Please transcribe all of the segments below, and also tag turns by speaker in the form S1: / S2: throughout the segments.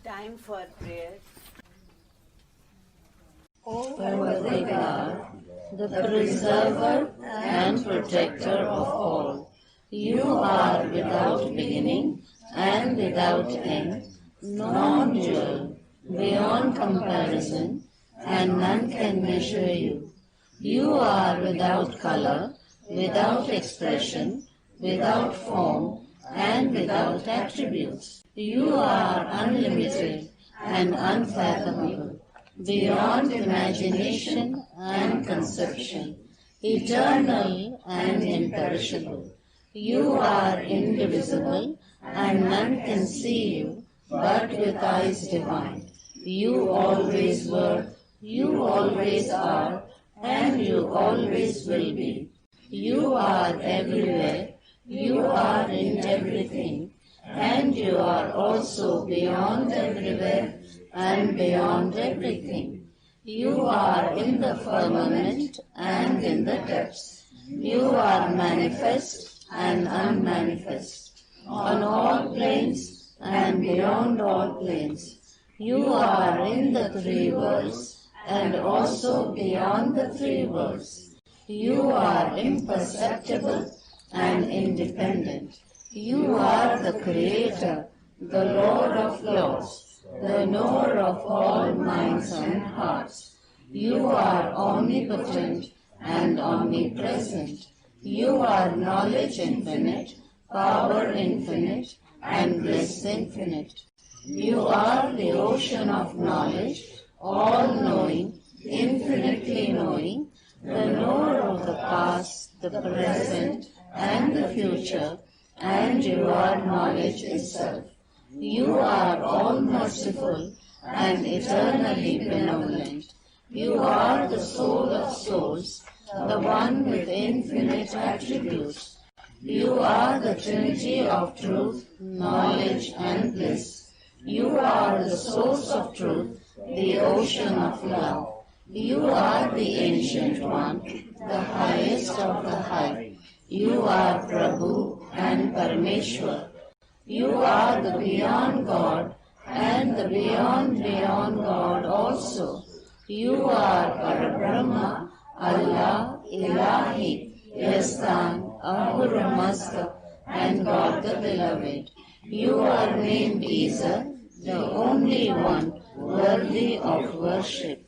S1: Time for prayer.
S2: Almighty God, the preserver and protector of all, you are without beginning and without end, non-dual, beyond comparison, and none can measure you. You are without color, without expression, without form, and without attributes. You are unlimited and unfathomable, beyond imagination and conception, eternal and imperishable. You are indivisible, and none can see you but with eyes divine. You always were, you always are, and you always will be. You are everywhere, you are in everything, and you are also beyond everywhere and beyond everything. You are in the firmament and in the depths. You are manifest and unmanifest, on all planes and beyond all planes. You are in the three worlds and also beyond the three worlds. You are imperceptible and independent. You are the Creator, the Lord of Lords, the knower of all minds and hearts. You are omnipotent and omnipresent. You are knowledge infinite, power infinite, and bliss infinite. You are the ocean of knowledge, all-knowing, infinitely knowing, the knower of the past, the present, and the future, and you are knowledge itself. You are all-merciful and eternally benevolent. You are the soul of souls, the one with infinite attributes. You are the Trinity of truth, knowledge, and bliss. You are the source of truth, the ocean of love. You are the Ancient One, the highest of the high. You are Prabhu and Parameshwar. You are the Beyond God and the Beyond God also. You are Parabrahma, Allah, Ilahi, Yastan, Ahura Mazda, and God the Beloved. You are named Isa, the only one worthy of worship.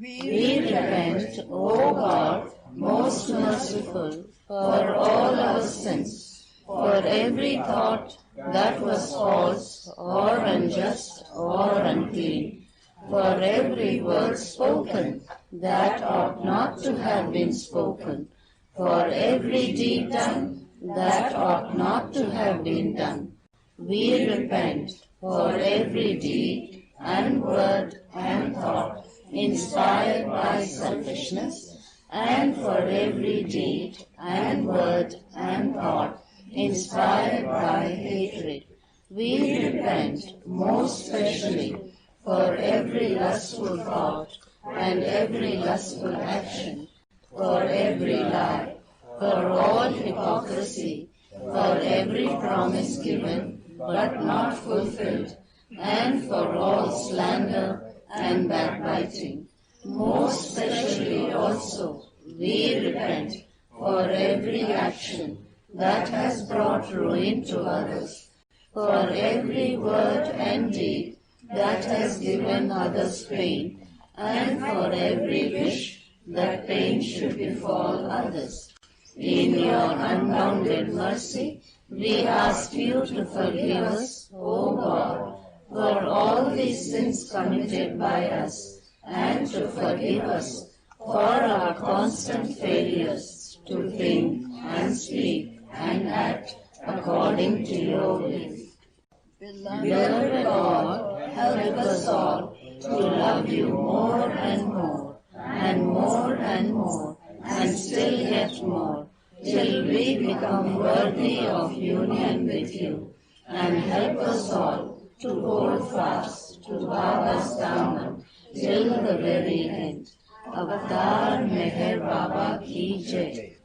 S2: We repent, O God, most merciful, for all our sins, for every thought that was false or unjust or unclean, for every word spoken that ought not to have been spoken, for every deed done that ought not to have been done. We repent for every deed and word and thought inspired by selfishness, and for every deed and word and thought inspired by hatred. We repent most especially for every lustful thought and every lustful action, for every lie, for all hypocrisy, for every promise given but not fulfilled, and for all slander and backbiting. Most especially also we repent for every action that has brought ruin to others, for every word and deed that has given others pain, and for every wish that pain should befall others. In your unbounded mercy, We ask you to forgive us, O God, for all these sins committed by us, and to forgive us for our constant failures to think and speak and act according to your will. Beloved God, help us all to love you more and more, and more and more, and still yet more, till we become worthy of union with you, and help us all to hold fast to Baba's Dhamma till the very end. Avatar Meher Baba Ki Jai.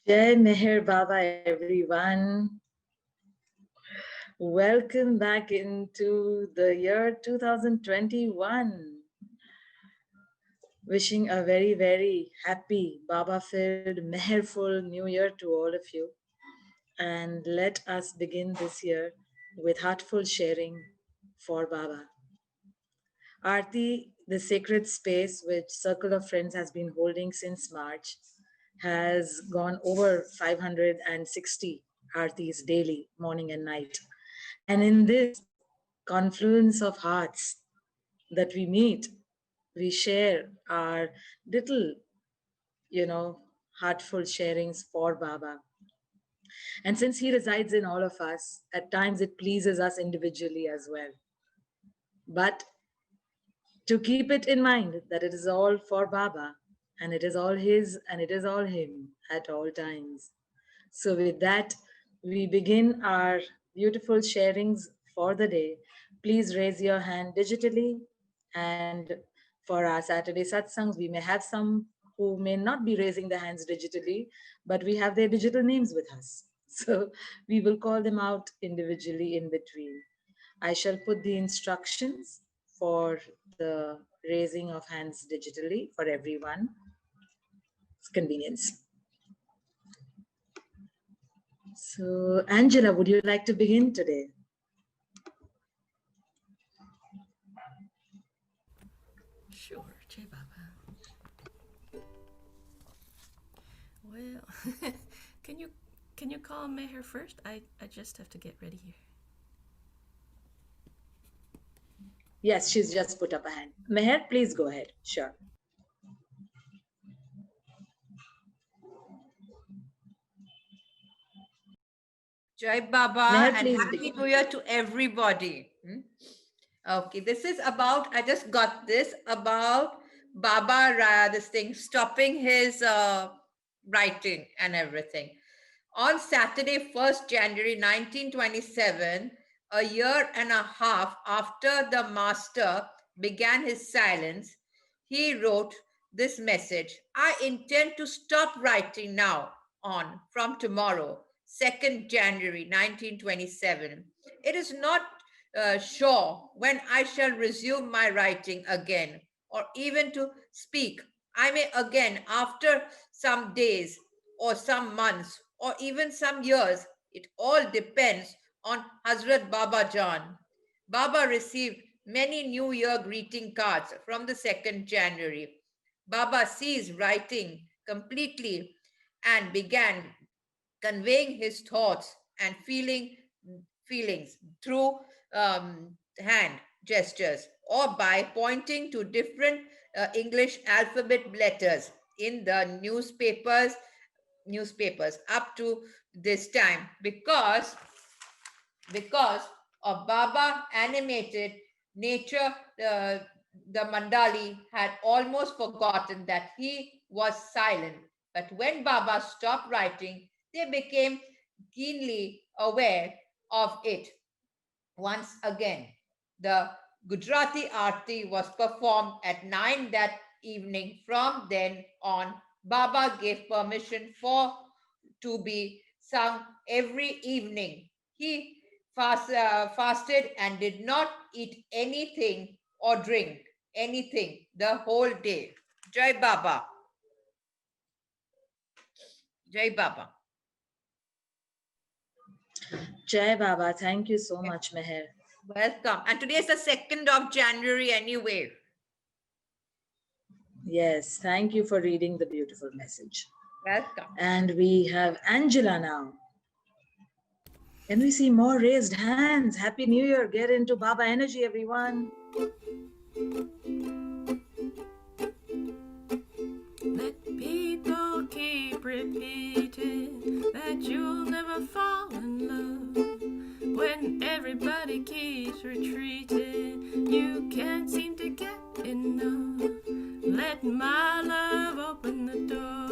S3: Jai Meher Baba, everyone. Welcome back into the year 2021. Wishing a very, very happy, Baba-filled, Meherful New Year to all of you. And let us begin this year with heartful sharing for Baba. Arti, the sacred space which Circle of Friends has been holding since March, has gone over 560 Artis daily, morning and night. And in this confluence of hearts that we meet, we share our little, heartful sharings for Baba. And since he resides in all of us, at times it pleases us individually as well. But to keep it in mind that it is all for Baba, and it is all His and it is all Him at all times. So, with that, we begin our beautiful sharings for the day. Please raise your hand digitally. And for our Saturday satsangs, we may have some who may not be raising their hands digitally, but we have their digital names with us. So, we will call them out individually in between. I shall put the instructions for the raising of hands digitally for everyone's convenience. So, Angela, would you like to begin today?
S4: Sure, Jai Baba. Well, can you call Meher first? I just have to get ready here.
S3: Yes, she's just put up a hand. Meher, please go ahead. Sure.
S5: Jai Baba
S3: Meher,
S5: and
S3: please
S5: Happy
S3: begin.
S5: New Year to everybody. Okay, this is about, I just got this about Baba this thing, stopping his writing and everything. On Saturday, 1st January 1927, a year and a half after the master began his silence, he wrote this message: I intend to stop writing now on from tomorrow, 2nd January 1927. It is not sure when I shall resume my writing again, or even to speak. I may again after some days or some months or even some years. It all depends on Hazrat Baba Jan. Baba received many New Year greeting cards from the 2nd January. Baba ceased writing completely and began conveying his thoughts and feelings through hand gestures or by pointing to different English alphabet letters in the newspapers up to this time, because of Baba animated nature. The Mandali had almost forgotten that he was silent. But when Baba stopped writing, they became keenly aware of it. Once again, the Gujarati Arti was performed at 9 that evening. From then on, Baba gave permission for to be sung every evening. He fasted and did not eat anything or drink anything the whole day. Jai Baba. Jai Baba.
S3: Jai Baba, thank you so much, Meher.
S5: Welcome. And today is the 2nd of January anyway.
S3: Yes, thank you for reading the beautiful message.
S5: Welcome.
S3: And we have Angela now. Can we see more raised hands? Happy New Year. Get into Baba energy, everyone.
S4: Let people keep repeating that you'll never fall in love. When everybody keeps retreating, you can't seem to get enough. Let my love open the door.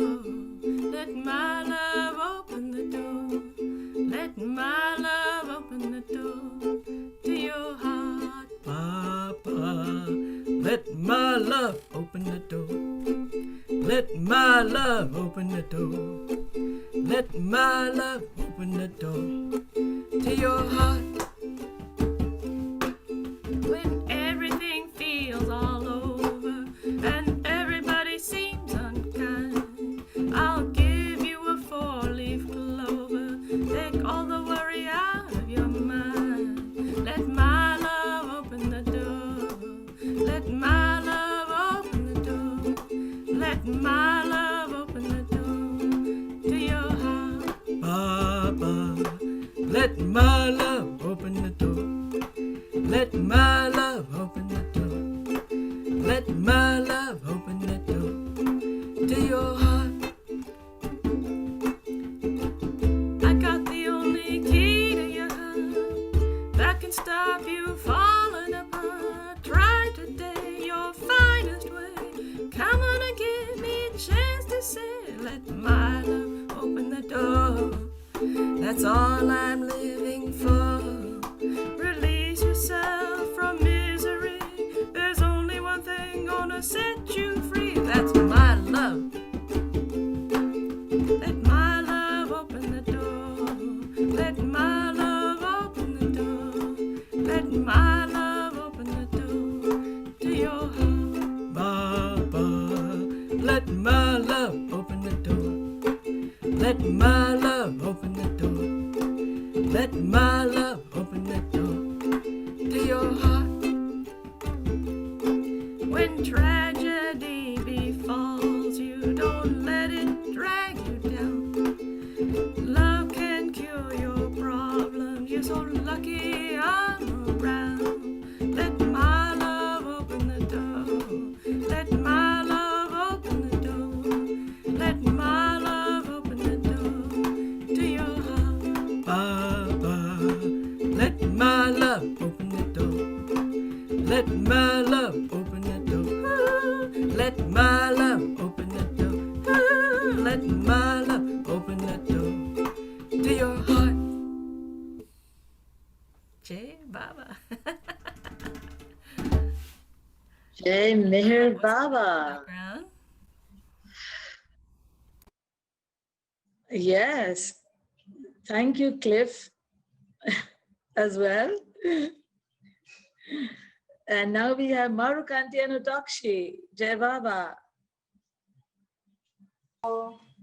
S4: Let my love open the door. Let my love open the door to your heart, Papa. Let my love open the door. Let my love open the door. Let my love open the door to your heart. When everything feels all over and everybody seems unkind, I'll give you a 4-leaf clover. Take all the worry out of your mind. Let my love open the door. Let my love open the door. Let my love open the door to your heart, Papa. Let my love open the door. Let my love open the door. Let my love open the door to your heart. I got the only key to your heart that can stop you falling apart. Try today your finest way. Come on and give me That's all I'm living for. Release yourself from misery. There's only one thing gonna set you free. That's my love. Let my love open the door. Let my love open the door. Let my love open the door to your heart. Baba, let my love open the door. Let my love open the door. Let my love open the door to your heart. When tragedy befalls you, don't let it drag you down. Love can cure your problems. You're so lucky I'm around. Let my love open the door. Let my love open the door. Let my love open the door to your heart. Baba, let my love open the door. Let my love open the door. Let my love open the door. Let my love open the door to your heart. Jai Baba.
S3: Jai Meher Baba.
S4: Background.
S3: Yes. Thank you, Cliff, as well. And now we have Marukanti and Utakshi. Jai Baba.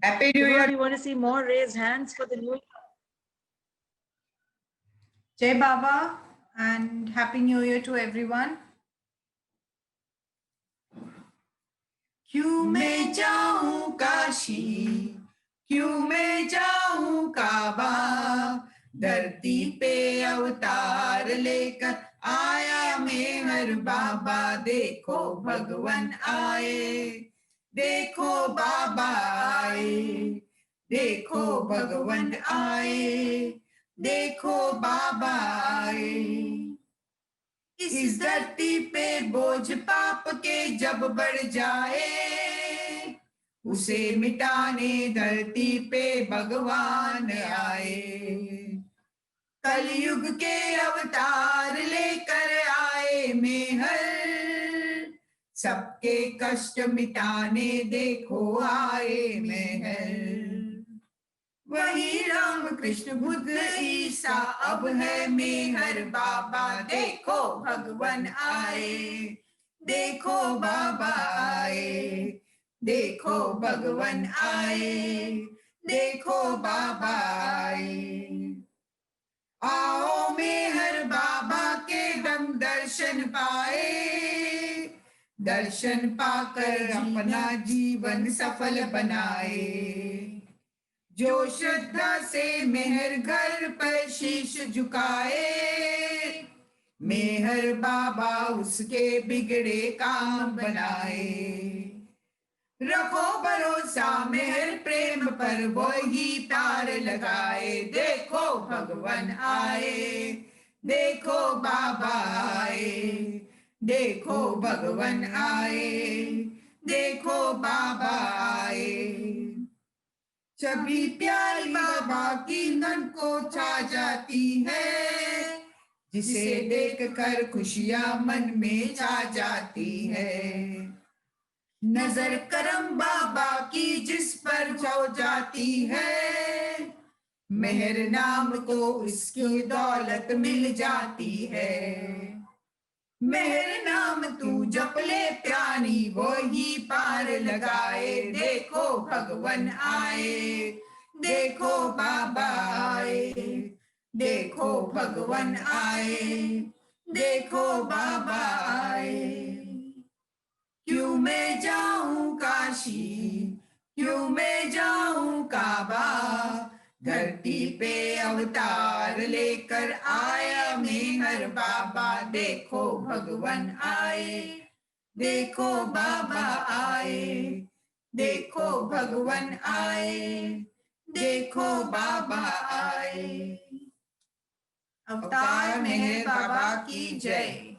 S5: Happy New
S3: Do
S5: Year.
S3: you want to see more raised hands for the new year?
S6: Jai Baba and Happy New Year to everyone. क्यों मैं जाऊं काशी, क्यों मैं जाऊं काबा, धरती पे अवतार लेकर आया मेहर बाबा। देखो भगवान आए, देखो बाबा आए, देखो भगवान आए, देखो बाबा आए। इस धरती पे बोझ पाप के जब बढ़ जाए, उसे मिटाने धरती पे भगवान आए। कलयुग के अवतार लेकर आए मेहर, सबके कष्ट मिटाने देखो आए मेहर। वही राम कृष्ण बुद्ध ईसा अब है मेहर बाबा। देखो भगवान आए, देखो बाबा आए, देखो भगवान आए, देखो बाबा आए। आओ मेहर बाबा के हम दर्शन पाए, दर्शन पाकर अपना जीवन सफल बनाए। जो श्रद्धा से मेहर घर पर शीश झुकाए, मेहर बाबा उसके बिगड़े काम बनाए। रखो भरोसा मेहर प्रेम पर, वो ही तार लगाए। देखो भगवान आए, देखो बाबा आए, देखो भगवान आए, देखो बाबा आए। सभी प्यारी बाबा की मन को छा जाती है, जिसे देख कर खुशियां मन में छा जाती है। नजर करम बाबा की जिस पर हो जाती है, मेहर नाम को इसकी दौलत मिल जाती है। मेहर नाम तू जप ले प्यारी, वो ही पार लगाए। देखो भगवान आए, देखो बाबा आए, देखो भगवान आए, देखो बाबा आए। क्यों मैं जाऊं काशी, क्यों मैं जाऊं काबा, धरती पे अवतार लेकर आया मेहर बाबा। देखो भगवान आए, देखो बाबा आए, देखो भगवान आए, देखो बाबा आए। अवतार मेहर बाबा की जय।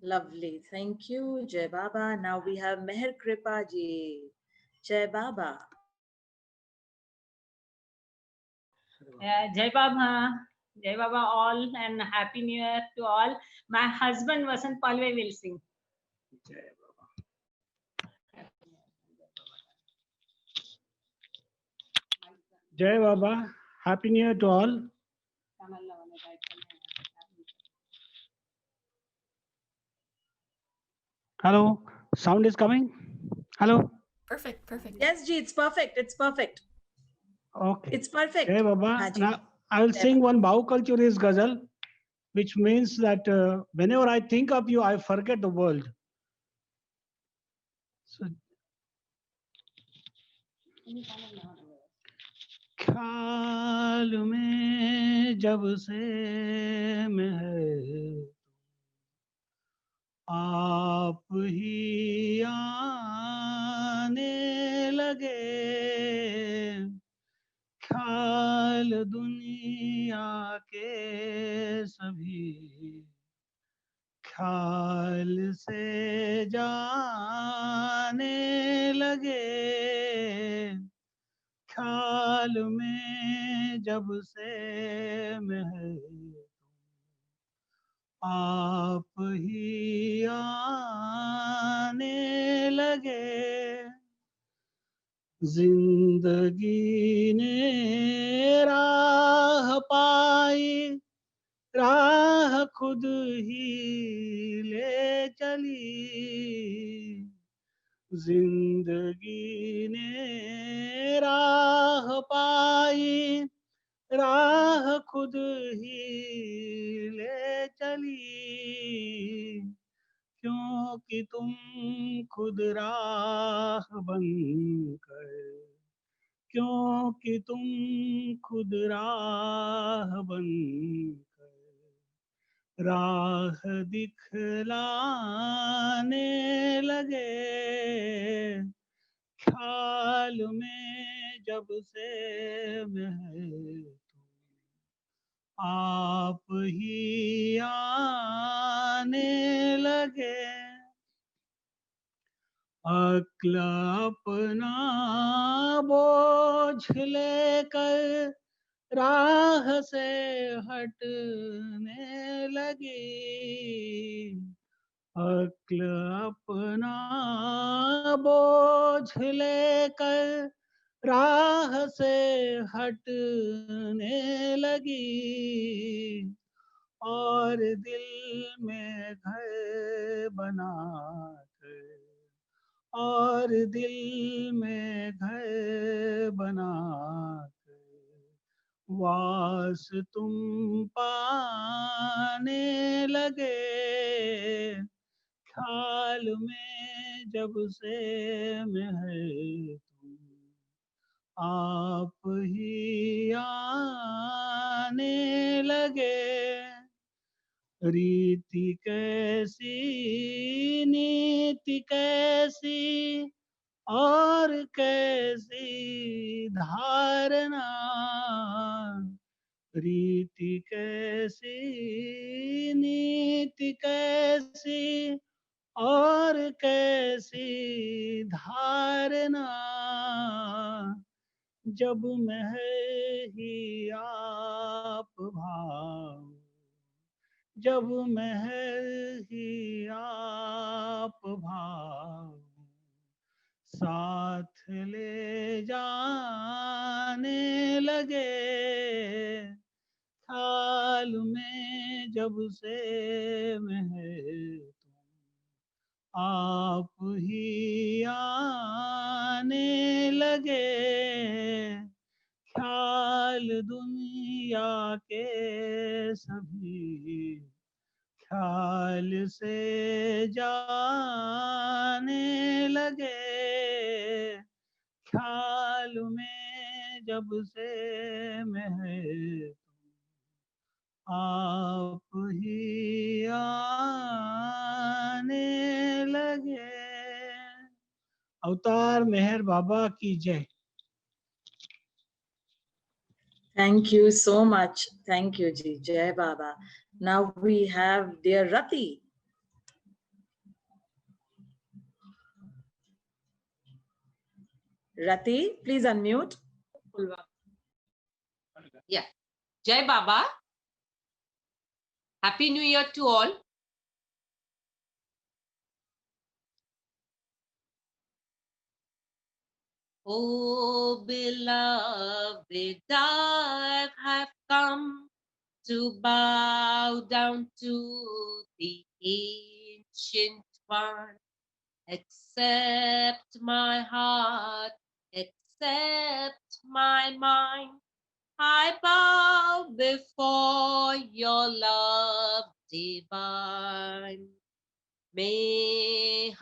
S3: Lovely. Thank you, Jai Baba. Now we have Meher Kripa ji. Jai Baba.
S7: Jai Baba all, and Happy New Year to all. My husband Vasant Palve will sing.
S8: Jai Baba, Happy New Year to all. Hello, sound is coming? Hello?
S4: Perfect, perfect.
S3: Yes, Ji, it's perfect. It's perfect.
S8: Okay.
S3: It's perfect.
S8: Jai Baba.
S3: Haji.
S8: Now, I will sing one Bhau Culturist ghazal, which means that whenever I think of you, I forget the world. So, ख्याल में जब से मैं आप ही आने लगे, ख्याल दुनिया के सभी ख्याल से जाने लगे, ख्याल में जब से मैं आप ही आने लगे, जिंदगी ने राह पाई, राह खुद ही ले चली, जिंदगी ने राह पाई, राह खुद ही ले चली, क्योंकि तुम खुद राह बनकर, क्योंकि तुम खुद राह बनकर राह दिखलाने लगे, ख्याल में जब से मैं आप ही आने लगे, अक्ल अपना बोझ लेकर राह से हटने लगी, अक्ल अपना बोझ लेकर राह से हटने लगी, और दिल में घर बनाकर, और दिल में घर बनाकर वास तुम पाने लगे, ख्याल में जब से मैं तुम आप ही आने लगे, रीति कैसी नीति कैसी और कैसी धारणा, रीति कैसी नीति कैसी और कैसी धारणा, जब मैं ही आप भाव, जब मैं ही आप भाव साथ ले जाने लगे, ख्याल में जब से मैं तुम आप ही आने लगे, ख्याल दुनिया के सभी ख्याल से जाने लगे, ख्याल में जब से मैं आप ही आने लगे। अवतार मेहर बाबा की जय।
S3: Thank you so much. Thank you, Ji. Jai Baba. Now we have dear Rati. Rati, please unmute.
S9: Yeah. Jai Baba. Happy New Year to all. Oh, beloved, I have come to bow down to the ancient one. Accept my heart, accept my mind. I bow before your love divine. Meher,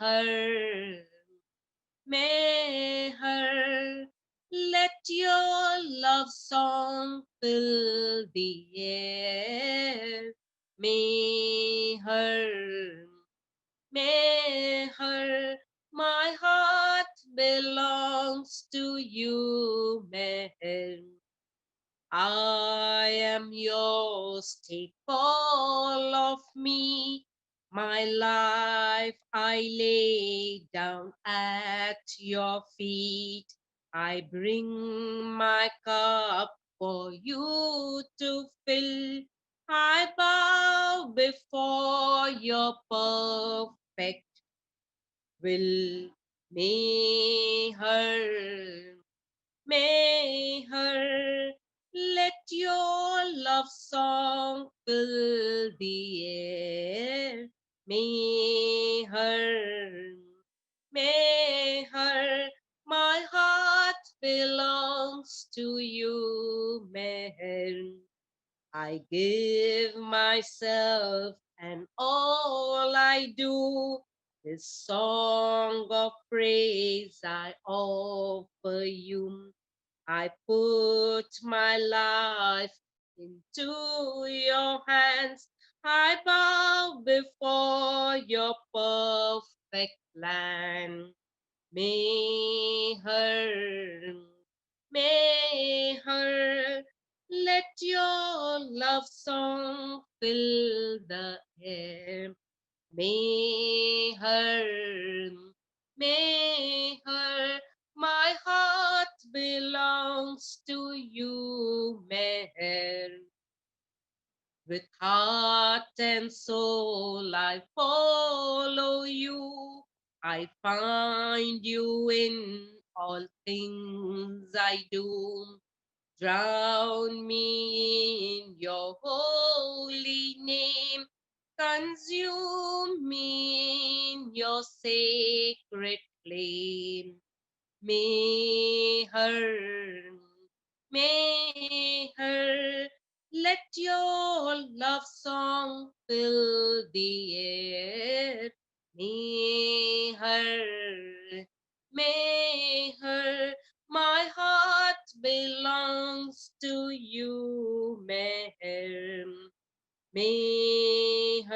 S9: Meher, let your love song fill the air. Meher, Meher, my heart belongs to you, Meher. I am yours, take all of me. My life I lay down at your feet. I bring my cup for you to fill. I bow before your perfect will. Meher, Meher, let your love song fill the air. Meher, Meher, my heart belongs to you, Meher. I give myself and all I do. This song of praise I offer you. I put my life into your hands. I bow before your perfect plan. Meher, Meher, let your love song fill the air. Meher, Meher, my heart belongs to you, Meher. With heart and soul I follow you. I find you in all things I do. Drown me in your holy name. Consume me in your sacred flame. Meher, Meher, let your love song fill the air. Meher, Meher, my heart belongs to you, Meher. Meher,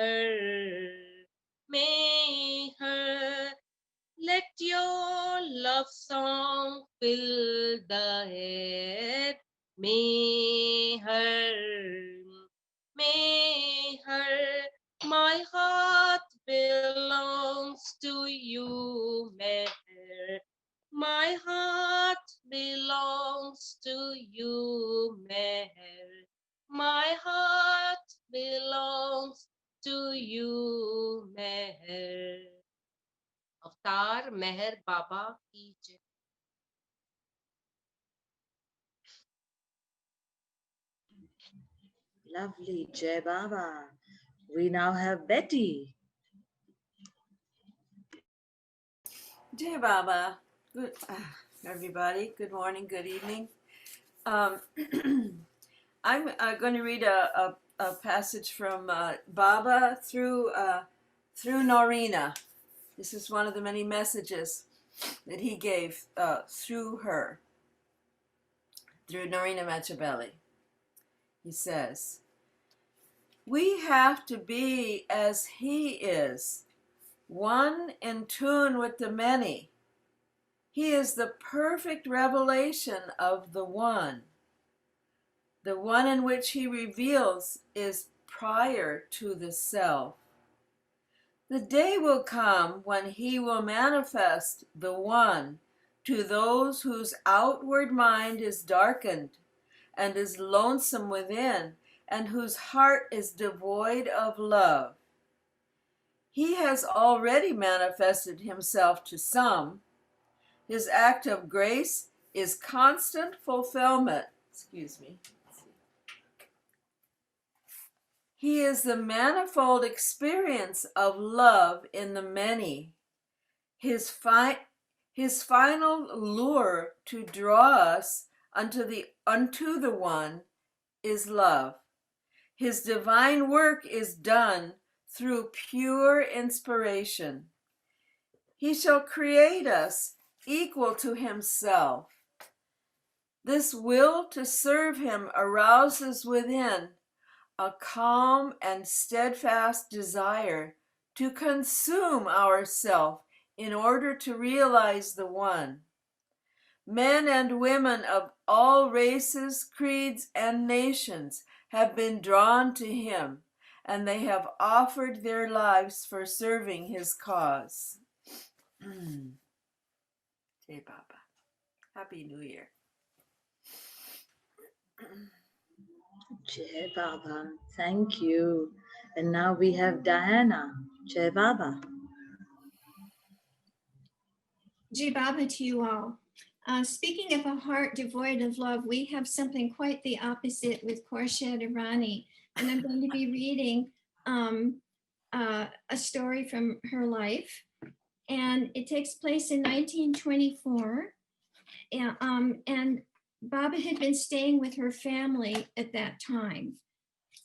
S9: Meher, let your love song fill the air. Meher, Meher, my heart belongs to you, Meher. My heart belongs to you, Meher. My heart belongs to you, Meher. Avtar Meher Baba ki jai.
S3: Lovely, Jai Baba. We now have Betty.
S1: Jai Baba. Good, everybody. Good morning, good evening. I'm going to read a passage from Baba through Norina. This is one of the many messages that he gave through her, through Norina Machabelli. He says, "We have to be as he is, one in tune with the many. He is the perfect revelation of the one. The one in which he reveals is prior to the self. The day will come when he will manifest the one to those whose outward mind is darkened and is lonesome within, and whose heart is devoid of love. He has already manifested himself to some. His act of grace is constant fulfillment. He is the manifold experience of love in the many. His final lure to draw us unto the one is love. His divine work is done through pure inspiration. He shall create us equal to himself. This will to serve him arouses within a calm and steadfast desire to consume ourself in order to realize the one. Men and women of all races, creeds, and nations have been drawn to him, and they have offered their lives for serving his cause. Jai Baba. Happy New Year.
S3: Jai Baba, thank you. And now we have Diana. Jai Baba.
S10: Jai Baba to you all. Speaking of a heart devoid of love, we have something quite the opposite with Khorshid Irani. And I'm going to be reading a story from her life. And it takes place in 1924. And Baba had been staying with her family at that time.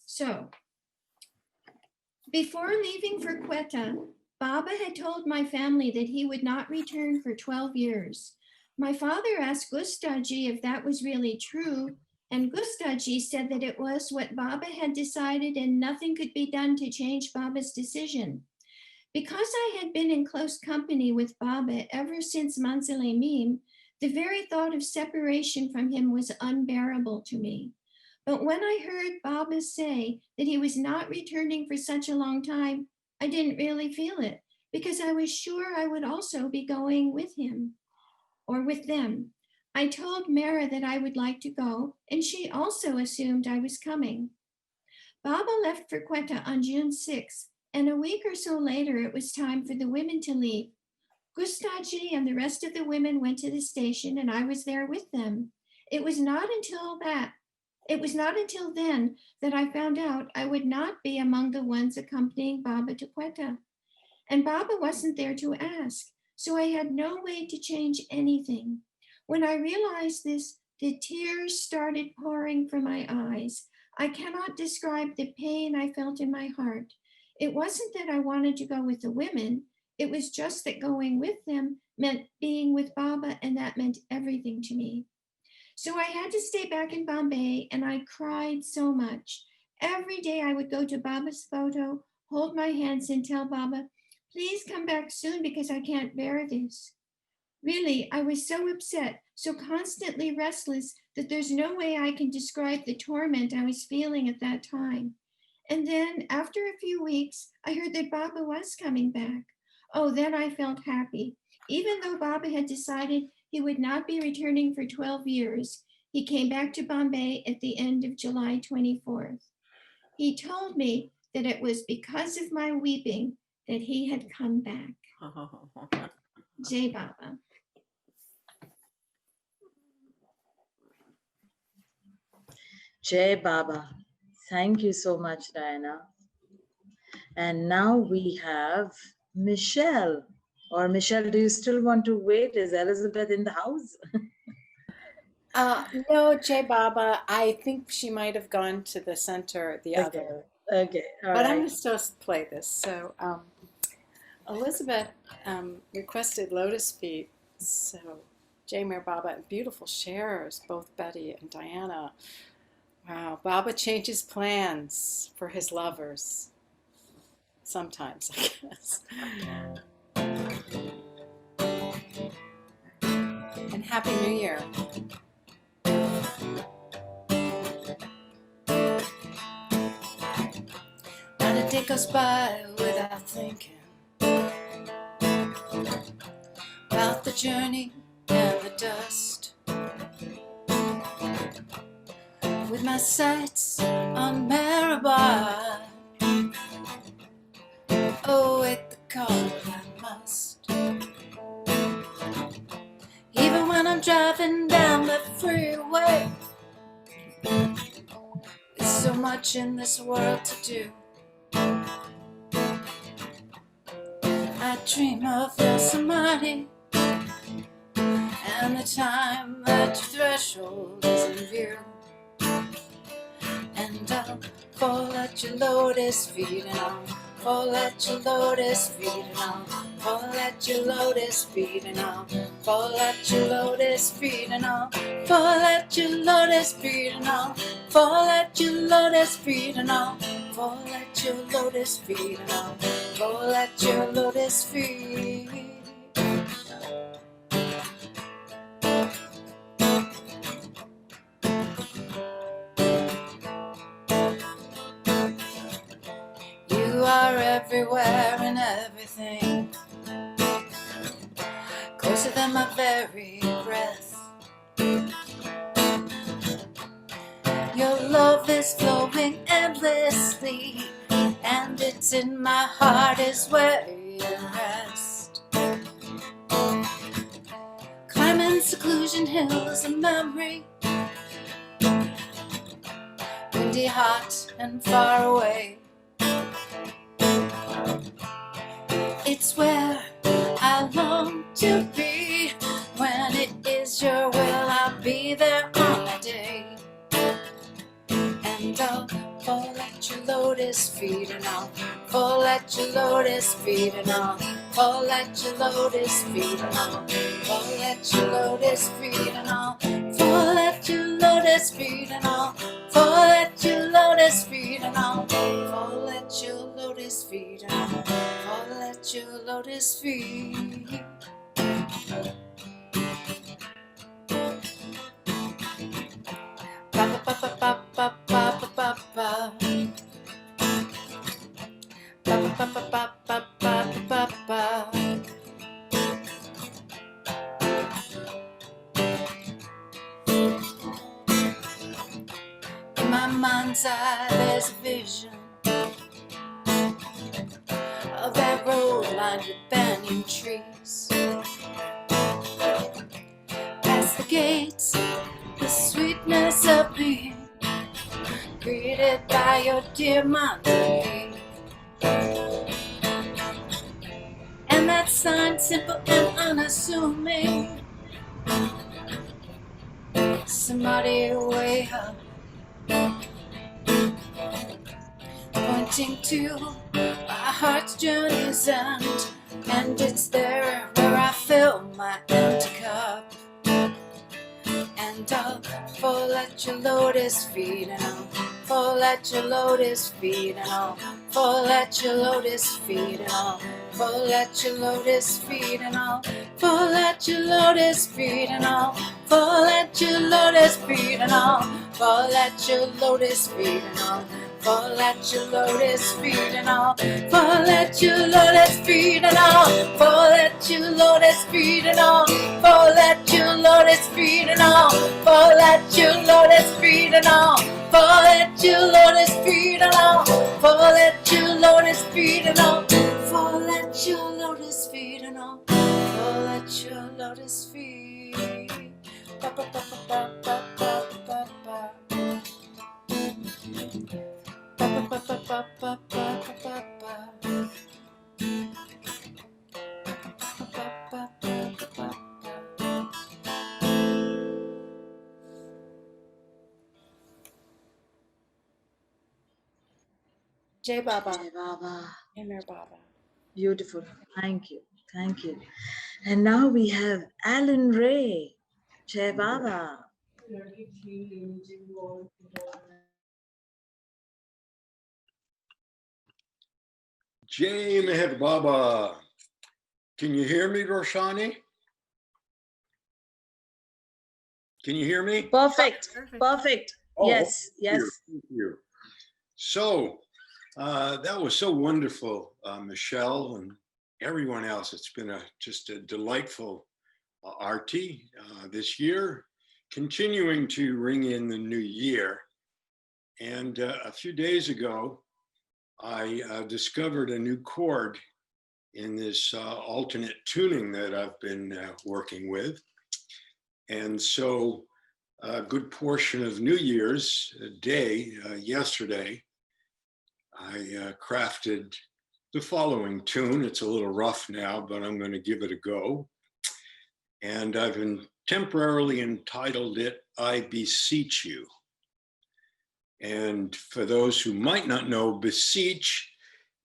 S10: So, before leaving for Quetta, Baba had told my family that he would not return for 12 years. My father asked Gustaji if that was really true, and Gustaji said that it was what Baba had decided and nothing could be done to change Baba's decision. Because I had been in close company with Baba ever since Manzili Mim, the very thought of separation from him was unbearable to me. But when I heard Baba say that he was not returning for such a long time, I didn't really feel it because I was sure I would also be going with him or with them. I told Myrtle that I would like to go, and she also assumed I was coming. Baba left for Quetta on June 6th, and a week or so later, it was time for the women to leave. Gustaji and the rest of the women went to the station, and I was there with them. It was not until then that I found out I would not be among the ones accompanying Baba to Quetta. And Baba wasn't there to ask, so I had no way to change anything. When I realized this, the tears started pouring from my eyes. I cannot describe the pain I felt in my heart. It wasn't that I wanted to go with the women. It was just that going with them meant being with Baba, and that meant everything to me. So I had to stay back in Bombay, and I cried so much. Every day I would go to Baba's photo, hold my hands, and tell Baba, please come back soon because I can't bear this. Really, I was so upset, so constantly restless that there's no way I can describe the torment I was feeling at that time. And then after a few weeks, I heard that Baba was coming back. Oh, then I felt happy. Even though Baba had decided he would not be returning for 12 years, he came back to Bombay at the end of July 24th. He told me that it was because of my weeping that he had come back. Jai Baba.
S3: Jai Baba. Thank you so much, Diana. And now we have Michelle. Or Michelle, do you still want to wait? Is Elizabeth in the house?
S11: No, Jai Baba. I think she might have gone to the center, the
S3: Okay.
S11: other.
S3: Okay. All
S11: But I'm
S3: right.
S11: going to still play this. So Elizabeth requested Lotus Feet. So Jai Meher Baba, beautiful sharers, both Betty and Diana. Wow, Baba changes plans for his lovers. Sometimes, I guess. And Happy New Year. Not a day goes by without thinking about the journey and the dust.
S2: with my sights on Mirabai. Oh, at the call I must. Even when I'm driving down the freeway, there's so much in this world to do. I dream of your samadhi and the time that your threshold is in view. And I'll fall at your lotus feet, and I'll fall at your lotus feet, and I'll fall at your lotus feet, and I'll fall at your lotus feet, and I'll fall at your lotus feet, and I'll fall at your lotus feet, and I'll fall at your lotus feet, and I'll fall at your lotus feet. You are everywhere and everything, closer than my very breath. Your love is flowing endlessly, and it's in my heart is where you rest. Climbing seclusion hills of memory, windy, hot, and far away. It's where I long to be. When it is your will, I'll be there on a day. And I'll fall at your lotus feet, and I'll fall at your lotus feet, and I'll fall at your lotus feet, and I'll fall at your lotus feet, and I'll fall at your lotus feet, and I'll fall at your lotus feet, and I'll fall at your lotus feet, and I'll fall at your lotus feet. Ba ba ba ba ba ba ba ba ba. Ba ba ba ba ba ba ba ba. In my mind's eye, there's a vision of that road lined with banyan trees. Past the gates, the sweetness of being greeted by your dear Monday. And that sign, simple and unassuming, somebody way up, pointing to my heart's journey's end. And it's there where I fill my empty cup. And I'll fall at your lotus feet, and I'll fall at your lotus feet, and I'll fall at your lotus feet, and I'll fall at your lotus feet, and I'll fall at your lotus feet, and I'll fall at your lotus feet, and I'll fall at your lotus feet, and I'll fall at your lotus feet, and I'll fall at your lotus feet, and I'll fall at your lotus feet, and I'll fall at your lotus feet, and I'll fall at your lotus feet, and I'll fall at your lotus feet, and I'll fall at your lotus feet, and I'll fall at your lotus feet, and I'll fall at your lotus feet. Ba ba ba ba ba ba ba ba. Jai Baba.
S3: Jai Baba.
S2: Meher Baba.
S3: Beautiful. Thank you. Thank you. And now we have Alan Ray. Jai Baba.
S12: Jai Meher Baba. Can you hear me, Roshani? Can you hear me?
S3: Perfect. Perfect.
S12: Oh,
S3: Yes. Yes.
S12: Thank you. So that was so wonderful, Michelle and everyone else. It's been just a delightful Arti this year, continuing to ring in the new year. And a few days ago, I discovered a new chord in this alternate tuning that I've been working with. And so a good portion of New Year's Day, yesterday, I crafted the following tune. It's a little rough now, but I'm going to give it a go. And I've temporarily entitled it, I Beseech You. And for those who might not know, beseech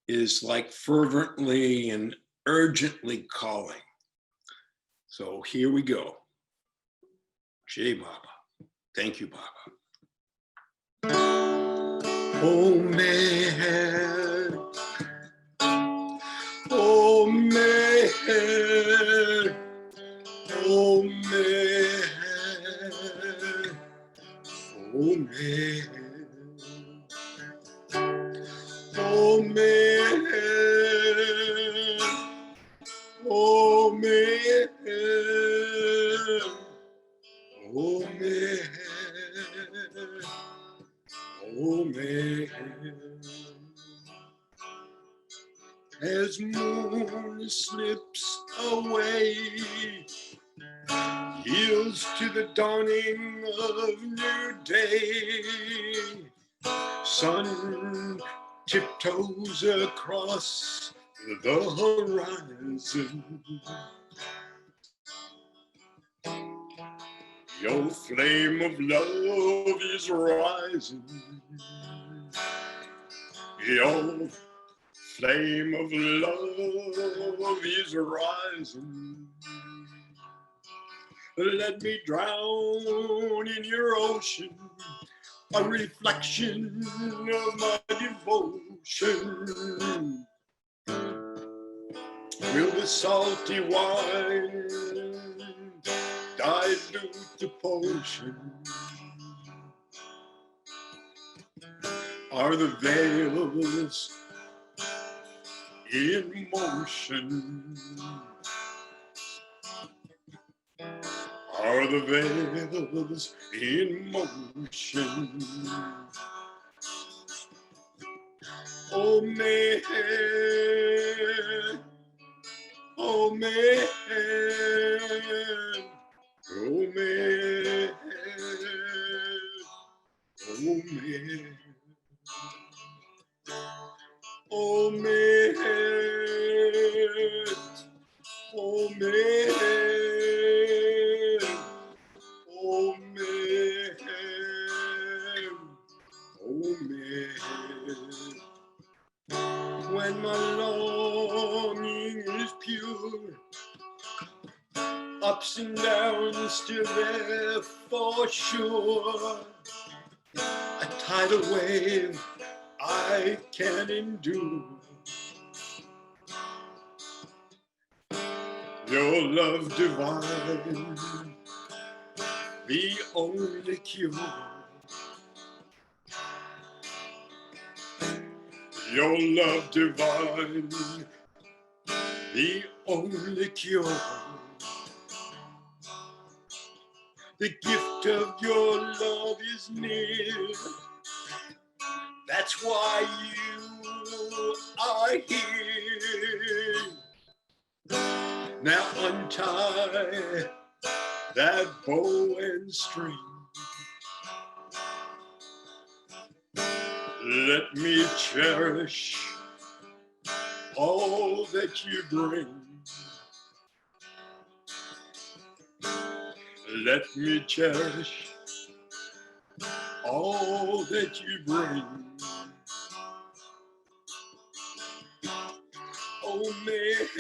S12: is like fervently and urgently calling. So here we go. Jai Baba. Thank you, Baba. Oh, Meher. Oh, Meher. Oh, Meher. Oh, Meher. Oh, Meher. Oh, Meher. Oh, Meher. Oh, Meher. As moon slips away, yields to the dawning of new day. Sun tiptoes across the horizon. Your flame of love is rising. Your flame of love is rising. Let me drown in your ocean, a reflection of my devotion. Will the salty wine dilute the potion? Are the veils in motion? Are the veils in motion? Oh, Meher. Oh, Meher. Oh, Meher. Oh, Meher. Oh, Meher. Oh, Meher. Oh, Meher. Oh, Meher. When my longing is pure, ups and downs still there for sure. A tidal wave I can endure. Your love divine, the only cure. Your love divine, the only cure. The gift of your love is near. That's why you are here. Now untie that bow and string. Let me cherish all that you bring. Let me cherish all that you bring. Oh, Meher.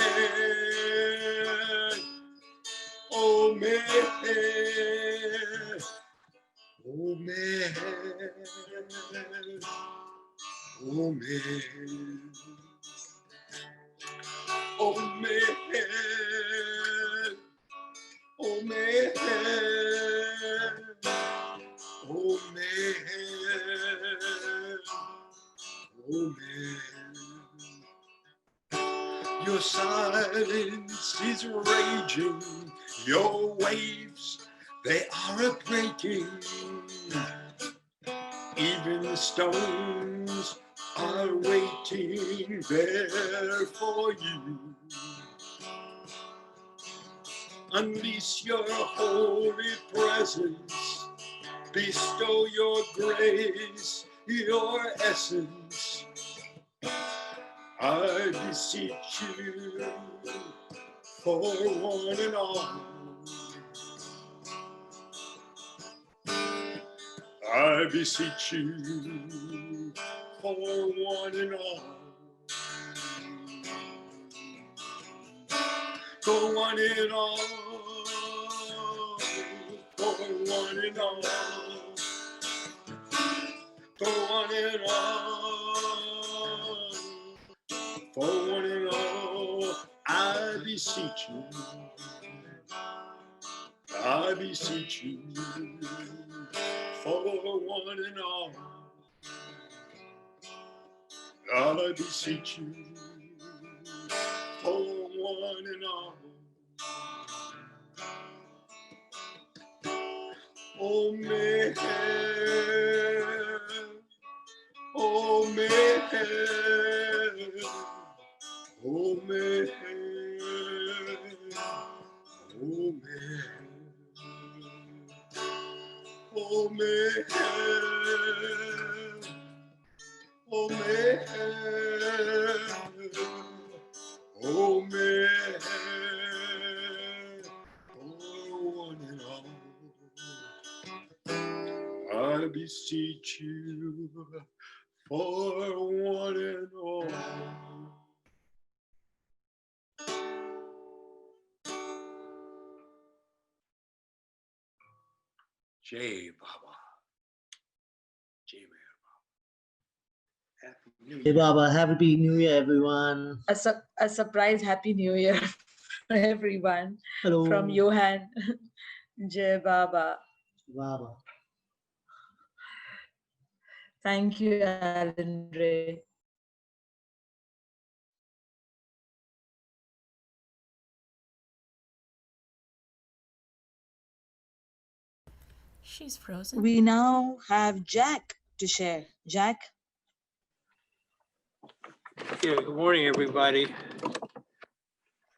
S12: Oh, Meher. Oh, Meher. Oh, Meher. Oh, Meher. Oh, Meher. Oh, Meher. Oh, Meher. Your silence is raging. Your waves, they are a breaking. Even the stones are waiting there for you. Unleash your holy presence, bestow your grace, your essence. I beseech you for one and all. I beseech you for one and all. For one and all. For one and all. For one and all. For one and all. I beseech you. I beseech you. For one and all. I beseech you. For one and all. Oh, Meher, oh, Meher, oh, Meher, oh, Meher, oh, Meher, oh, Meher, oh, Meher, oh, one and all. I beseech you for one and all. Jai Baba. Jai Meher Baba. Happy New
S13: Hey
S12: Year.
S13: Baba, happy New Year, everyone.
S3: A surprise Happy New Year for everyone
S13: Hello.
S3: from Johan. Jai Baba.
S13: Baba.
S3: Thank you, Alan Ray.
S4: She's frozen.
S14: We now have Jack to share. Jack?
S15: Yeah, good morning, everybody.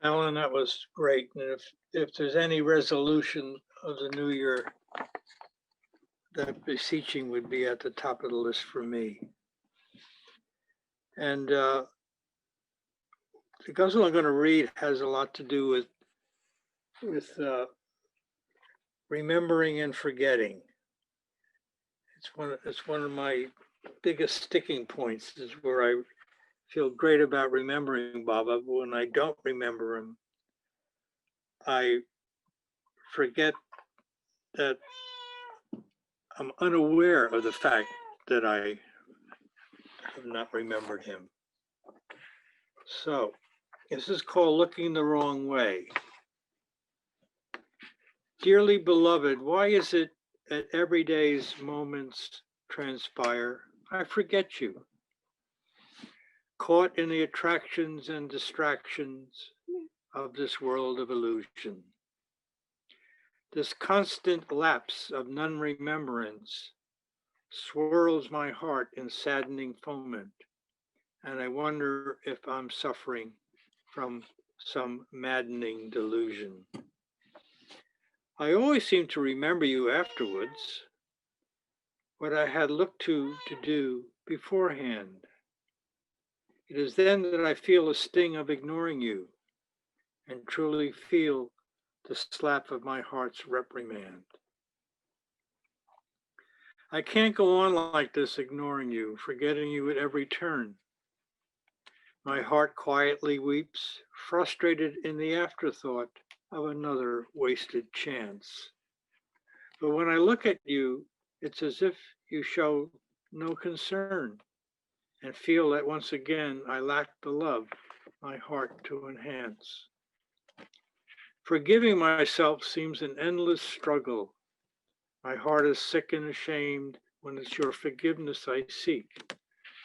S15: Alan, that was great. And if there's any resolution of the new year, that beseeching would be at the top of the list for me. And the ghazal I'm going to read has a lot to do with remembering and forgetting. It's one of my biggest sticking points, is where I feel great about remembering Baba, but when I don't remember him, I forget that I'm unaware of the fact that I have not remembered him. So this is called Looking the Wrong Way. Dearly beloved, why is it that every day's moments transpire? I forget you. Caught in the attractions and distractions of this world of illusion. This constant lapse of non-remembrance swirls my heart in saddening foment, and I wonder if I'm suffering from some maddening delusion. I always seem to remember you afterwards, what I had looked to do beforehand. It is then that I feel a sting of ignoring you and truly feel the slap of my heart's reprimand. I can't go on like this, ignoring you, forgetting you at every turn. My heart quietly weeps, frustrated in the afterthought of another wasted chance. But when I look at you, it's as if you show no concern and feel that once again I lack the love my heart to enhance. Forgiving myself seems an endless struggle. My heart is sick and ashamed when it's your forgiveness I seek.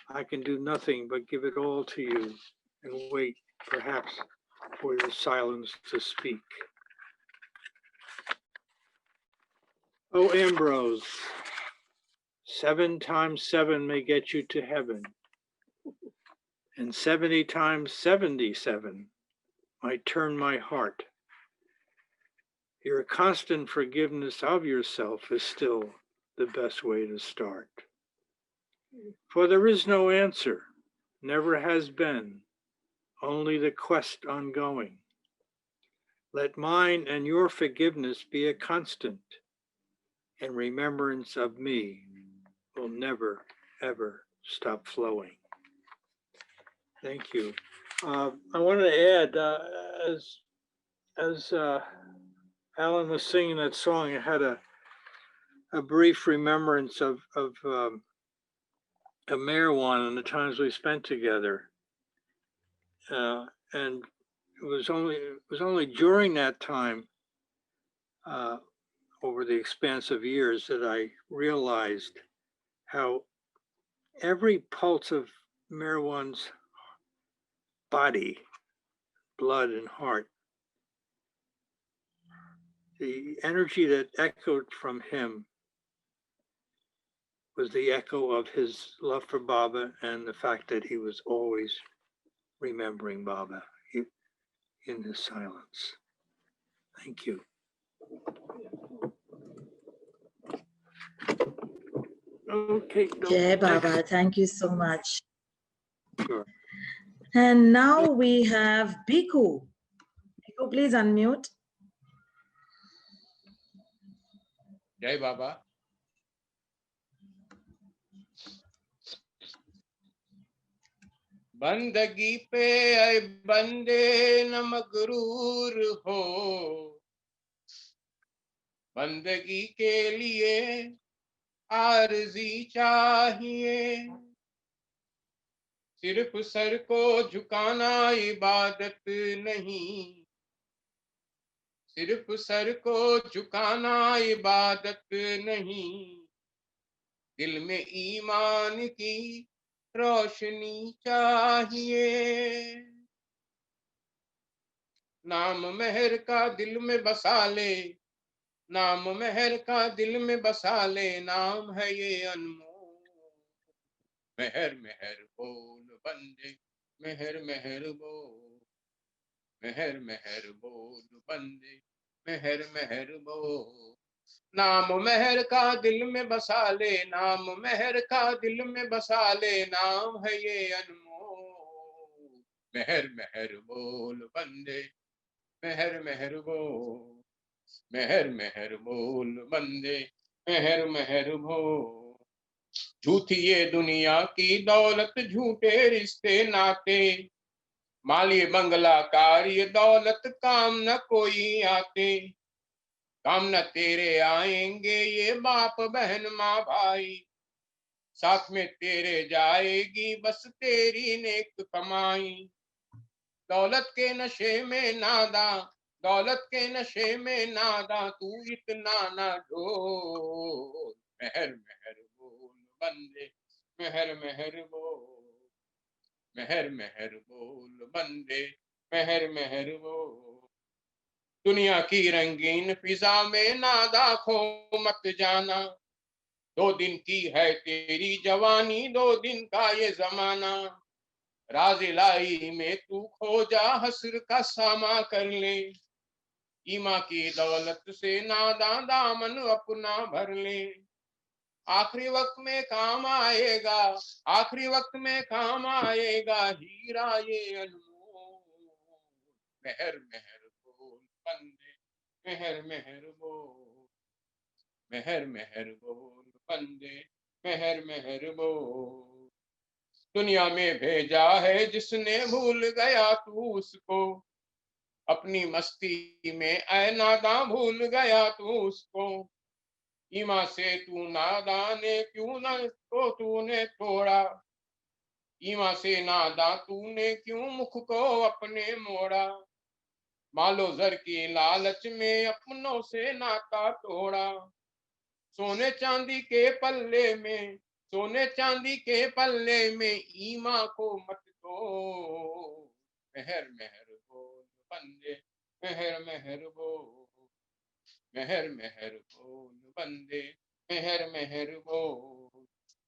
S15: I can do nothing but give it all to you and wait, perhaps, for your silence to speak. Oh, Ambrose, 7 times 7 may get you to heaven, and 70 times 77 might turn my heart. Your constant forgiveness of yourself is still the best way to start. For there is no answer, never has been, only the quest ongoing. Let mine and your forgiveness be a constant, and remembrance of me will never, ever stop flowing. Thank you. I wanted to add, as Alan was singing that song, I had a brief remembrance of Meher and the times we spent together, and it was only during that time, over the expanse of years, that I realized how every pulse of Meher's body, blood, and heart, the energy that echoed from him was the echo of his love for Baba and the fact that he was always remembering Baba in his silence. Thank you. Okay.
S3: Jai Baba, thank you so much.
S15: Sure.
S3: And now we have Bhikkhu. Bhikkhu, please unmute.
S16: Jai Baba. बंदगी पे आए बंदे न मगरूर हो, बंदगी के लिए आरज़ी चाहिए, सिर्फ सर को झुकाना इबादत नहीं, सिर्फ सर को झुकाना इबादत नहीं, दिल में ईमान की रोशनी चाहिए, नाम मेहर का दिल में बसा ले, नाम मेहर का दिल में बसा ले, नाम है ये अनमोल, मेहर मेहर बोल बंदे, मेहर मेहर बोल, मेहर मेहर बोल बंदे, मेहर मेहर बोल, नाम मेहर का दिल में बसा ले, नाम मेहर का दिल में बसा ले, नाम है ये अनमोल, मेहर मेहर बोल बंदे, मेहर मेहर बोल, मेहर मेहर बोल बंदे, मेहर मेहर बोल, झूठी ये दुनिया की दौलत, झूठे रिश्ते नाते, माली बंगला कार ये दौलत काम न कोई आते, काम न तेरे आएंगे ये बाप बहन माँ भाई, साथ में तेरे जाएगी बस तेरी नेक कमाई, दौलत के नशे में नादा, दौलत के नशे में नादा, तू इतना ना ढोल, मेहर मेहर बोल बंदे, मेहर मेहर बोल, मेहर मेहर बोल बंदे, मेहर मेहर बोल, दुनिया की रंगीन फिजा में नादा खो मत जाना, 2 दिन की है तेरी जवानी, 2 दिन का ये जमाना, राज इलाही में तू खो जा, हस्र का सामा कर ले, ईमा की दौलत से नादा दामन अपना भर ले, आखिरी वक्त में काम आएगा, आखिरी वक्त में काम आएगा, हीरा ये अनमोल, मेहर मेहर बोल बंदे, मेहर मेहर बोल, मेहर मेहर बोल बंदे, मेहर मेहर बोल, दुनिया में भेजा है जिसने, भूल गया तू उसको, अपनी मस्ती में ऐ नादा भूल गया तू उसको, ईमा से तू नादाने क्यों न तो तूने तोड़ा, ईमा से नादा तूने क्यों मुख को अपने मोड़ा, मालो जर की लालच में अपनों से नाता तोड़ा, सोने चांदी के पल्ले में, सोने चांदी के पल्ले में ईमा को मत तोड़, मेहर मेहर बोल बंदे, मेहर मेहर बोल, मेहर मेहर बोल बंदे, मेहर मेहर बोल,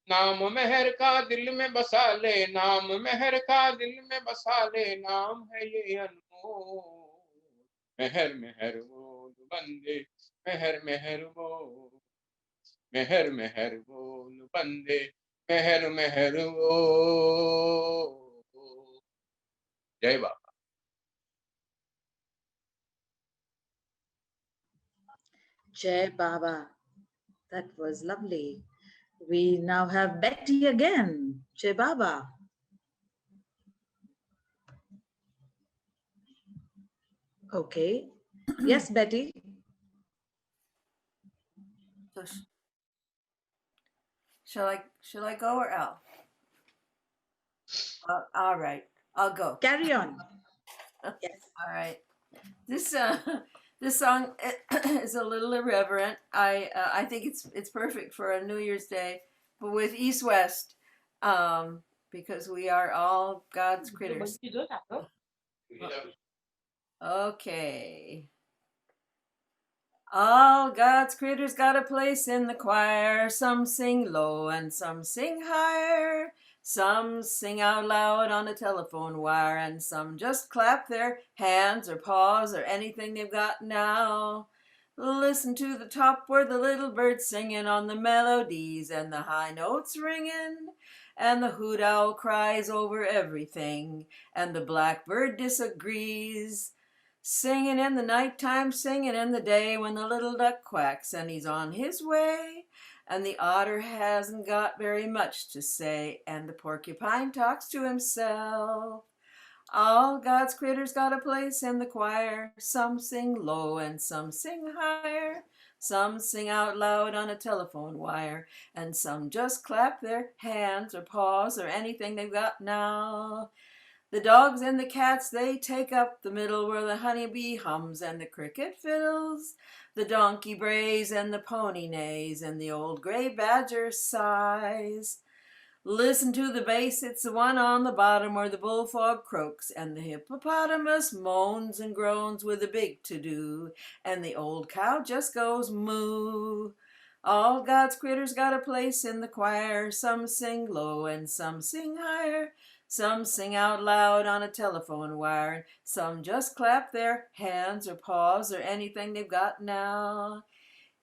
S16: नाम मेहर का दिल में बसा ले, नाम मेहर का दिल में बसा ले, नाम है ये अनमोल। मेहर मेहर बोल बंदे, मेहर मेहर बोल, मेहर मेहर बोल बंदे, मेहर मेहर बोल। जय बाबा।
S3: Jai Baba. That was lovely. We now have Betty again. Jai Baba. Okay. Yes, Betty.
S1: So shall I go or Al? All right, I'll go.
S3: Carry on.
S1: Yes. All right. This this song is a little irreverent. I think it's perfect for a New Year's Day, but with EastWest, because we are all God's critters. Okay. All God's critters got a place in the choir. Some sing low and some sing higher. Some sing out loud on a telephone wire, and some just clap their hands or paws or anything they've got now. Listen to the top where the little bird's singing on the melodies and the high notes ringing, and the hoot owl cries over everything, and the blackbird disagrees. Singing in the nighttime, singing in the day when the little duck quacks and he's on his way. And the otter hasn't got very much to say, and the porcupine talks to himself. All God's critters got a place in the choir. Some sing low and some sing higher. Some sing out loud on a telephone wire, and some just clap their hands or paws or anything they've got now. The dogs and the cats, they take up the middle where the honeybee hums and the cricket fiddles. The donkey brays and the pony neighs and the old gray badger sighs. Listen to the bass, it's the one on the bottom where the bullfrog croaks and the hippopotamus moans and groans with a big to-do, and the old cow just goes moo. All God's critters got a place in the choir. Some sing low and some sing higher. Some sing out loud on a telephone wire. Some just clap their hands or paws or anything they've got now.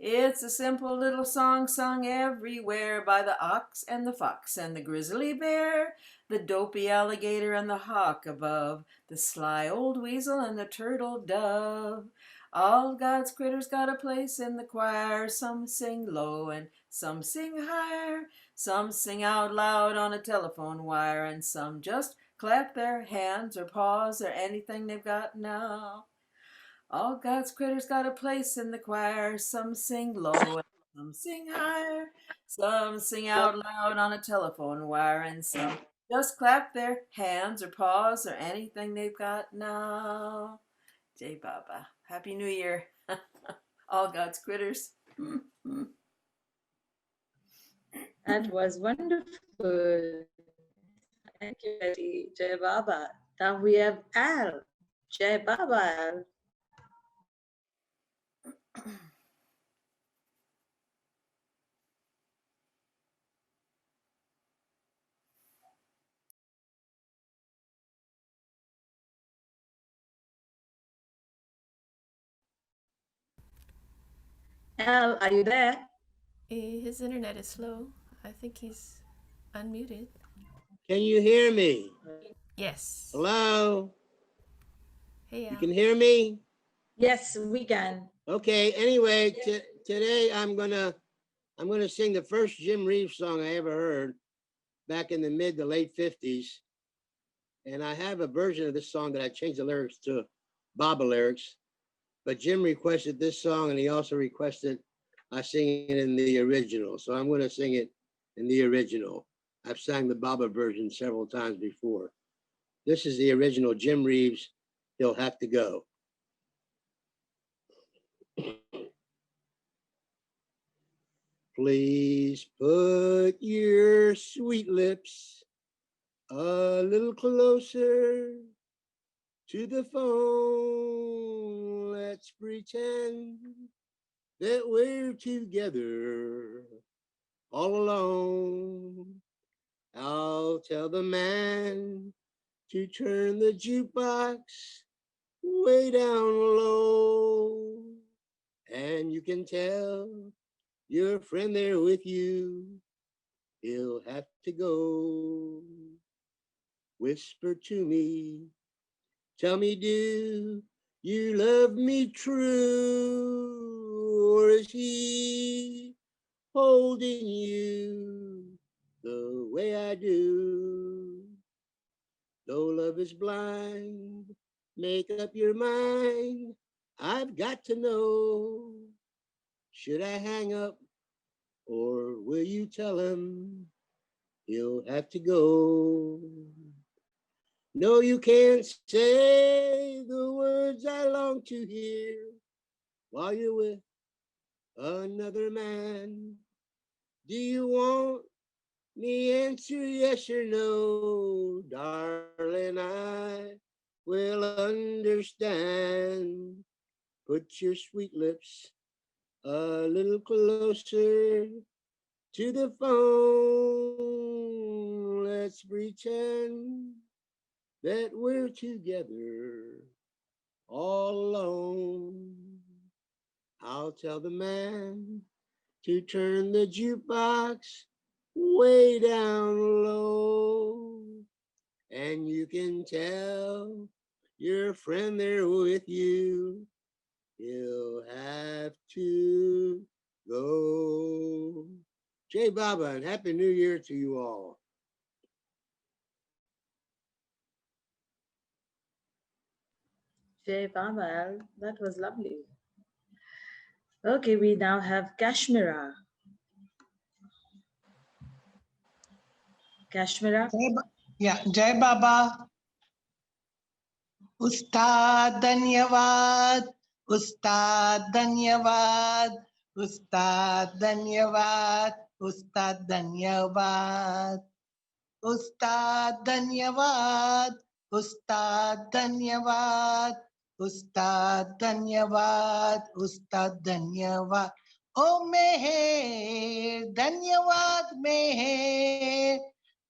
S1: It's a simple little song sung everywhere by the ox and the fox and the grizzly bear, the dopey alligator and the hawk above, the sly old weasel and the turtle dove. All God's critters got a place in the choir. Some sing low and some sing higher. Some sing out loud on a telephone wire, and some just clap their hands or paws or anything they've got now. All God's critters got a place in the choir. Some sing low and some sing higher. Some sing out loud on a telephone wire, and some just clap their hands or paws or anything they've got now. Jai Baba. Happy New Year. All God's critters.
S3: That was wonderful. Thank you, Betty. Jai Baba. Now we have Al. Jai Baba, Al. Al, are you there?
S4: His internet is slow. I think he's unmuted.
S17: Can you hear me?
S4: Yes.
S17: Hello?
S4: Hey, Al.
S17: You can hear me?
S3: Yes, we can.
S17: Okay, anyway, today I'm gonna sing the first Jim Reeves song I ever heard back in the mid to late 50s. And I have a version of this song that I changed the lyrics to Baba lyrics. But Jim requested this song, and he also requested I sing it in the original. So I'm gonna sing it in the original. I've sang the Baba version several times before. This is the original Jim Reeves, He'll Have to Go. Please put your sweet lips a little closer to the phone. Let's pretend that we're together all alone. I'll tell the man to turn the jukebox way down low. And you can tell your friend there with you, he'll have to go. Whisper to me, tell me, do you love me true, or is he holding you the way I do? Though love is blind, make up your mind. I've got to know, should I hang up, or will you tell him he'll have to go? No, you can't say the words I long to hear while you're with another man. Do you want me answer yes or no? Darling, I will understand. Put your sweet lips a little closer to the phone. Let's pretend that we're together all alone. I'll tell the man to turn the jukebox way down low. And you can tell your friend there with you, he'll have to go. Jai Baba, and Happy New Year to you all.
S3: Jai Baba, that was lovely. Okay, we now have Kashmira. Kashmira?
S6: Jai Baba. Ustad Dhanyavad, Ustad Dhanyavad, Ustad Dhanyavad, Ustad Dhanyavad. Ustad Dhanyavad, Ustad Dhanyavad, Ustad Dhanyavad, Ustad Dhanyavad. Oh Meher, Dhanyavad Meher,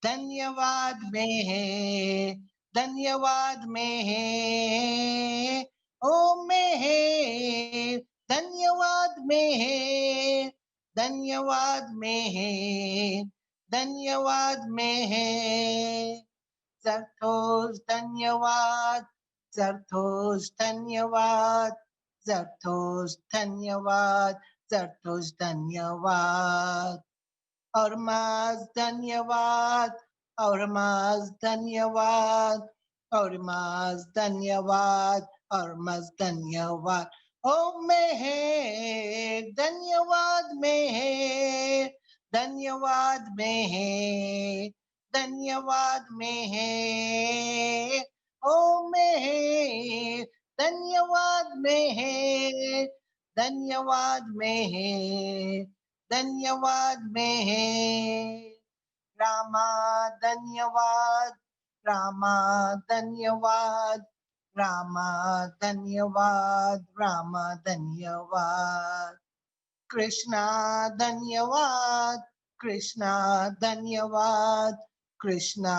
S6: Dhanyavad Meher, Dhanyavad Meher. Oh Meher, Dhanyavad Meher, Dhanyavad Meher. Dhanyavad Meher. Zarthos Dhanyavad, Zarthos Dhanyavad, Zarthos Dhanyavad, Zarthos Dhanyavad. Aurmaz Dhanyavad, Aurmaz Dhanyavad, Aurmaz Dhanyavad, Aurmaz Dhanyavad. Oh Meher, Dhanyavad Meher. Dhanyavad Meher, Dhanyavad Meher. Oh Meher, Dhanyavad Meher, Dhanyavad Meher, Dhanyavad Meher. Rama Dhanyavad, Rama Dhanyavad, Rama Dhanyavad, Rama Dhanyavad. Krishna Dhanyavad, Krishna Dhanyavad, Krishna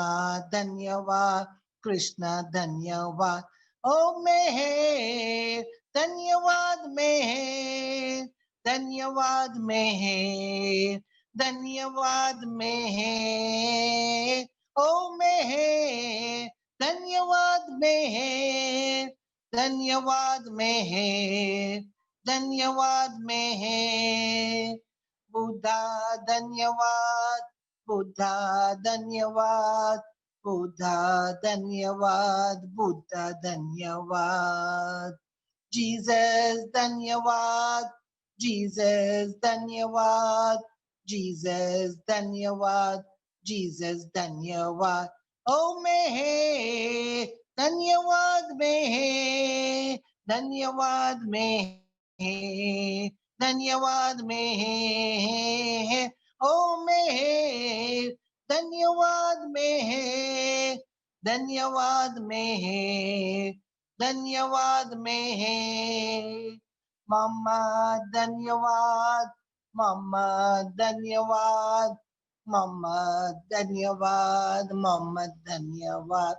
S6: Dhanyavad, Krishna Dhanyavad. Oh Meher, Dhanyavad Meher, Dhanyavad Meher, Dhanyavad Meher. Oh Meher, Dhanyavad Meher, Dhanyavad Meher. Dhanyavad Meher. Buddha Dhanyavad, Buddha Dhanyavad, Buddha Dhanyavad, Buddha Dhanyavad. Jesus Dhanyavad, Jesus Dhanyavad, Jesus Dhanyavad, Jesus Dhanyavad. Oh Meher, Dhanyavad Meher, Dhanyavad Meher. Dhanyavad Meher. Oh Meher, Dhanyavad Meher, Dhanyavad Meher, Dhanyavad Meher. Mama Dhanyavad, Mama Dhanyavad, Mama Dhanyavad, Mama Dhanyavad,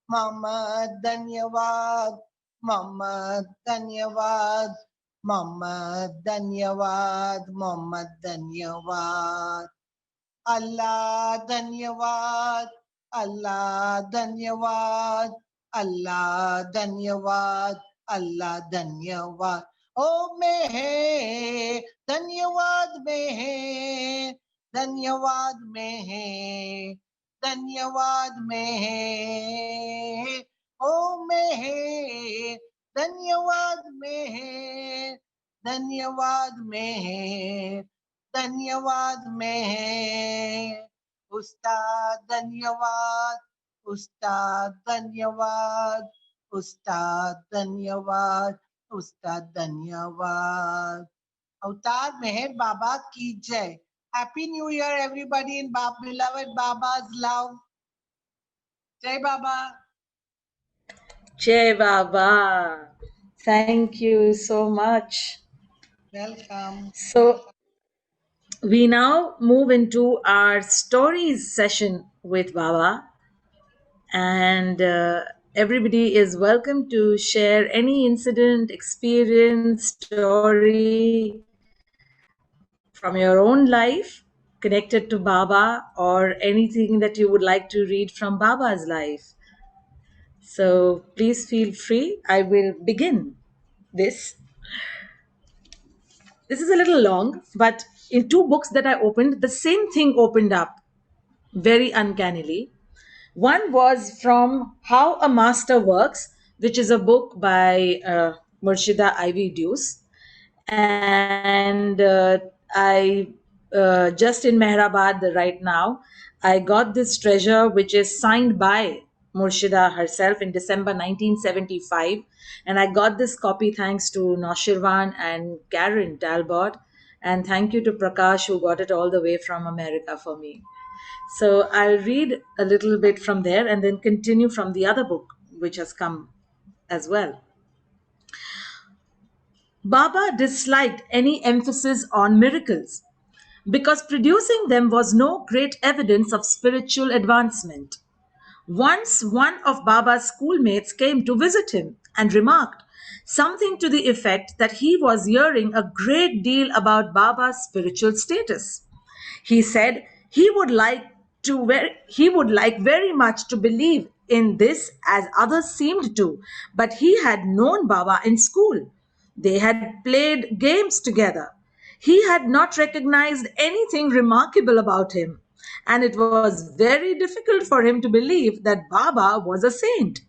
S6: Mama Dhanyavad, Mama Dhanyavad, Mama Dhanyavad, Mama Dhanyavad. Allah Dhanyavad, Allah Dhanyavad, Allah Dhanyavad, Allah Dhanyavad. Oh Meher, Dhanyavad Meher, Dhanyavad Meher, Dhanyavad Meher. Oh Meher, Dhanyavad Meher, Dhanyavad Meher. धन्यवाद में उस्ताद धन्यवाद, उस्ताद धन्यवाद, उस्ताद धन्यवाद, उस्ताद धन्यवाद. अवतार मेहर बाबा की जय. Happy New Year everybody in beloved Baba's love. Jai Baba.
S3: Jai Baba. Thank you so much.
S6: Welcome.
S3: So we now move into our stories session with Baba, and everybody is welcome to share any incident, experience, story from your own life connected to Baba, or anything that you would like to read from Baba's life. So please feel free. I will begin this. This is a little long, but in two books that I opened, the same thing opened up very uncannily. One was from How a Master Works, which is a book by Murshida Ivy Deuce. And I just in Mehrabad right now, I got this treasure, which is signed by Murshida herself in December 1975. And I got this copy thanks to Noshirwan and Karen Talbot. And thank you to Prakash, who got it all the way from America for me. So I'll read a little bit from there and then continue from the other book, which has come as well. Baba disliked any emphasis on miracles because producing them was no great evidence of spiritual advancement. Once one of Baba's schoolmates came to visit him and remarked something to the effect that he was hearing a great deal about Baba's spiritual status. He said he would like very much to believe in this as others seemed to, but he had known Baba in school. They had played games together. He had not recognized anything remarkable about him, and it was very difficult for him to believe that Baba was a saint.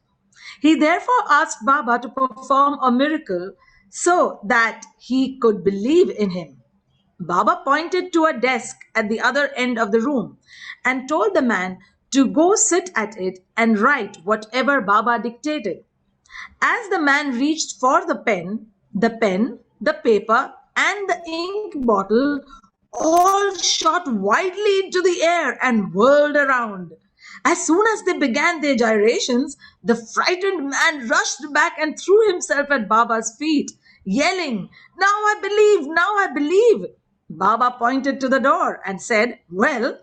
S3: He therefore asked Baba to perform a miracle so that he could believe in him. Baba pointed to a desk at the other end of the room and told the man to go sit at it and write whatever Baba dictated. As the man reached for the pen, the paper, and the ink bottle all shot wildly into the air and whirled around. As soon as they began their gyrations, the frightened man rushed back and threw himself at Baba's feet, yelling, "Now I believe! Now I believe!" Baba pointed to the door and said, "Well,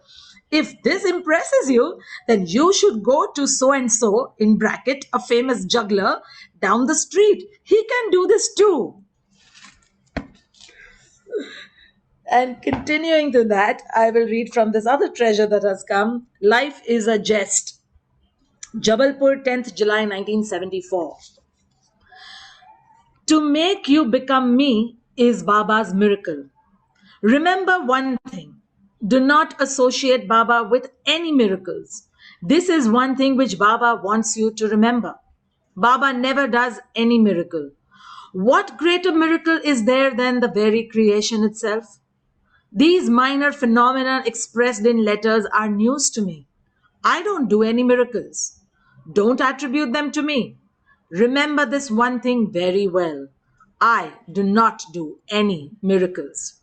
S3: if this impresses you, then you should go to so-and-so, in bracket, a famous juggler, down the street. He can do this too." And continuing to that, I will read from this other treasure that has come, Life is a Jest. Jabalpur, 10th July 1974. To make you become me is Baba's miracle. Remember one thing. Do not associate Baba with any miracles. This is one thing which Baba wants you to remember. Baba never does any miracle. What greater miracle is there than the very creation itself? These minor phenomena expressed in letters are news to me. I don't do any miracles. Don't attribute them to me. Remember this one thing very well. I do not do any miracles.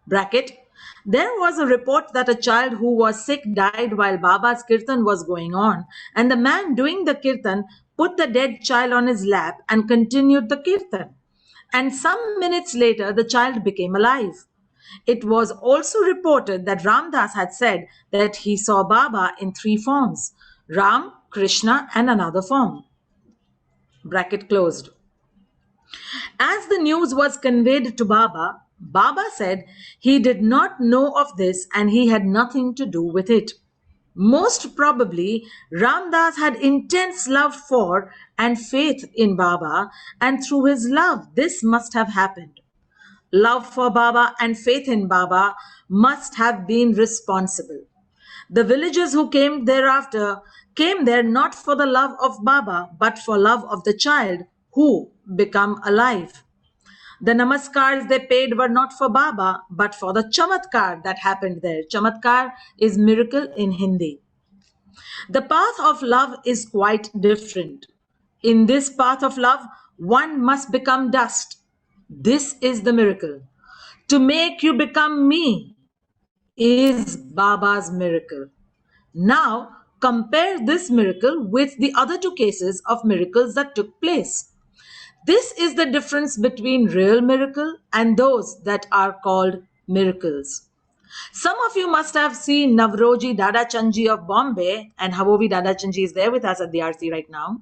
S3: Bracket. There was a report that a child who was sick died while Baba's kirtan was going on, and the man doing the kirtan put the dead child on his lap and continued the kirtan. And some minutes later, the child became alive. It was also reported that Ramdas had said that he saw Baba in 3 forms: Ram, Krishna, and another form. Bracket closed. As the news was conveyed to Baba, Baba said he did not know of this and he had nothing to do with it. Most probably, Ramdas had intense love for and faith in Baba, and through his love, this must have happened. Love for Baba and faith in Baba must have been responsible. The villagers who came thereafter came there not for the love of Baba, but for love of the child who become alive. The namaskars they paid were not for Baba, but for the chamatkar that happened there. Chamatkar is miracle in Hindi. The path of love is quite different. In this path of love, one must become dust. This is the miracle. To make you become me is Baba's miracle. Now, compare this miracle with the other 2 cases of miracles that took place. This is the difference between real miracle and those that are called miracles. Some of you must have seen Navroji Dadachandji of Bombay, and Havovi Dadachandji is there with us at the Arti right now.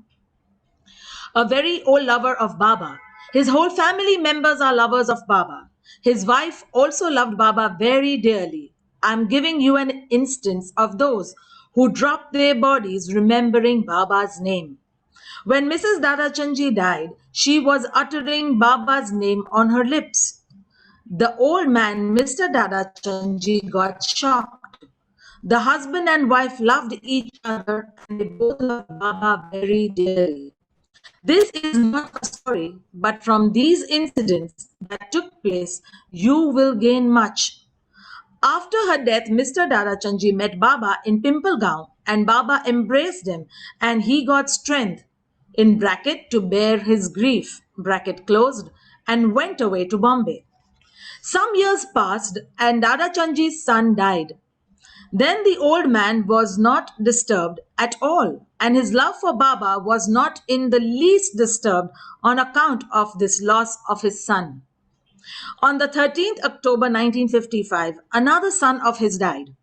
S3: A very old lover of Baba. His whole family members are lovers of Baba. His wife also loved Baba very dearly. I'm giving you an instance of those who dropped their bodies remembering Baba's name. When Mrs. Dadachandji died, she was uttering Baba's name on her lips. The old man, Mr. Dadachandji, got shocked. The husband and wife loved each other and they both loved Baba very dearly. This is not a story, but from these incidents that took place, you will gain much. After her death, Mr. Dadachandji met Baba in Pimpalgaon and Baba embraced him and he got strength, in bracket, to bear his grief, bracket closed, and went away to Bombay. Some years passed and Dadachandji's son died. Then the old man was not disturbed at all, and his love for Baba was not in the least disturbed on account of this loss of his son. On the 13th October 1955, another son of his died.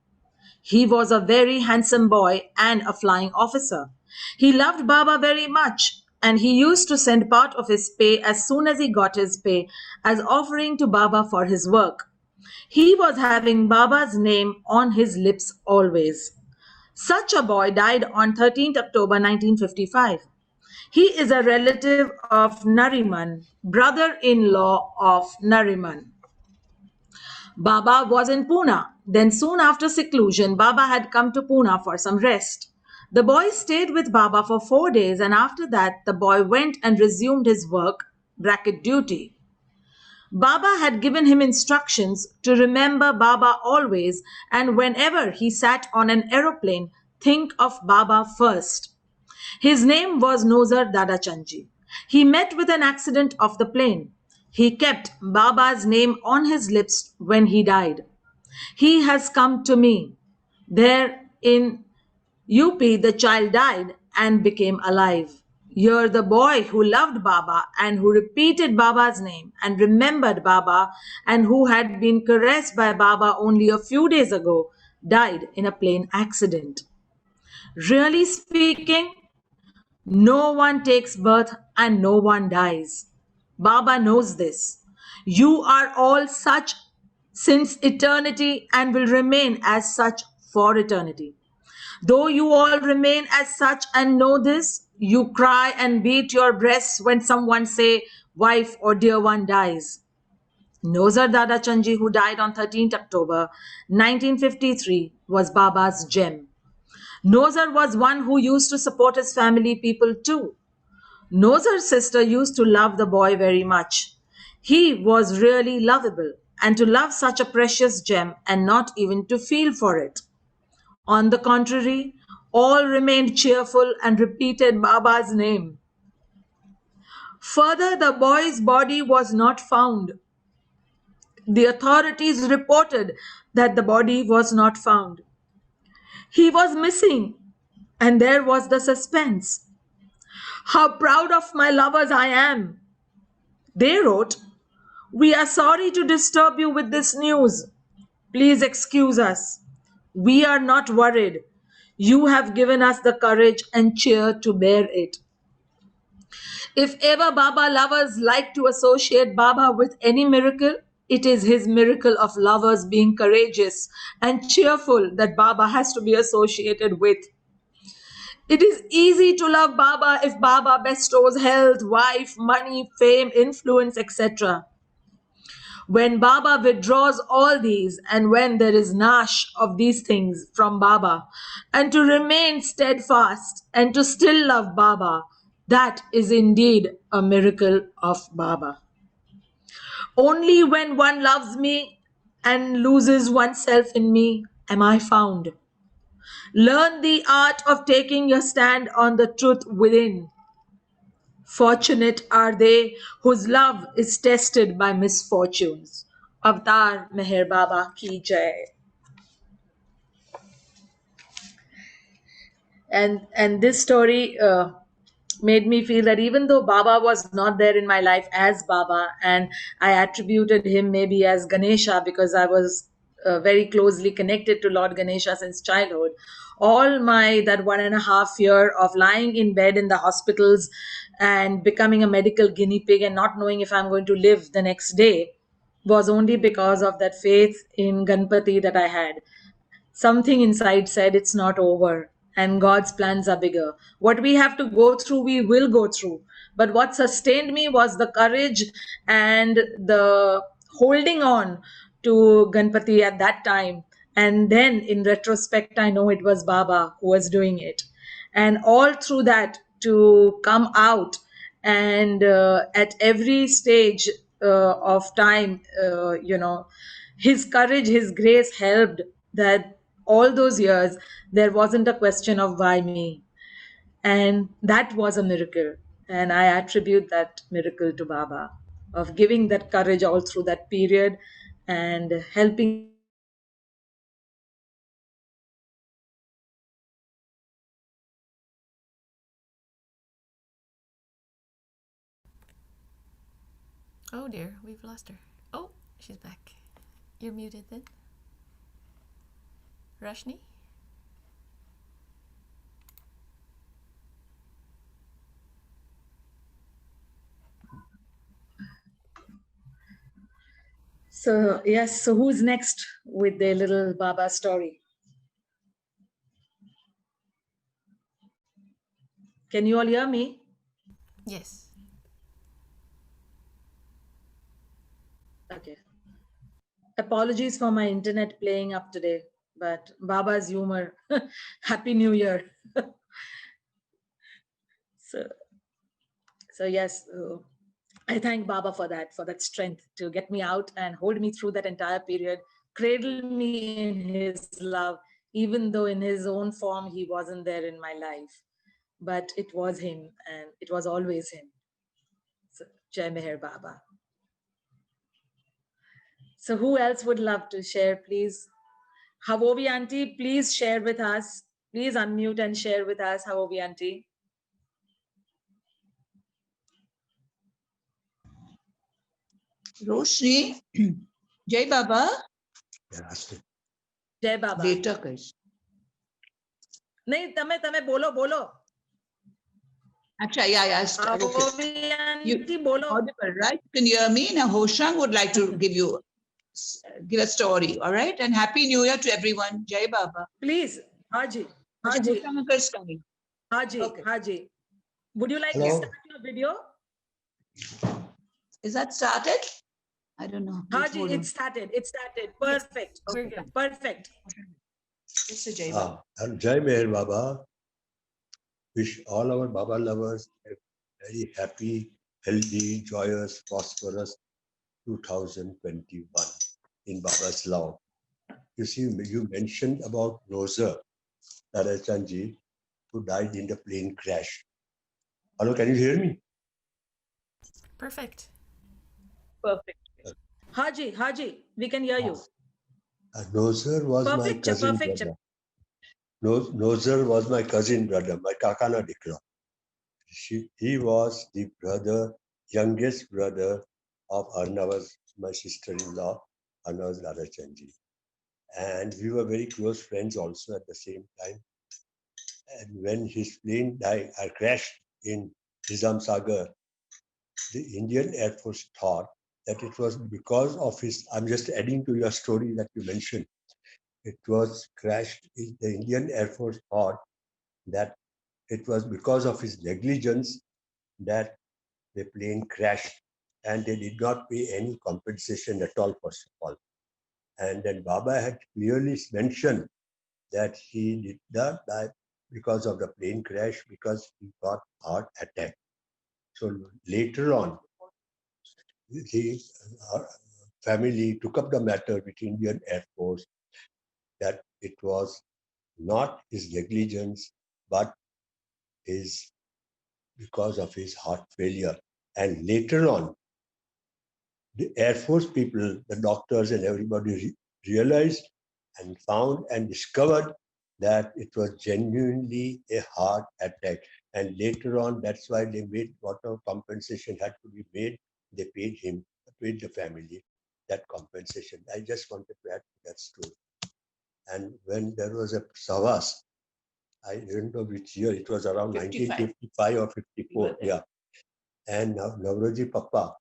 S3: He was a very handsome boy and a flying officer. He loved Baba very much, and he used to send part of his pay as soon as he got his pay as offering to Baba for his work. He was having Baba's name on his lips always. Such a boy died on 13th October 1955. He is a relative of Nariman, brother-in-law of Nariman. Baba was in Pune. Then soon after seclusion, Baba had come to Pune for some rest. The boy stayed with Baba for 4 days, and after that the boy went and resumed his work, bracket duty. Baba had given him instructions to remember Baba always, and whenever he sat on an aeroplane, think of Baba first. His name was Nozar Dadachandji. He met with an accident of the plane. He kept Baba's name on his lips when he died. He has come to me. There in UP, the child died and became alive. You're the boy who loved Baba and who repeated Baba's name and remembered Baba and who had been caressed by Baba only a few days ago, died in a plane accident. Really speaking, no one takes birth and no one dies. Baba knows this. You are all such since eternity and will remain as such for eternity. Though you all remain as such and know this, you cry and beat your breasts when someone say wife or dear one dies. Nozar Dadachandji, who died on 13th October 1953, was Baba's gem. Nozar was one who used to support his family people too. Nozar's sister used to love the boy very much. He was really lovable, and to love such a precious gem and not even to feel for it. On the contrary, all remained cheerful and repeated Baba's name. Further, the boy's body was not found. The authorities reported that the body was not found. He was missing, and there was the suspense. How proud of my lovers I am. They wrote, We are sorry to disturb you with this news. Please excuse us. We are not worried. You have given us the courage and cheer to bear it. If ever Baba lovers like to associate Baba with any miracle, it is his miracle of lovers being courageous and cheerful that Baba has to be associated with. It is easy to love Baba if Baba bestows health, wife, money, fame, influence, etc. When Baba withdraws all these, and when there is nash of these things from Baba, and to remain steadfast and to still love Baba, that is indeed a miracle of Baba. Only when one loves me and loses oneself in me am I found. Learn the art of taking your stand on the truth within. Fortunate are they whose love is tested by misfortunes. Avatar Meher Baba ki jai. And this story made me feel that even though Baba was not there in my life as Baba, and I attributed him maybe as Ganesha because I was very closely connected to Lord Ganesha since childhood, all my that 1.5 year of lying in bed in the hospitals and becoming a medical guinea pig and not knowing if I'm going to live the next day was only because of that faith in Ganpati that I had. Something inside said it's not over and God's plans are bigger. What we have to go through, we will go through. But what sustained me was the courage and the holding on to Ganpati at that time. And then in retrospect, I know it was Baba who was doing it. And all through that, to come out and at every stage of time, his courage, his grace helped that all those years there wasn't a question of why me, and that was a miracle, and I attribute that miracle to Baba of giving that courage all through that period and helping.
S4: Oh dear, we've lost her. Oh, she's back. You're muted then. Rashni?
S3: So yes, so who's next with their little Baba story? Can you all hear me?
S4: Yes.
S3: Okay. Apologies for my internet playing up today, but Baba's humor. Happy New Year. So yes, I thank Baba for that strength to get me out and hold me through that entire period, cradle me in his love, even though in his own form he wasn't there in my life. But it was him, and it was always him. So, Jai Meher Baba. So who else would love to share, please? Havovi Auntie, please share with us. Please unmute and share with us, Havovi Auntie.
S18: Roshni, Jai Baba.
S3: Jai Baba.
S18: Beta kais.
S3: नहीं तमे बोलो.
S18: Acha, yeah.
S3: Havovi Auntie बोलो.
S18: Audible, right? You can hear me. Now Hoshang would like to give a story, all right? And Happy New Year to everyone. Jai Baba.
S3: Please, Haji.
S18: Hoshang uncle is coming.
S3: Haji. Would you like to start your video?
S18: Is that started? I don't know.
S3: Haji, it started. Perfect.
S4: We're good.
S3: Perfect.
S18: Mr. Jai Baba.
S19: And Jai Meher Baba. Wish all our Baba lovers a very happy, healthy, joyous, prosperous 2021 in Baba's love. You see, you mentioned about Rosa Narayachanji, who died in the plane crash. Hello, can you hear me?
S4: Perfect.
S3: Haji, we can hear you.
S19: Nozer was my cousin brother. Nozer was my cousin brother, my kakana dikra. He was the youngest brother of Arnava's my sister-in-law, Anas Radhachandji. And we were very close friends also at the same time. And when his plane crashed in Nizam Sagar, the Indian Air Force thought that it was because of his, I'm just adding to your story that you mentioned, it was crashed, the Indian Air Force thought that it was because of his negligence that the plane crashed, and they did not pay any compensation at all, first of all. And then Baba had clearly mentioned that he did not die because of the plane crash, because he got heart attack. So later on, the family took up the matter with Indian Air Force that it was not his negligence, but his because of his heart failure. And later on, the Air Force people, the doctors and everybody realized and found and discovered that it was genuinely a heart attack. And later on, that's why they made whatever compensation had to be made. They paid him, paid the family that compensation. I just wanted to add to that story. And when there was a Savas, I don't know which year, it was around 1955 or 54, yeah. And Navroji Papa,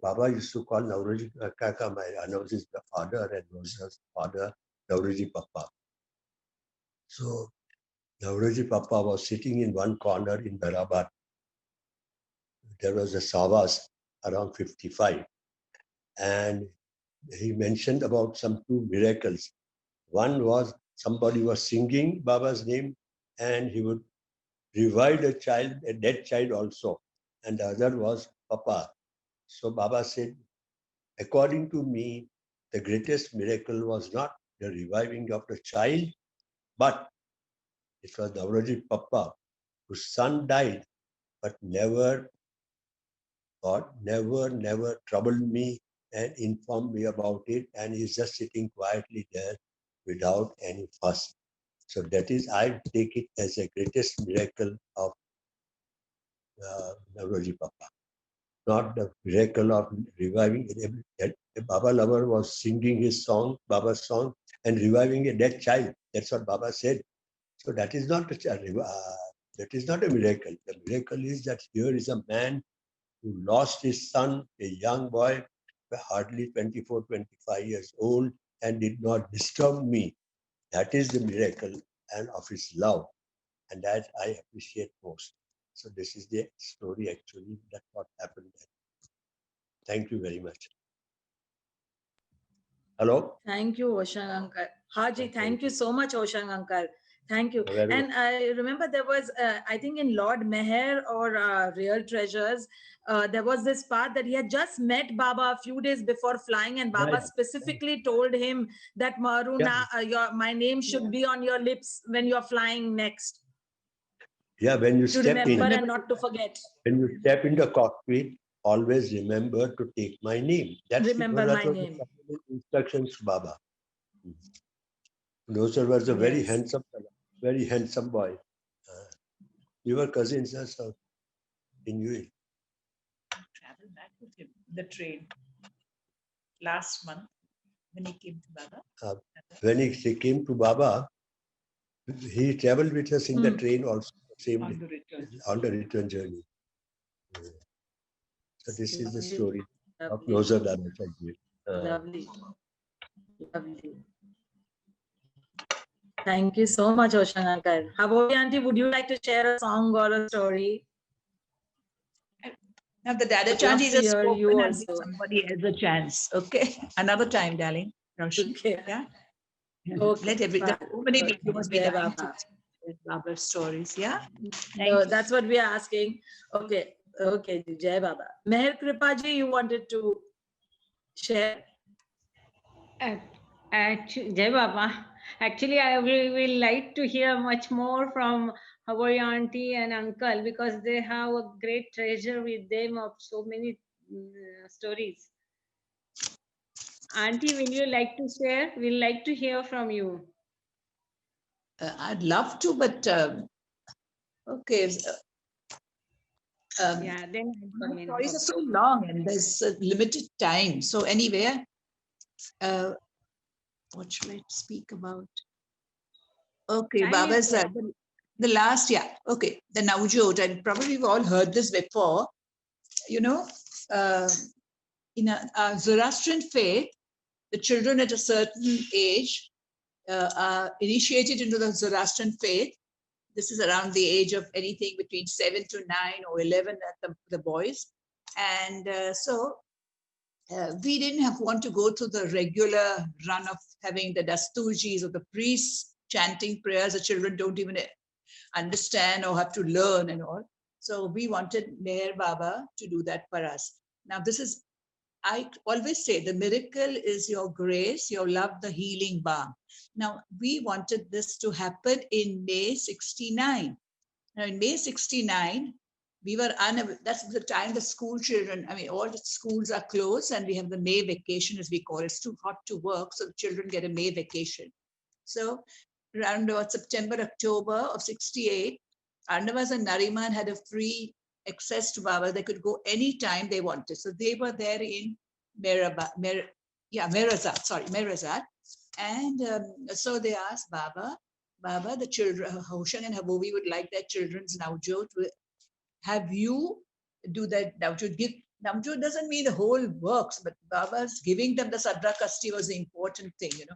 S19: Baba used to call Navroji Kaka, my Anav's father, and Rosa's father, Navroji Papa. So Navroji Papa was sitting in one corner in Barabat. There was a Savas around 55. And he mentioned about some two miracles. One was somebody was singing Baba's name, and he would revive a child, a dead child also. And the other was Papa. So Baba said, according to me, the greatest miracle was not the reviving of the child, but it was Navroji Papa, whose son died, but never troubled me and informed me about it. And he's just sitting quietly there without any fuss. So that is, I take it as a greatest miracle of Navroji Papa. Not the miracle of reviving. Baba lover was singing his song, Baba's song, and reviving a dead child. That's what Baba said. So that is not a miracle. The miracle is that here is a man who lost his son, a young boy, hardly 24, 25 years old, and did not disturb me. That is the miracle and of his love, and that I appreciate most. So this is the story actually, that's what happened there. Thank you very much. Hello?
S3: Thank you, Oshang Uncle. Haji, thank you so much, Oshang Uncle. Thank you. And I remember there was, I think in Lord Meher or Real Treasures, there was this part that he had just met Baba a few days before flying, and Baba specifically told him that Maruna, my name should be on your lips when you're flying next.
S19: Yeah, when you
S3: to
S19: step in.
S3: remember and not to forget.
S19: When you step in the cockpit, always remember to take my name. That's
S3: Remember my name.
S19: Instructions, Baba. Those was a very handsome boy. We were cousins also in UAE.
S18: Travel back with him, the train, last month when he came to Baba.
S19: When he came to Baba, he traveled with us in the train also, same on the return journey. So this is the story of Noza Dada.
S3: Lovely. Lovely. Thank you so much, Oshang Uncle. Havori Auntie, would you like to share a song or a story?
S18: Now the Dada Chanji just spoken, and give somebody else a chance. Okay, another time, darling. Roshni.
S3: Okay.
S18: Yeah.
S3: Okay.
S18: There are so many people must be dying to Baba's stories. Yeah.
S3: No, that's what we are asking. Okay. Okay. Jai Baba. Meher Kripaji, you wanted to share?
S7: Actually, Jai Baba. Actually, I will like to hear much more from Havori Auntie and Uncle, because they have a great treasure with them of so many stories. Auntie, will you like to share? We'd like to hear from you.
S18: I'd love to, but okay.
S7: Yeah, then I
S18: My
S7: mean,
S18: stories are
S7: okay.
S18: so long and there's a limited time. So anyway, what should I speak about? Okay,
S7: Time is
S18: Baba's
S7: there.
S18: the last, yeah. Okay, the Navjot, and probably we've all heard this before. You know, in a Zoroastrian faith, the children at a certain age are initiated into the Zoroastrian faith. This is around the age of anything between 7 to 9 or 11 at the boys. And we didn't want to go through the regular run of having the dasturjis or the priests chanting prayers. The children don't even understand or have to learn and all. So we wanted Meher Baba to do that for us. Now this is, I always say, the miracle is your grace, your love, the healing balm. Now we wanted this to happen in May 69. Now in May 69, we were that's the time the school children, I mean, all the schools are closed and we have the May vacation, as we call it. It's too hot to work, so the children get a May vacation. So around about September, October of 68, Arnavas and Nariman had a free access to Baba. They could go anytime they wanted. So they were there in Merazat. And so they asked Baba, the children, Hoshan and Habobi would like their children's Navjot. Have you do that Navjot? Navjot doesn't mean the whole works, but Baba's giving them the Sadra Kasti was the important thing, you know.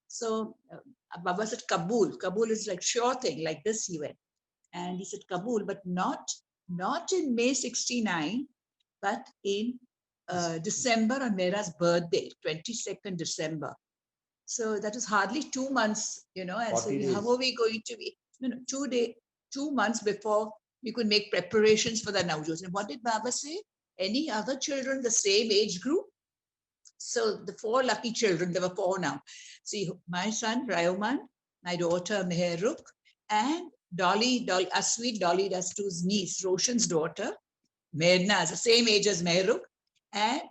S18: So Baba said, Kabul. Kabul is like sure thing, like this he went. And he said, Kabul, but not in May 69, but in December on Mera's birthday, 22nd December. So that is hardly 2 months, you know, and so how are we going to be, 2 months before we could make preparations for the Navjot. And what did Baba say? Any other children the same age group? So the 4 lucky children, there were 4 now. See, my son, Rayoman, my daughter, Meher, and Dolly, sweet Dolly Dastu's niece, Roshan's daughter, Medna, is the same age as Meher, and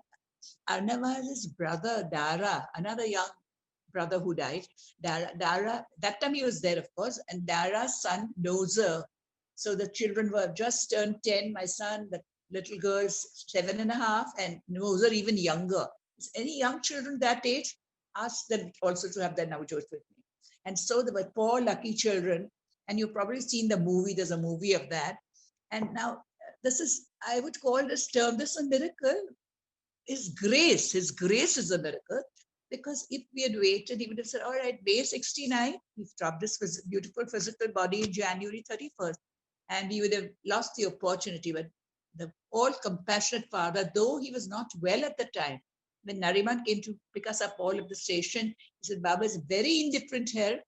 S18: Arnavaz's brother, Dara, another young brother who died. Dara, that time he was there, of course, and Dara's son, Dozer. So the children were just turned 10. My son, the little girl's 7.5, and Dozer even younger. Any young children that age, ask them also to have their Navjot with me. And so there were 4 lucky children, and you've probably seen the movie. There's a movie of that. And now this is, I would call this term, this is a miracle. His grace is a miracle. Because if we had waited, he would have said, all right, May 69, he's dropped this beautiful physical body in January 31st. And we would have lost the opportunity. But the all-compassionate Father, though he was not well at the time, when Nariman came to pick us up all at the station, he said, Baba is very indifferent here.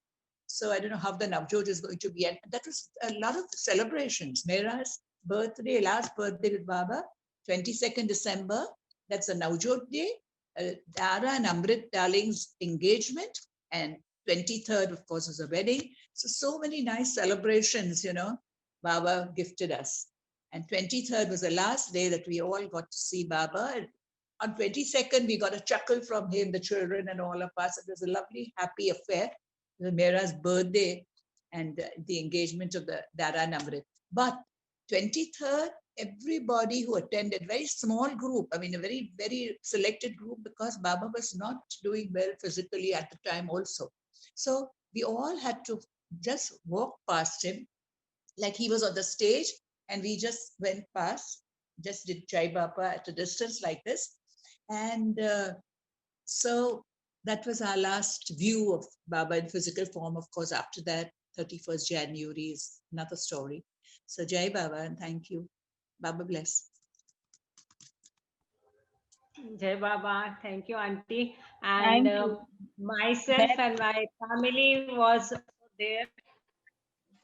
S18: So I don't know how the Navjot is going to be. And that was a lot of celebrations. Mera's birthday, last birthday with Baba, 22nd December, that's a Navjot day. Dara and Amrit Darling's engagement, and 23rd, of course, was a wedding. So many nice celebrations, you know, Baba gifted us. And 23rd was the last day that we all got to see Baba. And on 22nd, we got a chuckle from him, the children and all of us. It was a lovely, happy affair. It was Mera's birthday and the engagement of the Dara and Amrit. But 23rd, everybody who attended, very small group, I mean, a very, very selected group, because Baba was not doing well physically at the time also. So we all had to just walk past him like he was on the stage, and we just went past, just did Jai Baba at a distance like this. And so that was our last view of Baba in physical form. Of course, after that, 31st January is another story. So Jai Baba, and thank you. Baba bless.
S7: Jai Baba, thank you, Auntie.
S2: Thank
S7: And
S2: you.
S7: myself and my family was there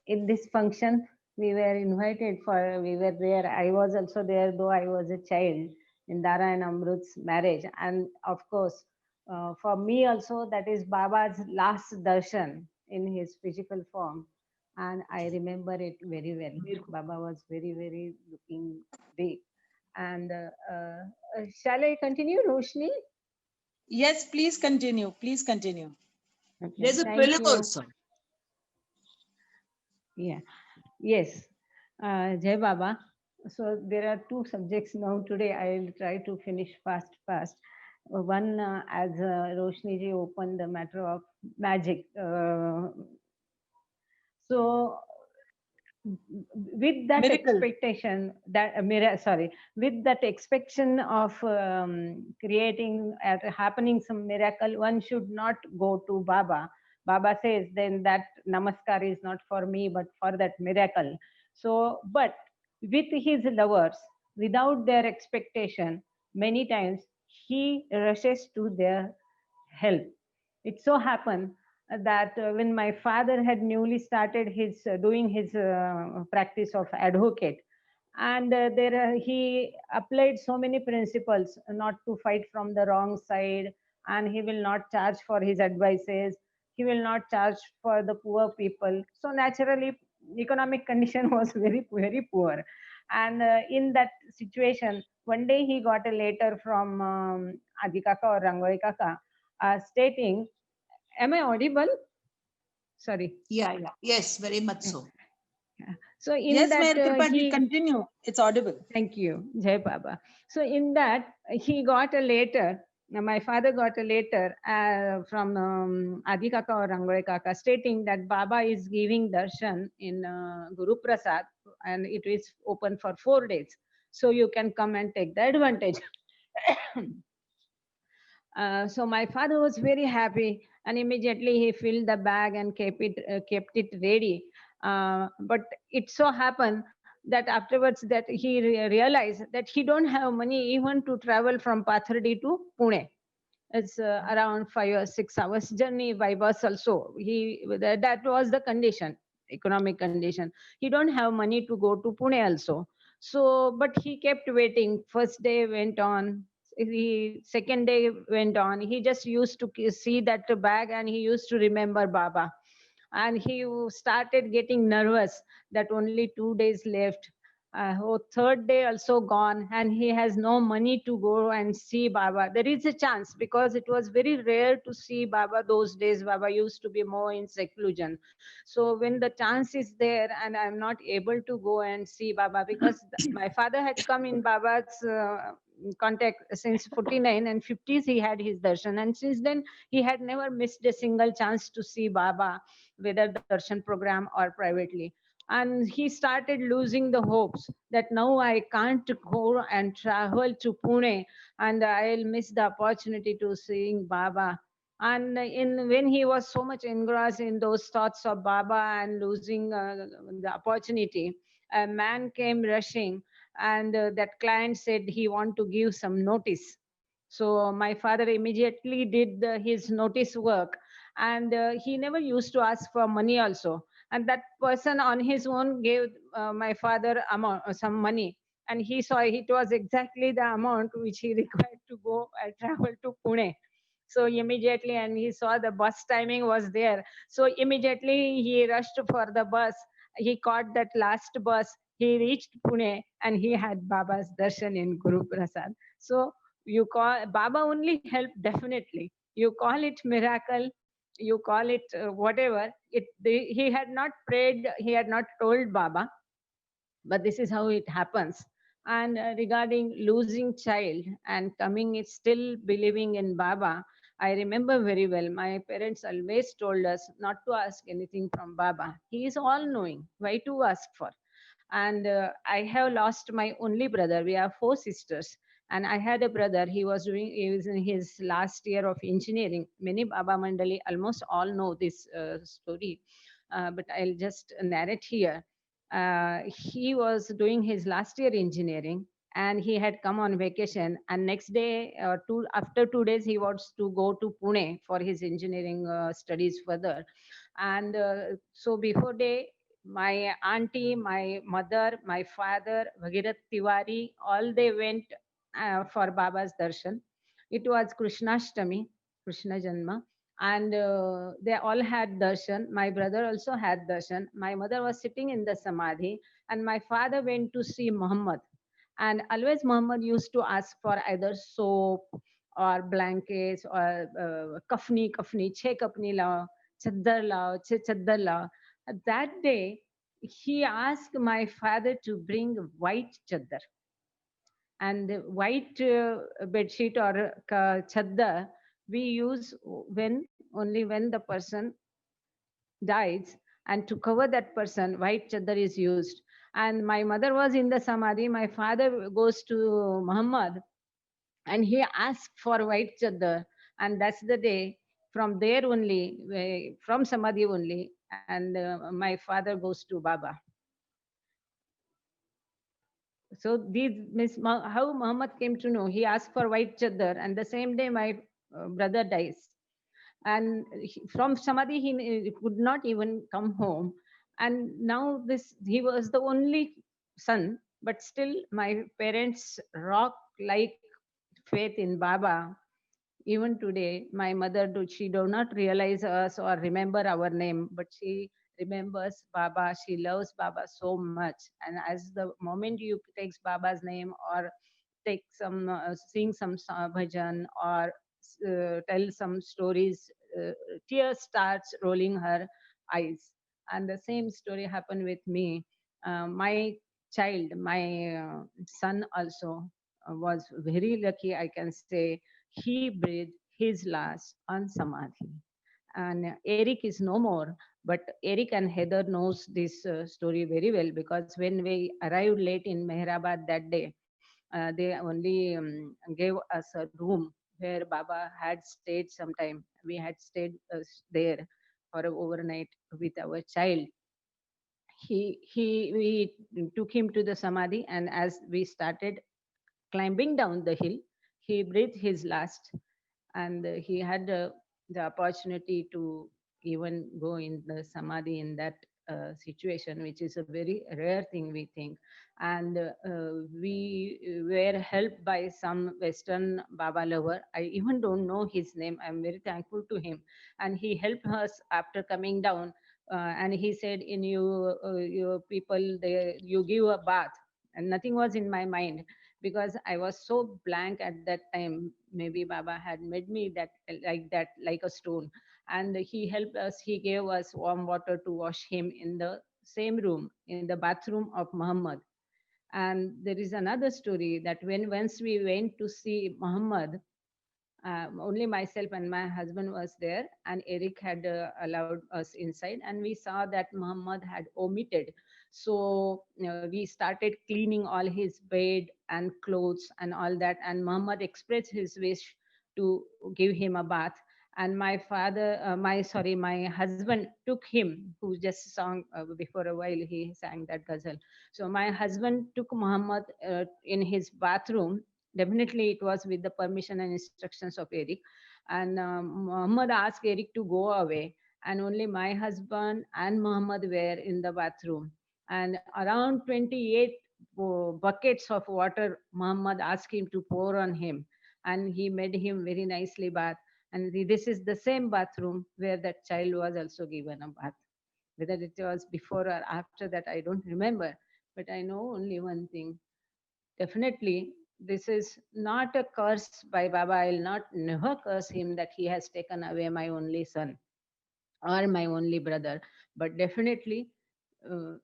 S7: in this function. We were invited we were there. I was also there, though I was a child, in Dara and Amrut's marriage. And of course, for me also, that is Baba's last darshan in his physical form. And I remember it very well. Baba was very, very looking big. And shall I continue, Roshni?
S14: Yes, please continue. Please continue.
S7: Okay,
S14: There's a
S7: thank
S14: film
S7: you.
S14: also.
S7: Yeah. Yes. Jai Baba. So there are two subjects now today. I'll try to finish fast. One, as Roshni ji opened the matter of magic. So with that
S14: Miracle.
S7: expectation, that sorry, with that expectation of creating happening some miracle, one should not go to Baba. Baba says then that namaskar is not for me but for that miracle. So but with his lovers, without their expectation, many times he rushes to their help. It so happened that when my father had newly started his doing his practice of advocate, and there he applied so many principles not to fight from the wrong side, and he will not charge for his advices, he will not charge for the poor people. So naturally economic condition was very poor, and in that situation one day he got a letter from Adi Kaka or Rangoli Kaka stating, am I audible? Sorry.
S18: Yeah, yeah. Yes, very much so.
S7: So in
S14: Yes,
S7: that
S14: Meher Tripathi,
S7: he
S14: continue. It's audible.
S7: thank you, Jai Baba. So in that he got a letter. My father got a letter from Adi Kaka or Rangole Kaka stating that Baba is giving darshan in Guru Prasad and it is open for 4 days. So you can come and take the advantage. So my father was very happy, and immediately he filled the bag and kept it ready. But it so happened that afterwards that he realized that he don't have money even to travel from Pathardi to Pune. It's around 5 or 6 hours journey by bus. Also, that was the condition, economic condition. He don't have money to go to Pune also. So, but he kept waiting. First day went on. Second day went on. He just used to see that bag and he used to remember Baba, and he started getting nervous that only 2 days left. Third day also gone, and he has no money to go and see Baba. There is a chance because it was very rare to see Baba those days. Baba used to be more in seclusion. So when the chance is there, and I'm not able to go and see Baba because my father had come in Baba's contact since 49 and 50s. He had his darshan, and since then he had never missed a single chance to see Baba, whether darshan program or privately. And he started losing the hopes that now I can't go and travel to Pune and I'll miss the opportunity to seeing Baba. And when he was so much engrossed in those thoughts of Baba and losing the opportunity, a man came rushing, and that client said he want to give some notice. So my father immediately did his notice work, and he never used to ask for money also. And that person on his own gave my father amount, some money, and he saw it was exactly the amount which he required to go and travel to Pune. So immediately, and he saw the bus timing was there, so immediately he rushed for the bus. He caught that last bus, he reached Pune, and he had Baba's darshan in Guru Prasad. So you call Baba only help, definitely you call it miracle, you call it whatever he had not prayed, he had not told Baba, but this is how it happens. And regarding losing child and coming is still believing in Baba, I remember very well my parents always told us not to ask anything from Baba. He is all knowing, why to ask for? And I have lost my only brother. We are four sisters, and I had a brother. He was in his last year of engineering. Many Baba Mandali almost all know this story, but I'll just narrate here. He was doing his last year engineering, and he had come on vacation, and next day after 2 days he wants to go to Pune for his engineering studies further. And so before day, my auntie, my mother, my father, Bhagirat Tiwari, all they went for Baba's darshan. It was Krishnashtami, Krishna Janma, and they all had darshan. My brother also had darshan. My mother was sitting in the samadhi, and my father went to see Muhammad. And always Muhammad used to ask for either soap or blankets or kafni, che kapni lao, chaddar lao, che chaddar lao. That day, he asked my father to bring white chadar, and the white bedsheet or chadar we use when only when the person dies, and to cover that person white chadar is used. And my mother was in the samadhi, my father goes to Muhammad and he asked for white chadar, and that's the day from there only, from samadhi only, and my father goes to Baba. So these means how Muhammad came to know. He asked for white chadar, and the same day my brother dies. And from samadhi he could not even come home. And now this, he was the only son, but still my parents rock like faith in Baba. Even today, my mother, she do not realize us or remember our name, but she remembers Baba. She loves Baba so much. And as the moment you takes Baba's name or take some, sing some bhajan or tell some stories, tears starts rolling her eyes. And the same story happened with me. My child, my son also was very lucky, I can say. He breathed his last on samadhi. And Eric is no more, but Eric and Heather knows this story very well, because when we arrived late in Mehrabad that day, they only gave us a room where Baba had stayed sometime. We had stayed there for overnight with our child. We took him to the samadhi, and as we started climbing down the hill, he breathed his last. And he had the opportunity to even go in the samadhi in that situation, which is a very rare thing, we think. And we were helped by some Western Baba lover. I even don't know his name. I'm very thankful to him. And he helped us after coming down. And he said, in you people, you give a bath. And nothing was in my mind, because I was so blank at that time. Maybe Baba had made me that, like a stone. And he helped us. He gave us warm water to wash him in the same room, in the bathroom of Muhammad. And there is another story that when once we went to see Muhammad, only myself and my husband was there, and Eric had allowed us inside, and we saw that Muhammad had omitted. So we started cleaning all his bed and clothes and all that, and Muhammad expressed his wish to give him a bath. And my father, my husband took him, who just sang before a while, he sang that ghazal. So my husband took Muhammad in his bathroom. Definitely, it was with the permission and instructions of Eric. And Muhammad asked Eric to go away, and only my husband and Muhammad were in the bathroom. And around 28 buckets of water, Muhammad asked him to pour on him, and he made him very nicely bath. And this is the same bathroom where that child was also given a bath. Whether it was before or after that, I don't remember. But I know only one thing. Definitely, this is not a curse by Baba. I'll not never curse him that he has taken away my only son or my only brother. But definitely,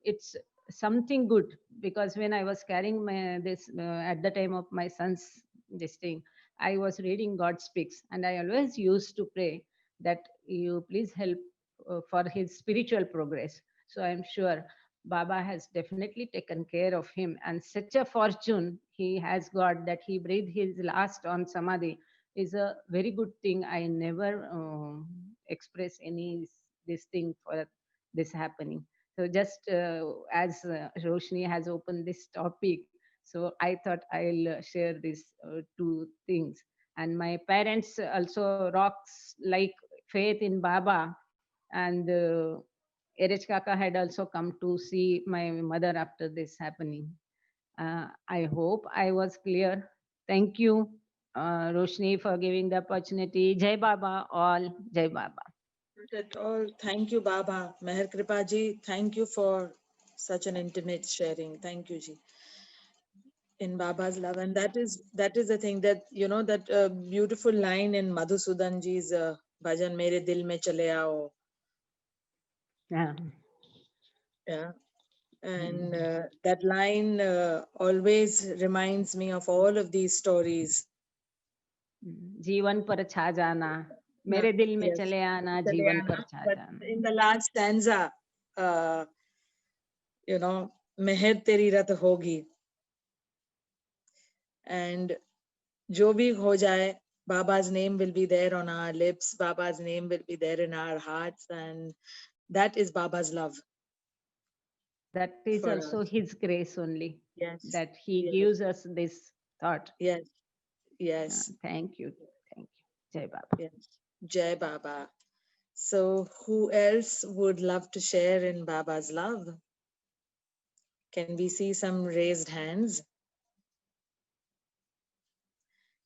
S7: it's something good, because when I was carrying this at the time of my son's this thing, I was reading God Speaks, and I always used to pray that you please help for his spiritual progress. So I'm sure Baba has definitely taken care of him, and such a fortune he has got that he breathed his last on samadhi is a very good thing. I never express any this thing for this happening. So just as Roshni has opened this topic, so I thought I'll share these two things. And my parents also rocks like faith in Baba, and Erich Kaka had also come to see my mother after this happening. I hope I was clear. Thank you, Roshni, for giving the opportunity. Jai Baba, all. Jai Baba.
S3: Not at all. Thank you, Baba. Meher Kripa ji, thank you for such an intimate sharing. Thank you, ji. In Baba's love. And that is the thing, that, you know, that beautiful line in Madhusudan ji's bhajan, Mere Dil Mein Chale Aao.
S7: Yeah.
S3: Yeah. And that line always reminds me of all of these stories.
S7: जीवन पर छा जाना, मेरे दिल में
S3: Yes.
S7: चले आना,
S3: चले
S7: जीवन
S3: आना.
S7: पर छा
S3: But
S7: जाना.
S3: in the last stanza, मेहर तेरी रत होगी. And जो भी हो जाए, Baba's name will be there on our lips. Baba's name will be there in our hearts, and that is Baba's love.
S7: That is
S3: for
S7: also
S3: us.
S7: His grace only.
S3: Yes.
S7: That He
S3: Yes.
S7: gives us this thought.
S3: Yes. Yes.
S7: Thank you. Thank you. Jai Baba.
S3: Yes. Jai Baba. So who else would love to share in Baba's love? Can we see some raised hands?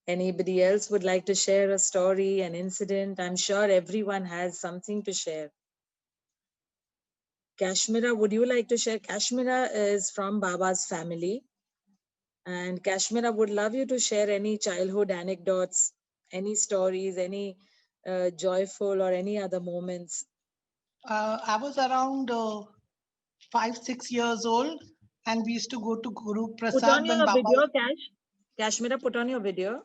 S3: Anybody else would like to share a story, an incident? I'm sure everyone has something to share. Kashmira, would you like to share? Kashmira is from Baba's family. And Kashmira would love you to share any childhood anecdotes, any stories, any joyful or any other moments.
S6: I was around 5-6 years old, and we used to go to Guru
S3: Put
S6: Prasad
S3: on
S6: when
S3: your
S6: Baba.
S3: video, Kashmira, put on your video.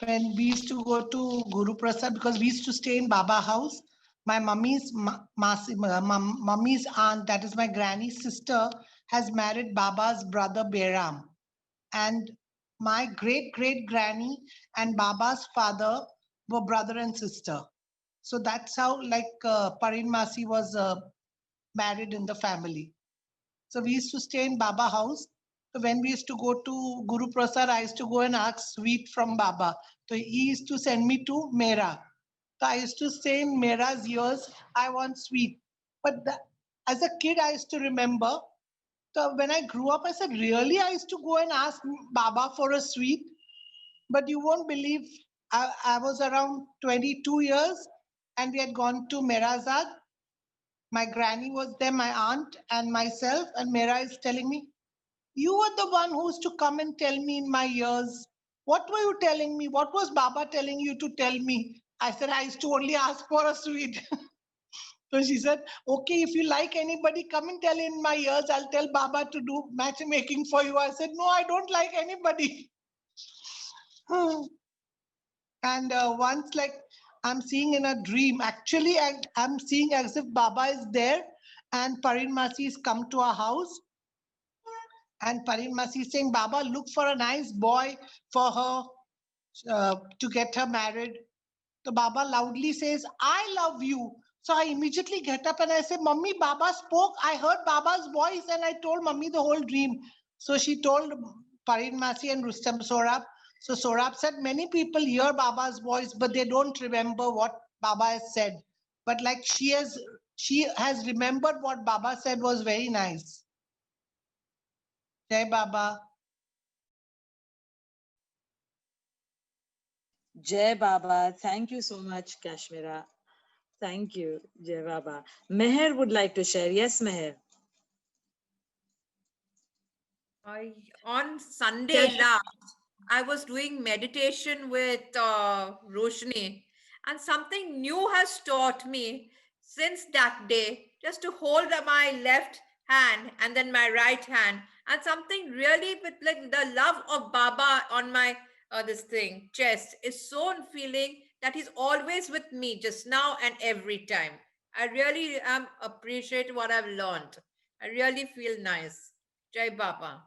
S6: When we used to go to Guru Prasad, because we used to stay in Baba house. My mummy's mummy's aunt, that is my granny's sister, has married Baba's brother Beram, and my great granny and Baba's father were brother and sister. So that's how Parin Masi was married in the family. So we used to stay in Baba house. So when we used to go to Guru Prasad, I used to go and ask sweet from Baba. So he used to send me to Mera. So I used to say in Mera's ears, I want sweet. But as a kid, I used to remember. So when I grew up, I said, really? I used to go and ask Baba for a sweet. But you won't believe, I was around 22 years and we had gone to Merazad. My granny was there, my aunt and myself, and Mera is telling me, you were the one who used to come and tell me in my ears. What were you telling me? What was Baba telling you to tell me? I said, I used to only ask for a sweet. So she said, okay, if you like anybody, come and tell in my ears. I'll tell Baba to do matchmaking for you. I said, no, I don't like anybody. And once, I'm seeing in a dream, actually, I'm seeing as if Baba is there and Parin Masi has come to our house. And Parin Masi is saying, Baba, look for a nice boy for her to get her married. So Baba loudly says, I love you. So I immediately get up and I say, Mummy, Baba spoke. I heard Baba's voice and I told Mummy the whole dream. So she told Parin Masi and Rustam Sorab. So Sorab said, many people hear Baba's voice, but they don't remember what Baba has said. But she has remembered what Baba said was very nice. Jai Baba.
S3: Jai Baba. Thank you so much, Kashmira. Thank you, Jai Baba. Meher would like to share. Yes, Meher.
S5: On Sunday last, I was doing meditation with Roshni, and something new has taught me since that day, just to hold my left hand and then my right hand, and something really with the love of Baba on my chest is so feeling that he's always with me just now and every time. I really appreciate what I've learned. I really feel nice. Jai Baba.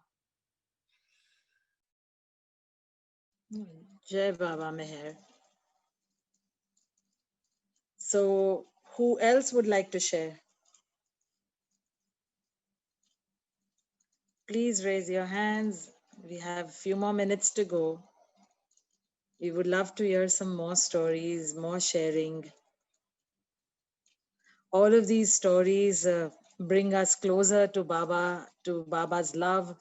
S3: Jai Baba Meher. So who else would like to share? Please raise your hands. We have a few more minutes to go. We would love to hear some more stories, more sharing. All of these stories bring us closer to Baba, to Baba's love,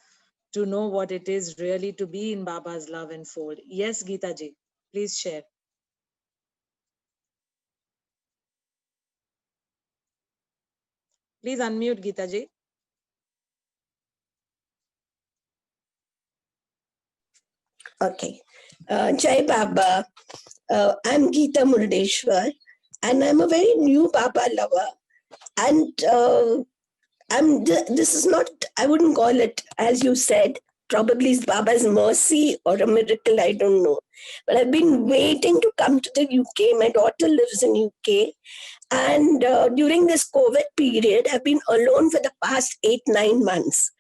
S3: to know what it is really to be in Baba's love and fold. Yes, Geeta ji, please share. Please unmute, Geeta ji.
S20: Okay. Jai Baba. I'm Geeta Murdeshwar, and I'm a very new Baba lover. And This is not, I wouldn't call it, as you said, probably it's Baba's mercy or a miracle, I don't know. But I've been waiting to come to the UK. My daughter lives in UK. And during this COVID period, I've been alone for the past 8-9 months.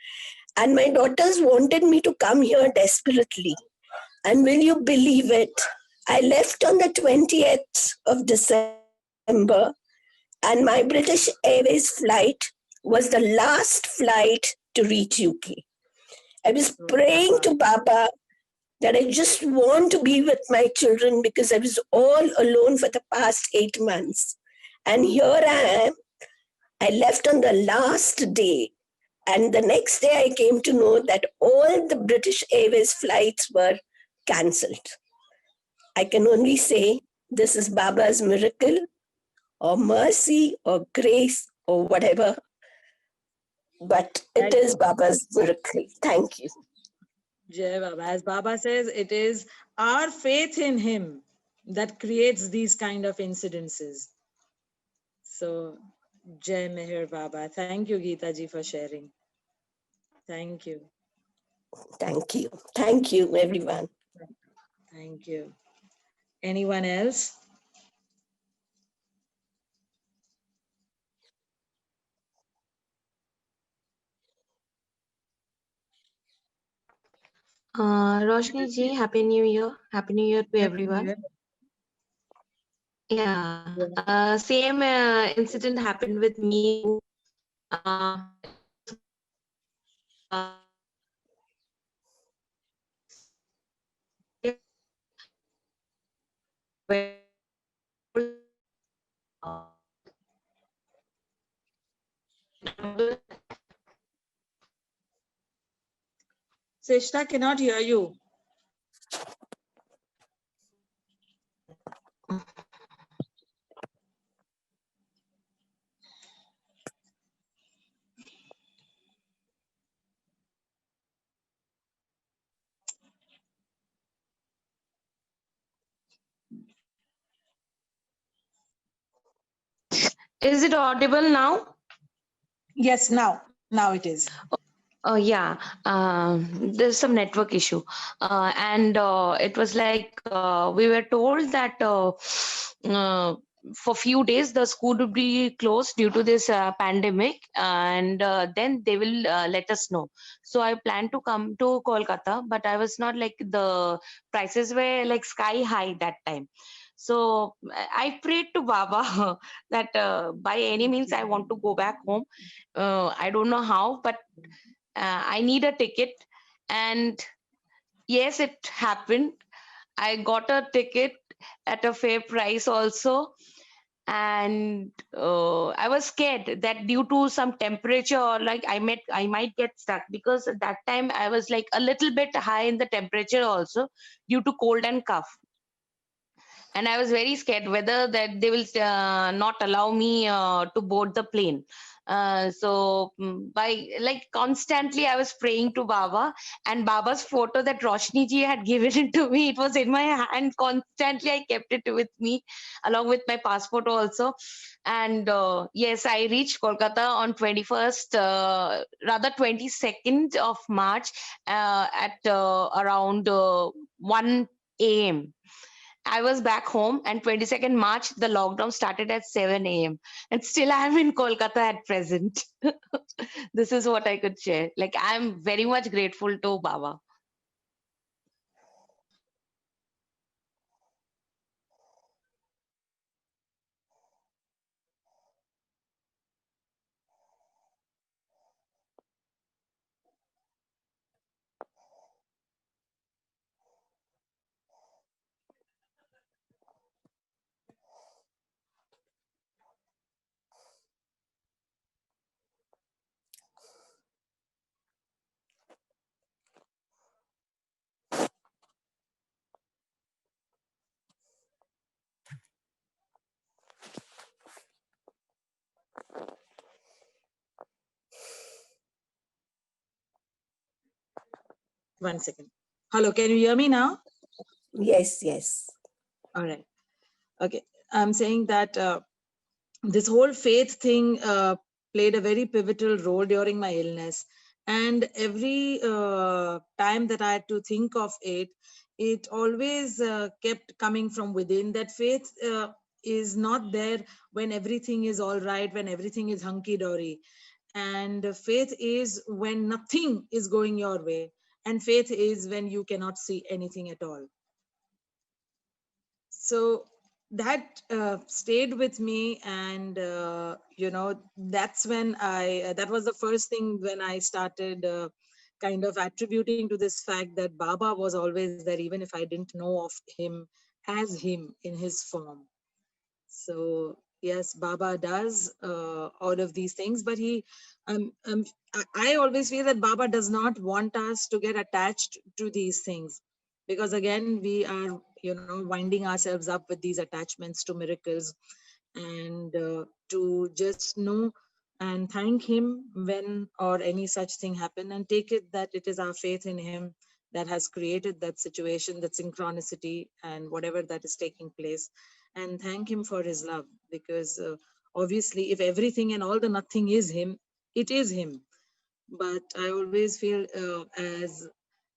S20: And my daughters wanted me to come here desperately. And will you believe it? I left on the 20th of December, and my British Airways flight was the last flight to reach UK. I was praying to Baba that I just want to be with my children because I was all alone for the past 8 months. And here I am. I left on the last day. And the next day I came to know that all the British Airways flights were cancelled. I can only say this is Baba's miracle or mercy or grace or whatever. But it is Baba's miracle. Thank you.
S3: Jai Baba. As Baba says, it is our faith in him that creates these kind of incidences. So, Jai Meher Baba. Thank you, Geeta ji, for sharing. Thank you.
S20: Thank you. Thank you, everyone.
S3: Thank you. Anyone else?
S21: Roshni ji, Happy New Year. Happy New Year to everyone. Yeah. Same incident happened with me.
S3: Seshta cannot hear you.
S21: Is it audible now?
S3: Yes, now it is.
S21: Oh yeah, there's some network issue, and it was like we were told that for few days the school would be closed due to this pandemic, and then they will let us know. So I planned to come to Kolkata, but I was not like, the prices were like sky high that time. So I prayed to Baba that by any means I want to go back home. I don't know how, but I need a ticket. And yes, it happened. I got a ticket at a fair price also. And I was scared that due to some temperature, or like I might get stuck, because at that time I was like a little bit high in the temperature also due to cold and cough. And I was very scared whether that they will not allow me to board the plane. So by like constantly I was praying to Baba, and Baba's photo that Roshni ji had given it to me, it was in my hand constantly. I kept it with me along with my passport also. And yes, I reached Kolkata on 21st, rather 22nd of March at around 1 a.m. I was back home, and 22nd March, the lockdown started at 7 a.m. And still I'm in Kolkata at present. This is what I could share. Like, I'm very much grateful to Baba.
S3: One second. Hello, can you hear me now?
S20: Yes, yes.
S3: All right. Okay. I'm saying that this whole faith thing played a very pivotal role during my illness. And every time that I had to think of it, it always kept coming from within, that faith is not there when everything is all right, when everything is hunky-dory. And faith is when nothing is going your way. And faith is when you cannot see anything at all. So that stayed with me. And, that's when that was the first thing when I started kind of attributing to this fact that Baba was always there, even if I didn't know of him as him in his form. So yes, Baba does all of these things, but I always feel that Baba does not want us to get attached to these things, because again, we are, winding ourselves up with these attachments to miracles, and to just know and thank him when or any such thing happen, and take it that it is our faith in him that has created that situation, that synchronicity and whatever that is taking place, and thank him for his love. Because obviously, if everything and all the nothing is him, it is him. But I always feel as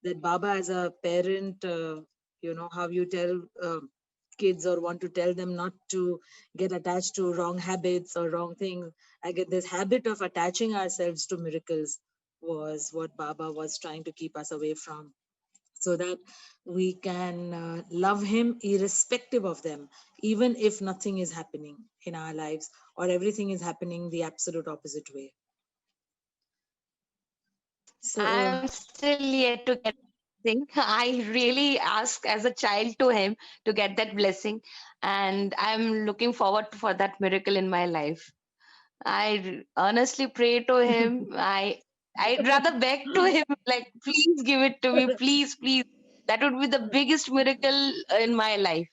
S3: that Baba as a parent, how you tell kids or want to tell them not to get attached to wrong habits or wrong things. I get this habit of attaching ourselves to miracles was what Baba was trying to keep us away from, so that we can love him irrespective of them, even if nothing is happening in our lives or everything is happening the absolute opposite way. So
S21: I'm still yet to get blessing. I really asked as a child to him to get that blessing, and I'm looking forward for that miracle in my life. I honestly pray to him. I'd rather beg to him, like, please give it to me, please, please. That would be the biggest miracle in my life.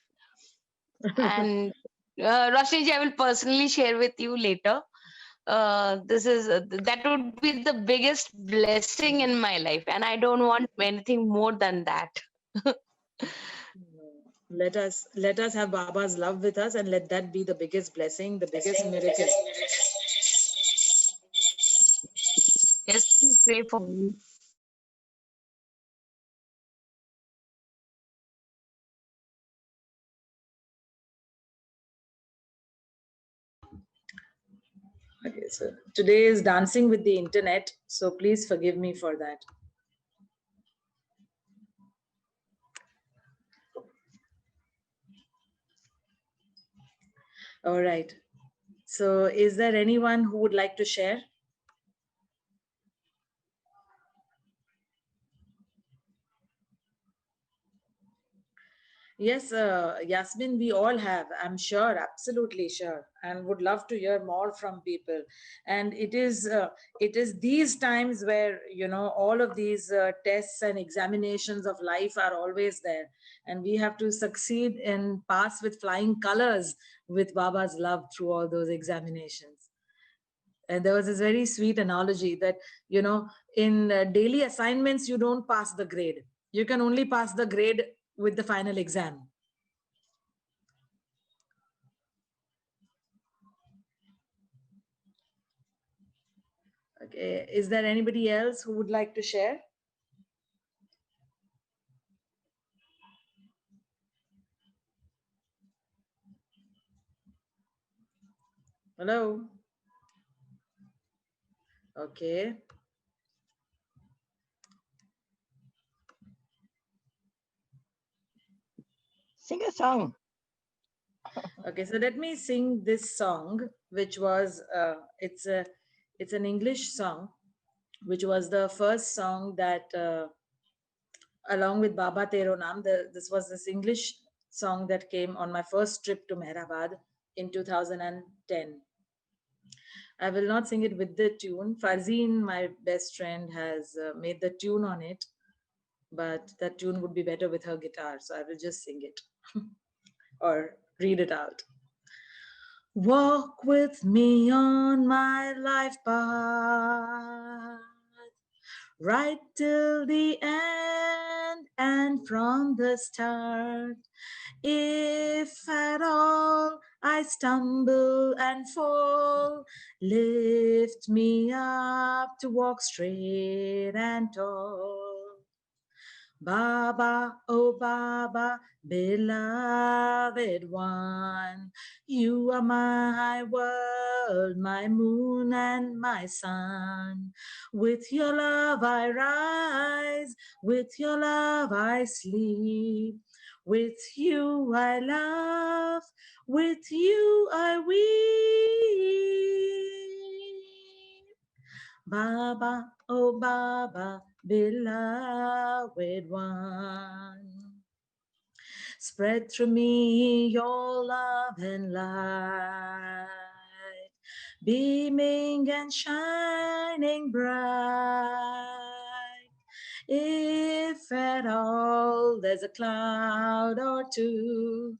S21: And Roshni ji, I will personally share with you later. That would be the biggest blessing in my life, and I don't want anything more than that.
S3: let us have Baba's love with us, and let that be the biggest blessing, the biggest miracle.
S21: Yes, please pray for me.
S3: Okay, so today is dancing with the internet, so please forgive me for that. All right. So is there anyone who would like to share? Yes, Yasmin, we all have, I'm sure, absolutely sure, and would love to hear more from people. And it is these times where, all of these tests and examinations of life are always there. And we have to succeed and pass with flying colors with Baba's love through all those examinations. And there was this very sweet analogy that, in daily assignments, you don't pass the grade. You can only pass the grade with the final exam. Okay, is there anybody else who would like to share? Hello? Okay.
S8: Sing a song.
S3: Okay, so let me sing this song, which was, it's an English song, which was the first song that, along with Baba Tero Naam, this was this English song that came on my first trip to Mehrabad in 2010. I will not sing it with the tune. Farzeen, my best friend, has made the tune on it, but that tune would be better with her guitar, so I will just sing it or read it out. Walk with me on my life path, right till the end and from the start. If at all I stumble and fall, lift lift me up to walk straight and tall. Baba, oh Baba, beloved one, you are my world, my moon and my sun. With your love I rise, with your love I sleep. With you I laugh, with you I weep. Baba, oh Baba, beloved one. Spread through me your love and light, beaming and shining bright. If at all there's a cloud or two,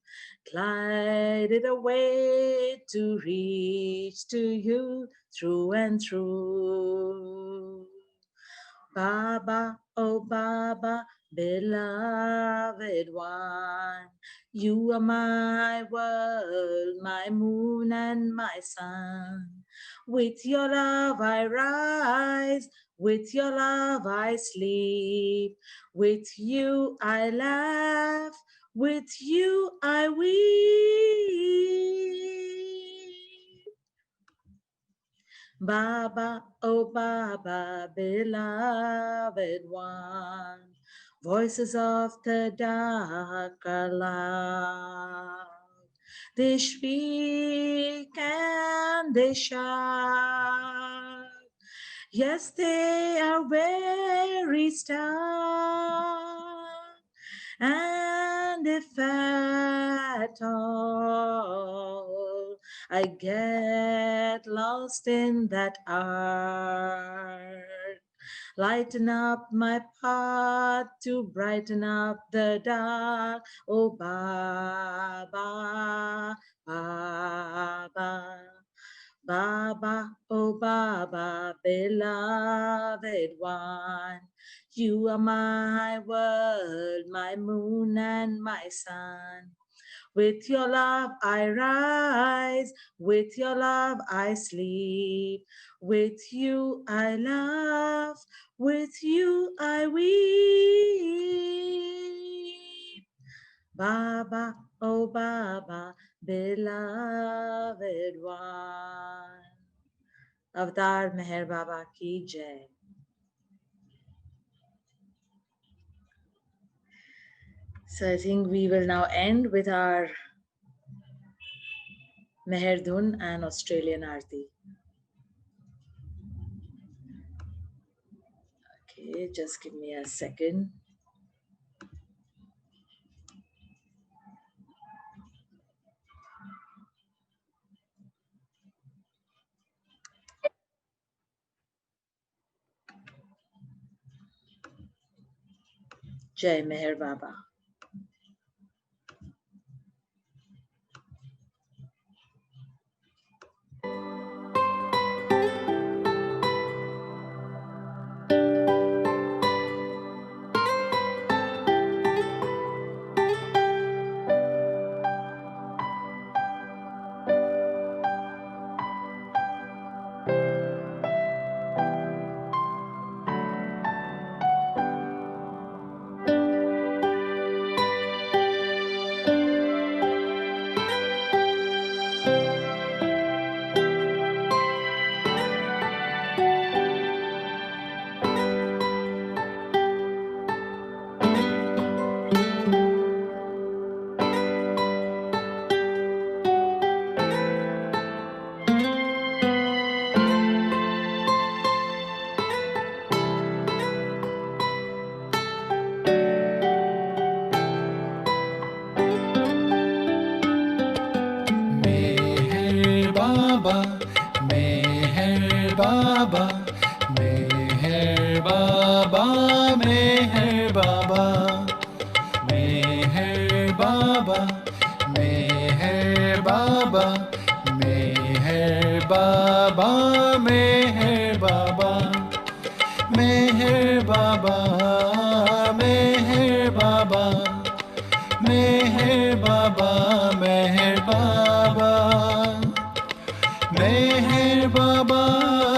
S3: glide it away to reach to you through and through. Baba, oh Baba, beloved one, you are my world, my moon and my sun. With your love I rise, with your love I sleep. With you I laugh, with you I weep. Baba, oh Baba, beloved one, voices of the dark are loud. They speak and they shout. Yes, they are very stout. And if at all I get lost in that art, lighten up my path to brighten up the dark. Oh Baba, Baba, Baba, oh Baba, beloved one. You are my world, my moon and my sun. With your love I rise, with your love I sleep. With you I laugh, with you I weep. Baba, oh Baba, beloved one. Avatar Meher Baba ki jai. So I think we will now end with our Meher Dhun and Australian Arti. Okay, just give me a second. Jai Meher Baba.
S9: Baba, Meher Baba, Meher Baba, Meher Baba, Meher Baba, Meher Baba, Meher Baba, Meher Baba, Meher Baba, Meher Baba, Meher Baba, Meher Baba, Meher Baba,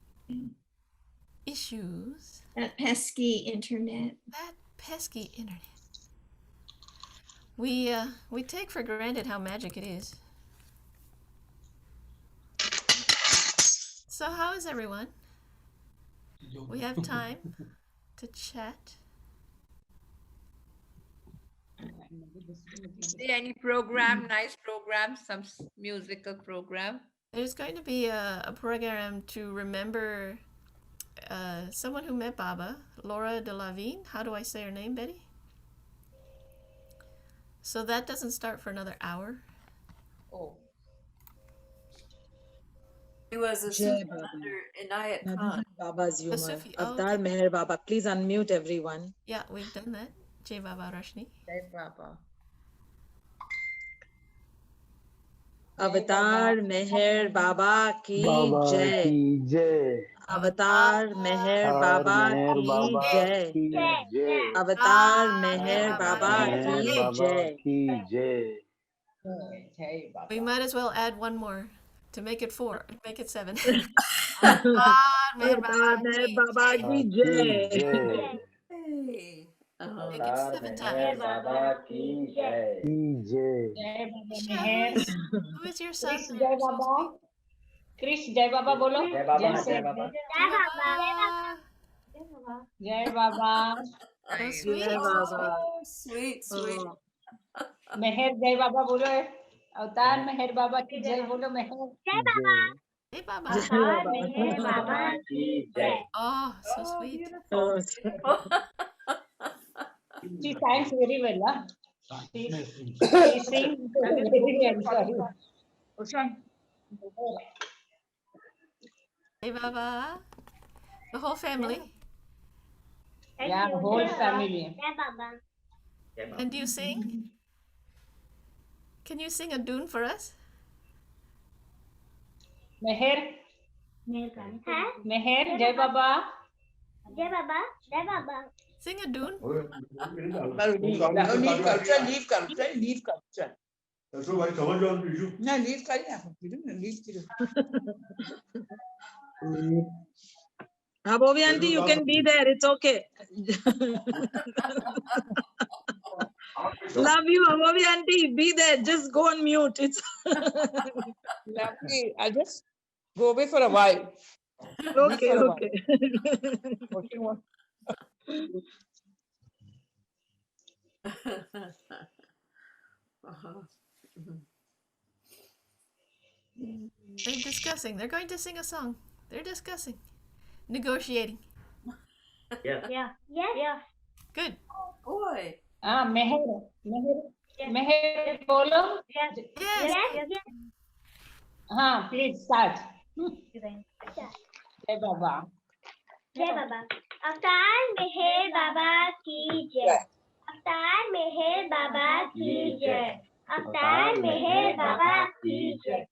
S4: issues.
S11: That pesky internet.
S4: That pesky internet. We take for granted how magic it is. So how is everyone? We have time to chat.
S5: Is there any program, nice program, some musical program?
S4: There's going to be a program to remember someone who met Baba, Laura de la Vigne. How do I say her name, Betty? So that doesn't start for another hour.
S5: Oh.
S1: He was a
S3: Jai
S1: Sufi
S3: Baba.
S1: under Inayat
S3: Now this
S1: Khan.
S3: is Baba's humor.
S4: Sufi. Oh,
S3: Avatar Meher Baba. Please unmute everyone.
S4: Yeah, we've done that. Jai Baba Rashni.
S5: Jai Baba.
S3: Avatar Meher Baba ki
S22: Baba
S3: jai.
S22: ki jai.
S3: Avatar Meher Baba
S22: Meher
S3: ki
S22: Baba
S3: jai.
S22: ki jai.
S3: Avatar Meher Baba
S22: Meher
S3: ki
S22: Baba
S3: jai.
S22: ki jai.
S4: We might as well add one more to make it 4. Make it 7. Avatar Meher
S3: Avatar
S4: Baba
S3: Meher
S4: ki
S3: Baba ki jai.
S1: Hey.
S4: Make it 7 times.
S22: Baba ki jai. Ki jai.
S4: Isha, who is your son?
S7: Krish Jai Baba. Krish Jai Baba bolo.
S22: Jai Baba,
S7: Jai
S22: Jai Baba.
S7: Jai Baba.
S4: So
S5: Nice.
S4: sweet.
S3: Jai
S4: So
S3: Baba.
S4: sweet.
S1: Sweet.
S3: Oh.
S7: Meher Jai Baba bolo. Avatar Meher Baba ki Jai bolo Meher.
S22: Jai.
S4: Hey, Baba.
S3: Jai Baba.
S22: Ki jai.
S4: Oh, so
S1: Oh,
S4: sweet.
S1: beautiful.
S3: Oh,
S1: Beautiful.
S7: She sings very well. Huh? She sings very well. Sorry. Ushan.
S4: Hey, Baba. The whole family.
S7: Yeah, whole family.
S4: And do you sing? Can you sing a Dhun for us?
S7: Meher. Meher Jai Baba.
S4: Sing a Dhun.
S18: Leave culture. No, leave culture.
S3: Bobby auntie, you can be there. It's okay. Love you, Bobby auntie. Be there. Just go on mute. It's
S18: Lovely. I'll just go away for a while.
S3: okay. Okay.
S1: Uh-huh.
S4: They're discussing. They're going to sing a song. They're discussing. Negotiating.
S22: Yeah.
S4: Good.
S1: Boy.
S7: Meher. Meher bolo.
S4: Yes.
S7: Please start. Jai Baba.
S23: Avatar Meher Baba ki jai. Avatar Meher Baba ki jai. Avatar Meher Baba ki jai.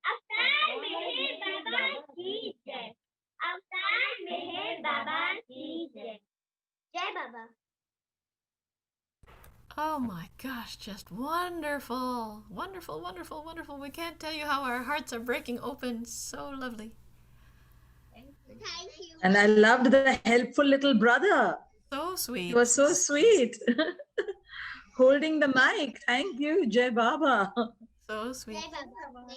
S23: अवतार मेहर बाबा की जय। अवतार मेहर बाबा की जय। जय बाबा।
S4: Oh my gosh, just wonderful. Wonderful, wonderful, wonderful. We can't tell you how our hearts are breaking open. So lovely.
S23: Thank you.
S3: And I loved the helpful little brother.
S4: So sweet.
S3: He was so sweet. Holding the mic. Thank you, Jai Baba.
S4: So sweet.
S23: Jai Baba. Jai Baba.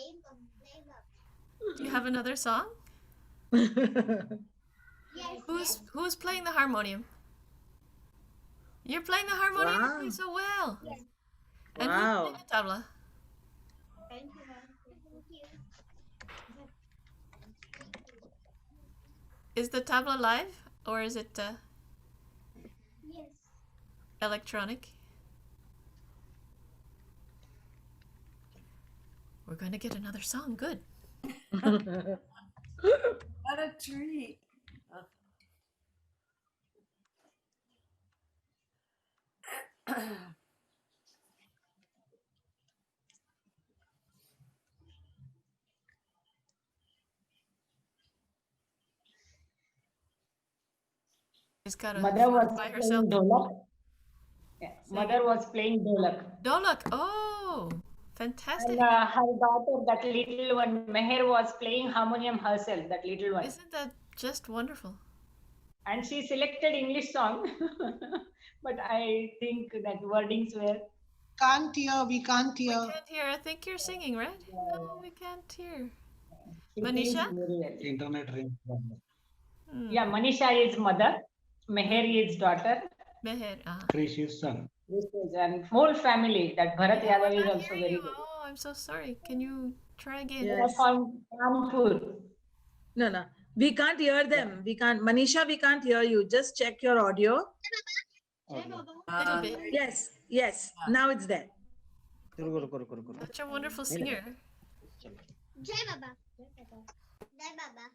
S4: Do you have another song?
S23: Yes.
S4: Who's playing the harmonium? You're playing the harmonium. You play so well.
S23: Yes.
S4: And who's playing the tabla?
S23: Thank you. Thank you.
S4: Is the tabla live or is it
S23: Yes.
S4: electronic? We're going to get another song. Good.
S1: What a treat.
S4: She's got a
S22: Mother was
S4: by
S22: playing
S4: herself.
S22: dolak. Yeah, mother was playing dolak.
S4: Dolak. Oh, fantastic.
S22: And her daughter, that little one, Meher, was playing harmonium herself, that little one.
S4: Isn't that just wonderful?
S22: And she selected English song, but I think that wordings were.
S6: Can't hear, we can't
S4: We
S6: hear.
S4: can't hear. I think you're singing, right? No, we can't hear.
S22: She
S4: Manisha?
S22: sings very well.
S12: Internet range.
S22: Yeah, Manisha is mother, Meher is daughter.
S4: Meher.
S12: Krish is son.
S22: This is and whole family. That Bharat Yadav is also very good.
S4: Oh, I'm so sorry. Can you try again?
S22: They are from Kanpur.
S3: No, no. We can't hear them. We can't. Manisha, we can't hear you. Just check your audio.
S4: Little bit.
S3: Yes, yes. Now it's there.
S4: Such a wonderful singer.
S23: Jai Baba. Jai Baba.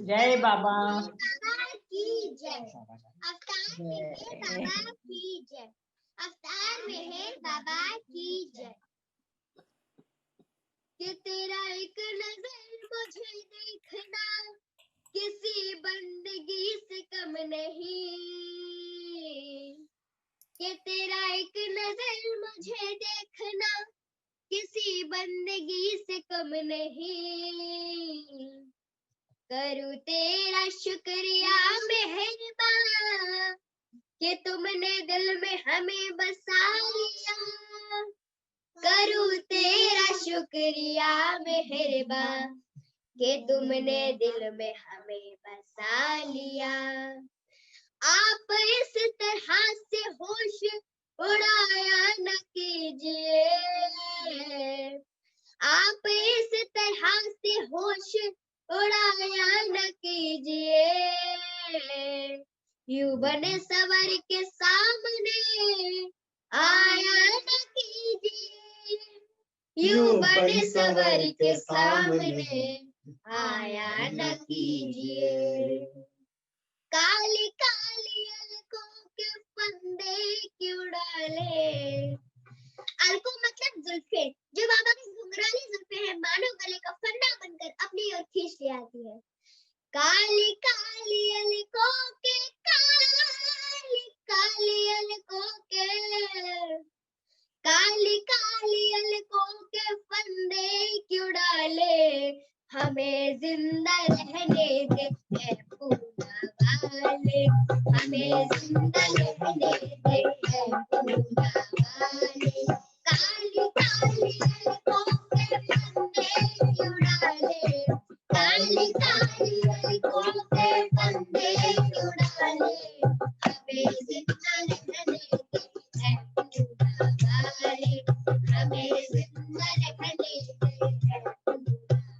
S22: Jai Baba.
S23: Baba की जय। अवतार मेहर बाबा की जय। अवतार मेहर बाबा की जय। कि तेरा एक नजर मुझे देखना किसी बंदगी से कम नहीं। कि तेरा एक नजर मुझे देखना किसी बंदगी से कम नहीं। करूँ तेरा शुक्रिया मेहरबान कि तुमने दिल में हमें बसा लिया। करूँ तेरा शुक्रिया मेहरबान कि तुमने दिल में हमें बसा लिया। आप इस तरह से होश उड़ाया न कीजिए, आप इस तरह से होश उड़ाया न कीजिए। यूं बने सवर के सामने आया न कीजिए, यूं बने सवर के सामने आया न कीजिए। काली काली अलकों के फंदे क्यों डाले। अलको मतलब जुल्फे, जो बाबा की घुंघराली जुल्फे हैं, मानो गले का फंदा बनकर अपनी ओर खींच ले आती है। काली काली अलकों के, काली काली अलकों के, काली काली अलकों के फंदे क्यों डाले। हमें जिंदा रहने दे ऐ पूना वाले, हमें जिंदा रहने दे ऐ पूना वाले। काली काली अलकों के फंदे क्यों डाले, काली काली अलकों के फंदे क्यों डाले। हमें जिंदा रहने दे ऐ पूना वाले, हमें जिंदा रहने दे ऐ पूना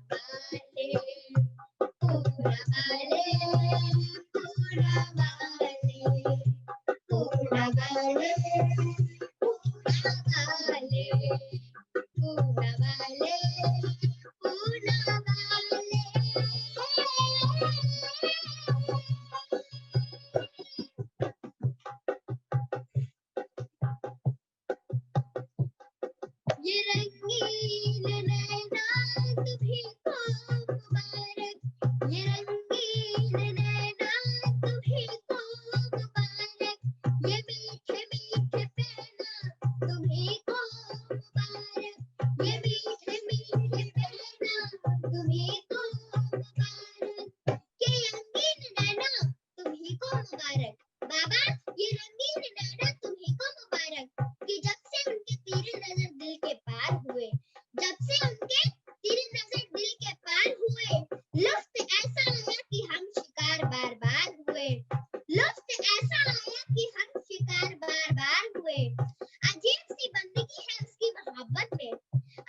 S23: वाले। पूना वाले, पूना वाले, पूना वाले, पूना वाले, पूना वाले, पूना वाले। ये रंगीन नैना तुम्हीं को मुबारक, ये रंगीन नैना तुम्हीं को मुबारक। ये मीठे मीठे पैना तुम्हीं को मुबारक, ये मीठे मीठे पैना तुम्हीं को मुबारक। ये रंगीन नैना तुम्हीं को मुबारक। बाबा, ये रंगीन नैना तुम्हीं को मुबारक कि जब से उनके तीर नजर दिल के पार हुए, जब से उनके तीर नजर दिल के पार हुए। लुत्फ ऐसा आया कि हम शिकार बार बार हुए, लुत्फ ऐसा आया कि हम शिकार बार बार हुए। अजीब सी बंदगी है उसकी मोहब्बत में,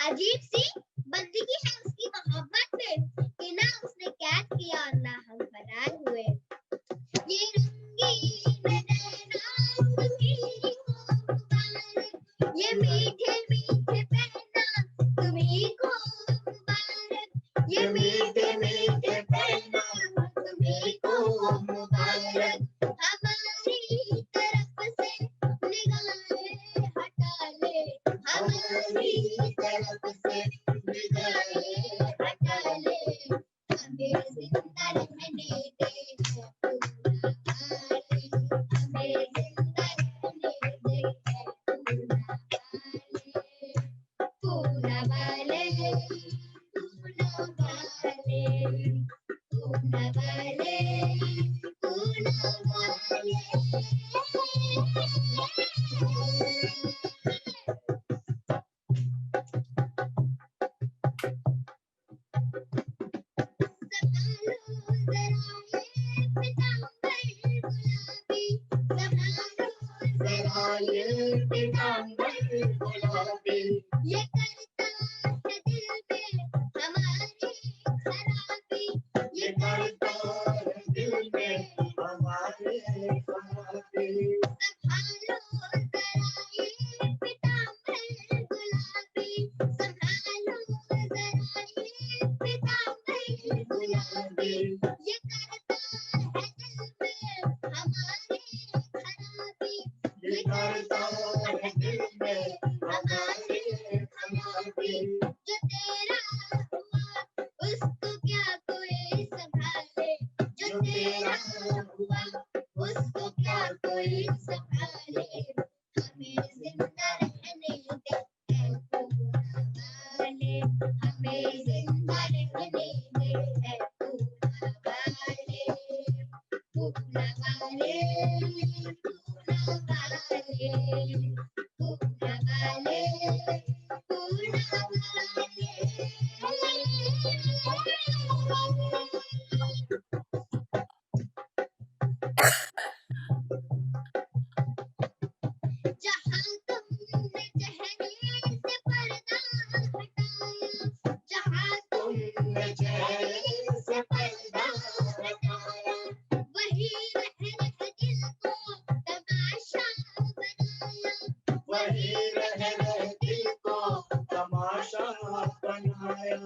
S23: अजीब सी बंदगी है उसकी मोहब्बत में कि ना उसने कैद किया और ना हम फरार हुए। ये रंगीन नैना तुम्हीं को मुबारक, ये मीठे मीठे पैना तुम्हीं को मुबारक, ये मीठे मीठे पैना तुम्हीं को मुबारक। हमारी तरफ से निगाहें हटा ले, हमारी तरफ से निगाहें हटा ले। हमें जिंदा रहने दे ऐ पूना वाले, हमें जिंदा रहने दे ऐ पूना वाले, पूना वाले, पूना वाले, पूना वाले, पूना वाले। पीतांबर गुलाबी, ये करता है दिल में हमारी खराबी, ये करता है दिल में हमारी खराबी। संभालो जरा ये पीतांबर गुलाबी, संभालो जरा ये पीतांबर गुलाबी, ये करता है दिल में हमारी खराबी, ये करता है दिल में हमारी खराबी। जो तेरा हुआ उसको क्या कोई संभाले, जो तेरा हुआ उसको क्या कोई संभाले। हमें जिंदा रहने दे ऐ पूना वाले, हमें जिंदा रहने दे ऐ पूना वाले, पूना वाले, पूना वाले, पूना वाले, पूना वाले। अपनाया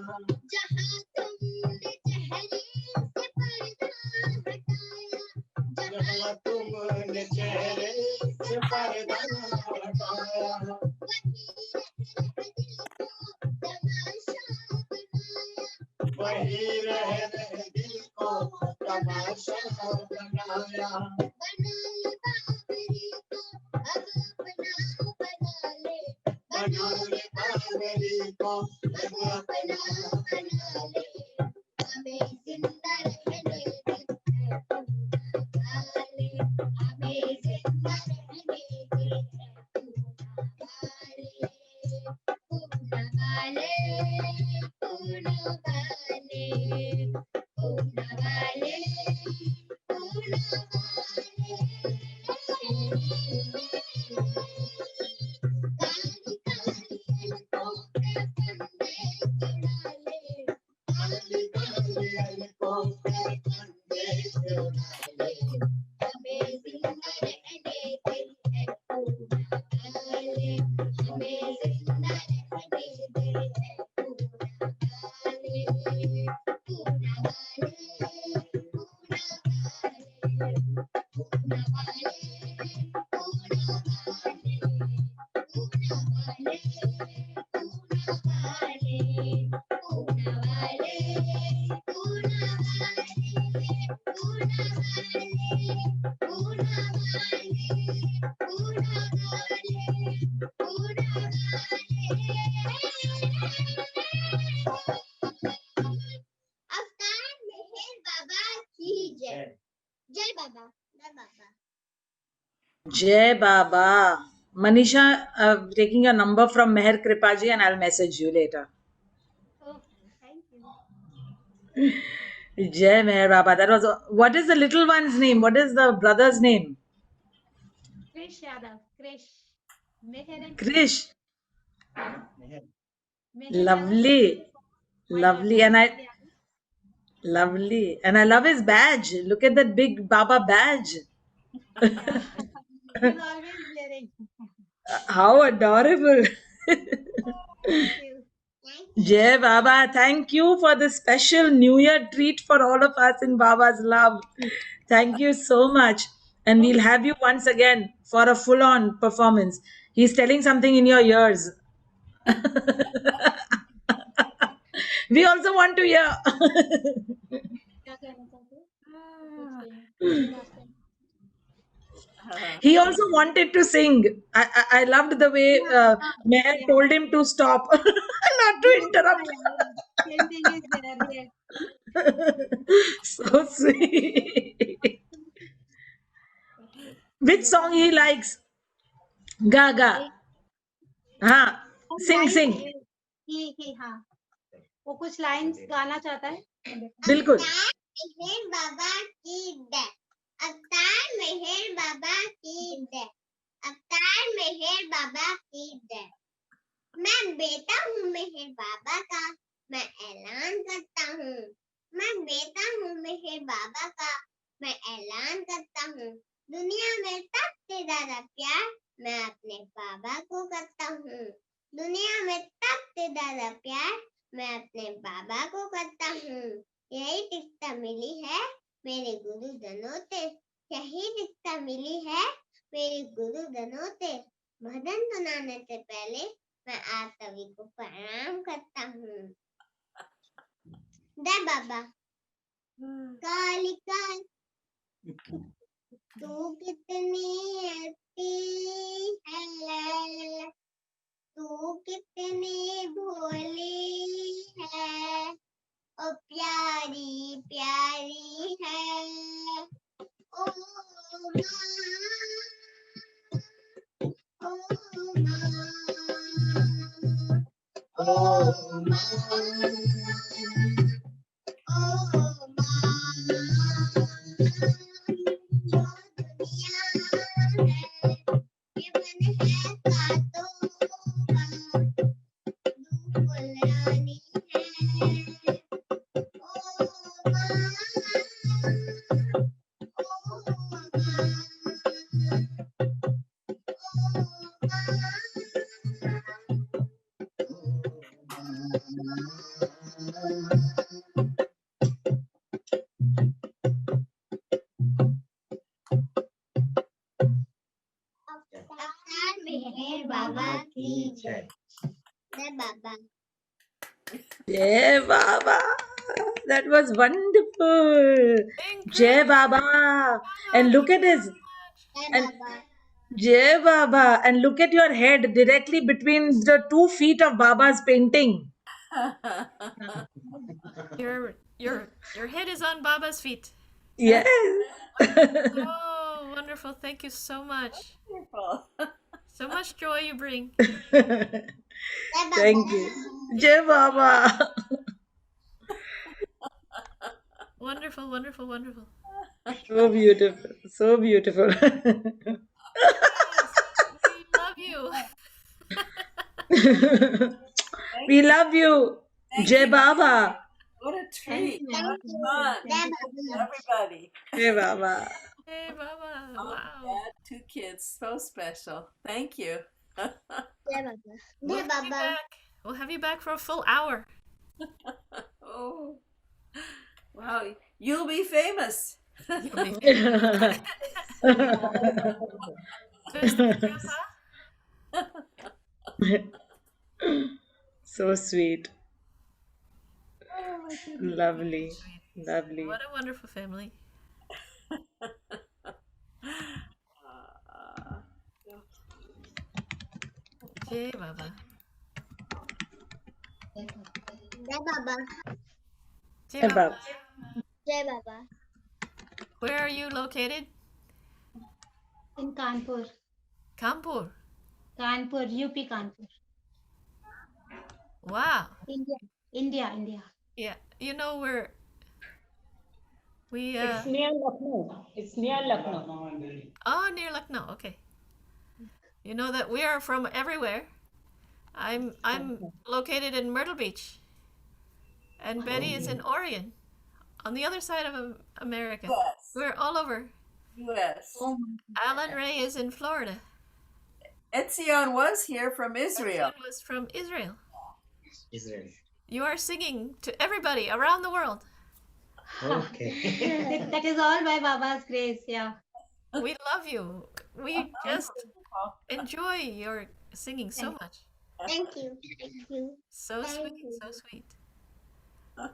S23: जहाँ तुमने चेहरे से पर्दा हटाया जहाँ तुमने चेहरे से पर्दा हटाया वही रह रहे दिल को तमाशा बनाया बना ले बाबरी को अब अपना बना ले बना ले बाबरी को अब अपना बना ले हमें जिंदा रहने दे वाले हमें जिंदा रहने दे पूना वाले पूना वाले पूना वाले पूना अवतार मेहर बाबा की जय जय बाबा जय बाबा
S3: Jai Baba. Manisha, taking a number from Meher Kripaji and I'll message you later.
S23: Oh, thank you.
S3: Jai Meher Baba. That was. What is the little one's name? What is the brother's name?
S23: Krish Yadav, Krish. Meher and
S3: Krish.
S23: Meher
S3: Lovely. Lovely. And I. Lovely. And I love his badge. Look at that big Baba badge.
S23: He's always wearing.
S3: How adorable.
S23: Thank you.
S3: Jai Baba, thank you for the special New Year treat for all of us in Baba's love. Thank you so much. And we'll have you once again for a full on performance. He's telling something in your ears. We also want to hear.
S23: क्या कहना चाहते हो? कुछ
S3: He also wanted to sing. I loved the way Meher told him to stop, not to interrupt.
S23: Same thing is there.
S3: So sweet. Which song he likes? Gaga. हाँ, sing, sing.
S23: ही हाँ वो कुछ lines गाना चाहता है
S3: बिल्कुल.
S23: मेहर बाबा की जय अवतार मेहर बाबा की जय अवतार मेहर बाबा की जय मैं बेटा हूँ मेहर बाबा का मैं ऐलान करता हूँ मैं बेटा हूँ मेहर बाबा का मैं ऐलान करता हूँ दुनिया में सबसे ज्यादा प्यार मैं अपने बाबा को करता हूँ दुनिया में सबसे ज्यादा प्यार मैं अपने बाबा को करता हूँ यही दीक्षा मिली है मेरे गुरुजनों से यही दीक्षा मिली है मेरे गुरुजनों से भजन सुनाने से पहले मैं आप सभी को प्रणाम करता हूँ जय बाबा काली काल तू कितनी अच्छी है तू कितनी भोली है ओ प्यारी प्यारी है ओ Jai Baba.
S3: Jai Baba. That was wonderful. Jai Baba. And look at this.
S23: Jai
S3: And
S23: Baba.
S3: Jai Baba. And look at your head directly between the 2 feet of Baba's painting.
S4: Your head is on Baba's feet.
S3: Yes.
S4: Oh, wonderful. Thank you so much.
S1: Wonderful.
S4: So much joy you bring.
S3: Thank you. Jai Baba.
S4: Wonderful, wonderful, wonderful.
S3: So beautiful. So beautiful.
S4: We love you.
S3: We love you.
S1: Thank
S3: Jai
S1: you.
S3: Baba.
S1: What a treat.
S23: Thank
S1: What
S23: you.
S1: fun.
S23: Jai Baba.
S1: Everybody.
S3: Jai Baba.
S4: Hey, Baba.
S1: Mom,
S4: Wow.
S1: Dad, 2 kids. So special. Thank you.
S23: Jai Baba.
S4: We'll
S23: Jai
S4: have you
S23: Baba.
S4: back. We'll have you back for a full hour.
S1: Oh. Wow. You'll be famous.
S4: You'll be famous. Who's that, Grandpa?
S3: So sweet.
S1: Oh, my goodness.
S3: Lovely. Lovely.
S4: What a wonderful family. Jai Baba.
S23: Jai Baba.
S4: Jai
S3: Jai
S4: Baba.
S3: Baba.
S23: Jai Baba.
S4: Where are you located?
S11: In Kanpur.
S4: Kanpur.
S11: Kanpur, UP Kanpur.
S4: Wow.
S11: India.
S4: Yeah. You know where we
S22: It's near Lucknow. It's near Lucknow.
S4: oh, near Lucknow. Okay. You know that we are from everywhere. I'm located in Myrtle Beach. And Betty is in Oregon, on the other side of America.
S1: Yes.
S4: We're all over.
S1: U.S.
S4: Alan Ray is in Florida.
S1: Etzion was here from Israel.
S4: Etzion was from Israel.
S12: Israel.
S4: You are singing to everybody around the world.
S12: Okay.
S11: That is all by Baba's grace. Yeah.
S4: We love you. We just enjoy your singing so much.
S23: Thank you. Thank you.
S4: So
S23: Thank
S4: sweet,
S23: you.
S4: so sweet.
S1: Good.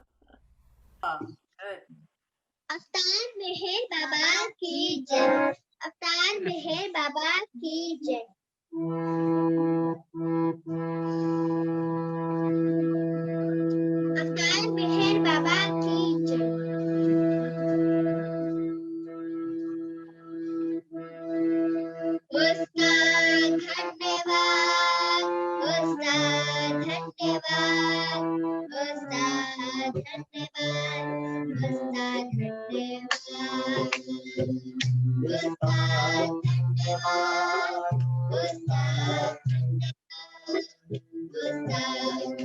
S23: अवतार मेहर बाबा की जय। अवतार मेहर बाबा की जय। अवतार मेहर बाबा की जय। उसका धन्यवाद, उसका धन्यवाद, उसका धन्यवाद, उसका धन्यवाद, उसका धन्यवाद, उसका धन्यवाद,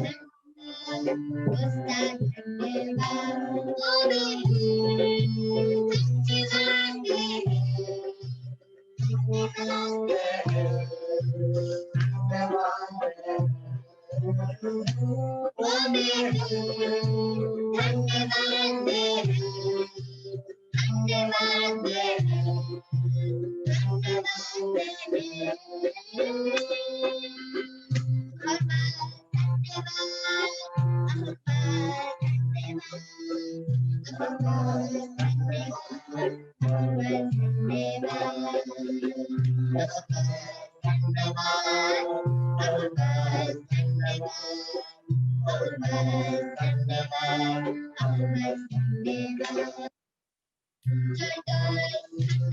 S23: उसका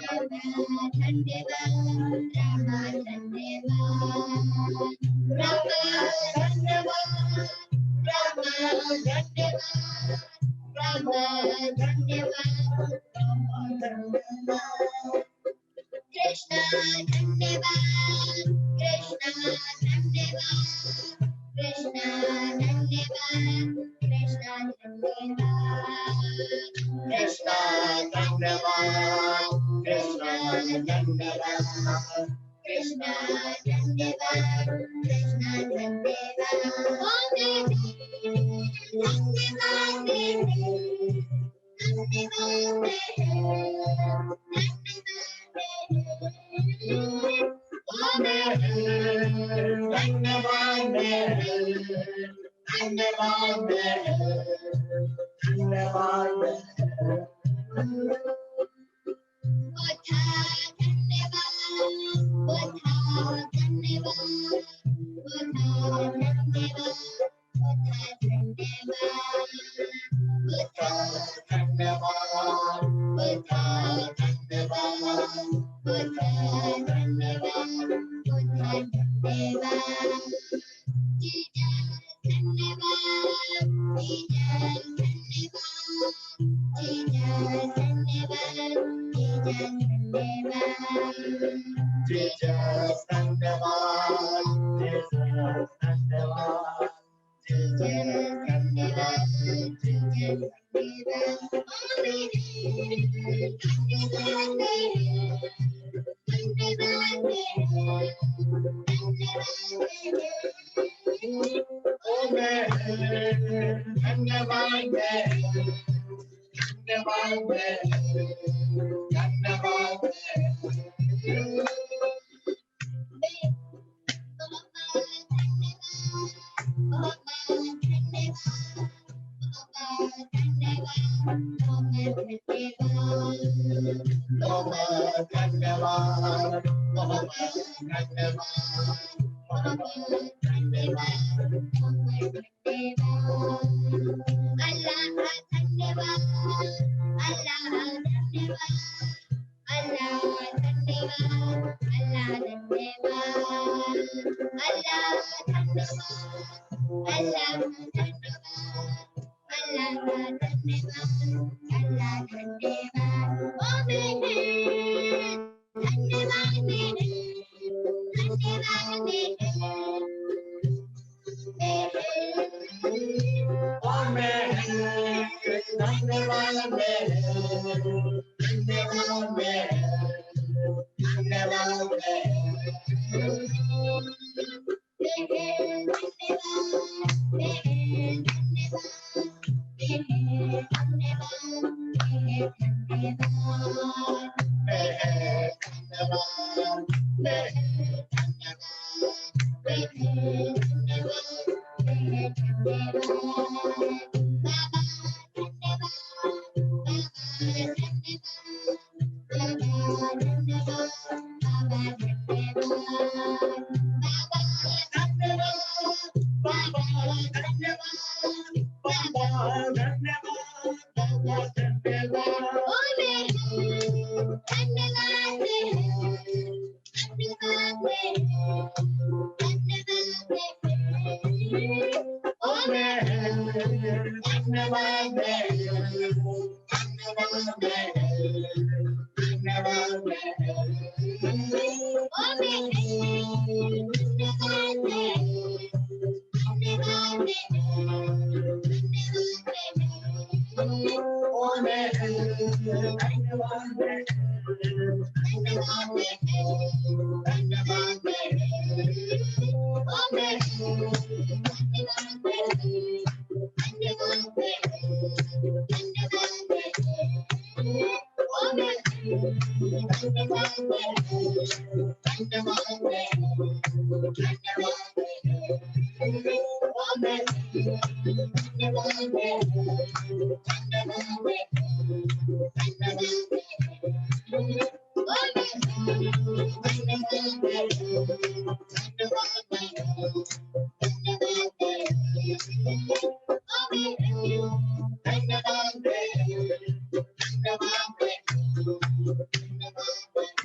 S23: धन्यवाद। ओ Krishna धन्यवाद Krishna धन्यवाद Krishna धन्यवाद Krishna धन्यवाद Krishna धन्यवाद Krishna धन्यवाद Krishna धन्यवाद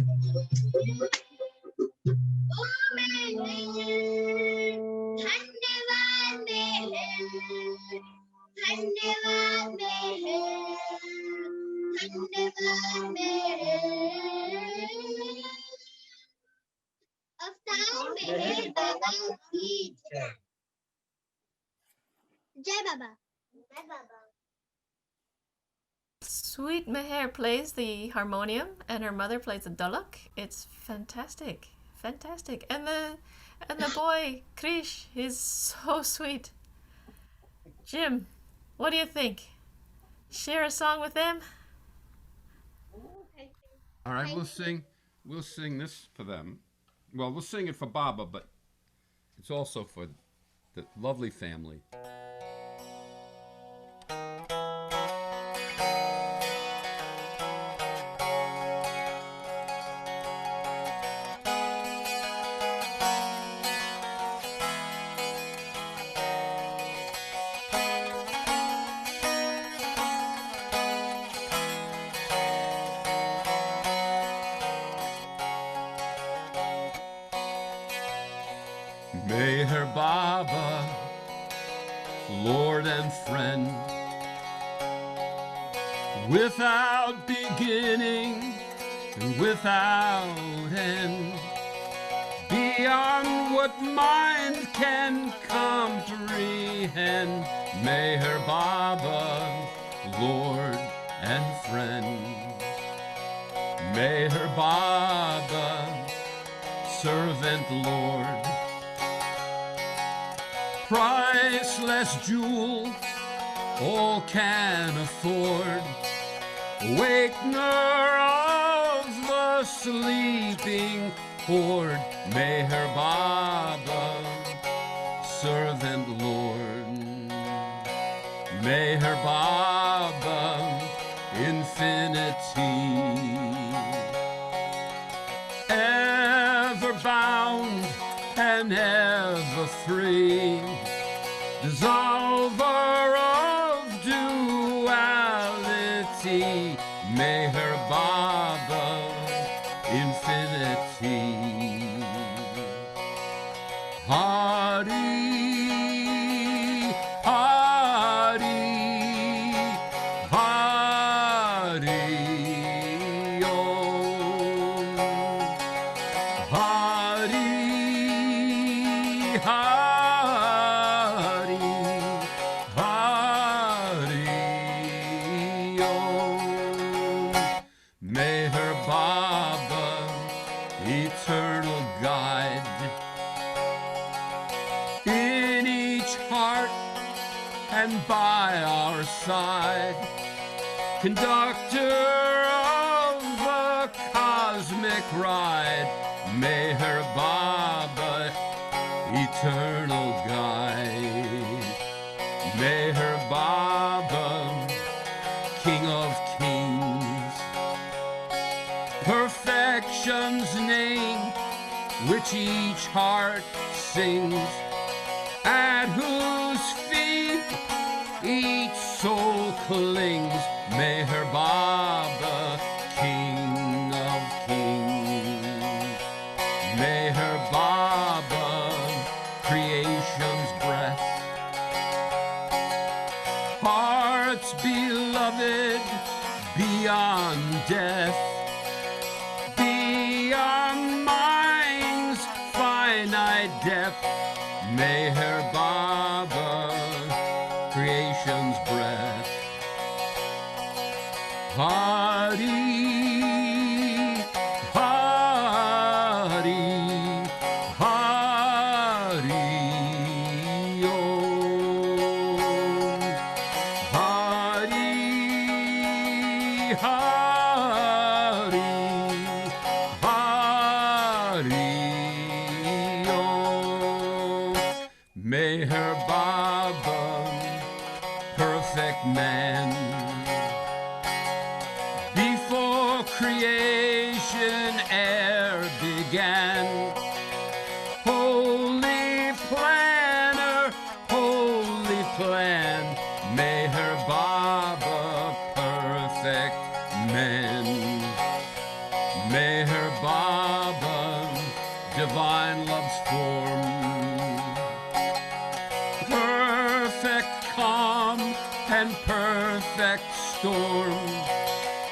S23: Krishna Meher Baba ki jai. Jai Baba. Jai Baba.
S4: Sweet Meher plays the harmonium and her mother plays the dholak. It's fantastic. Fantastic. And the boy, Krish, is so sweet. Jim, what do you think? Share a song with them?
S12: All right, we'll sing this for them. Well, we'll sing it for Baba, but it's also for the lovely family. Meher Baba, Lord and friend, without beginning and without end, beyond what mind can comprehend. Meher Baba, Lord and friend. Meher Baba, servant Lord, priceless jewel all can afford, awakener of the sleeping horde. Meher Baba, servant Lord. Meher Baba, infinity, ever bound and ever free, dissolver of duality. Meher Baba, infinity. Hari, Hari, Hari Om. Hari, Hari, Hari Om. Meher Baba, eternal guide, in each heart and by our side, conductor of the cosmic ride. Meher Baba, eternal guide. Meher Baba, King of kings, perfection's name, which each heart sings, at whose feet each soul clings. Meher Baba, King of kings. Meher Baba, creation's breath, hearts beloved beyond death, beyond mind's finite depth. Meher Baba, creation's breath. Hari, Hari, Hari Om. Hari, Hari, Hari Om. Meher Baba, perfect man, before creation e'er began. Holy planner, holy plan. Meher Baba, perfect man. Meher Baba, divine love's form, perfect calm and perfect storm.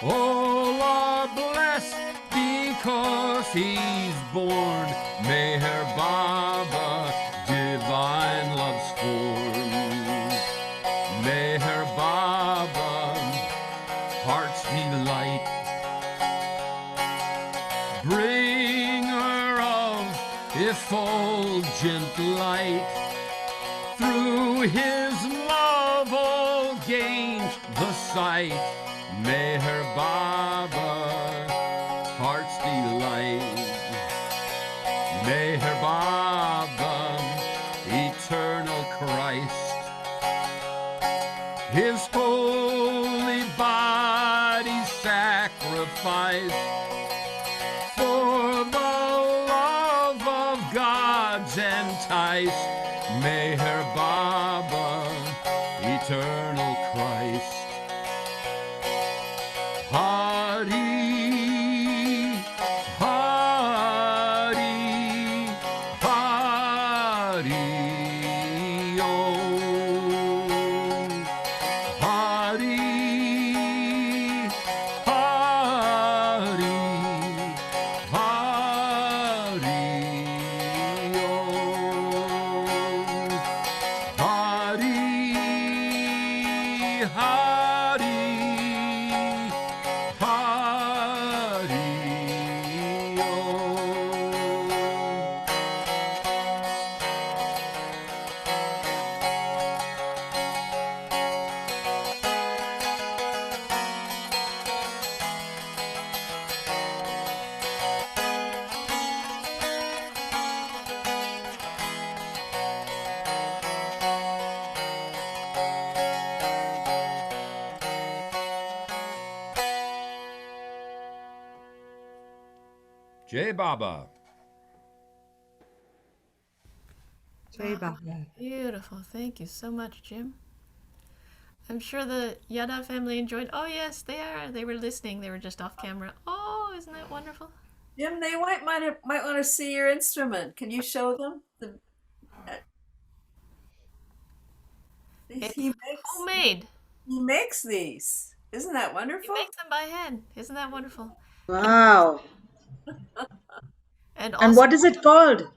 S12: All are blessed because he's born. Meher Baba, effulgent light. Through his love all gained the sight. Meher Baba, heart's delight. Meher Baba, eternal Christ. His holy body sacrificed for the love of God's enticed. Meher Baba, eternal Christ. Hari, Hari, Hari, Om. Hari, Hari, Hari, Om. Hari, Hari, Hari, Jai Baba.
S14: Jai Baba.
S4: Beautiful. Thank you so much, Jim. I'm sure the Yada family enjoyed. Oh, yes, they are. They were listening. They were just off camera. Oh, isn't that wonderful?
S1: Jim, they might want to see your instrument. Can you show them?
S4: It's
S1: He makes
S4: homemade.
S1: He makes these. Isn't that wonderful?
S4: He makes them by hand. Isn't that wonderful?
S3: Wow.
S4: And
S3: And what is it called?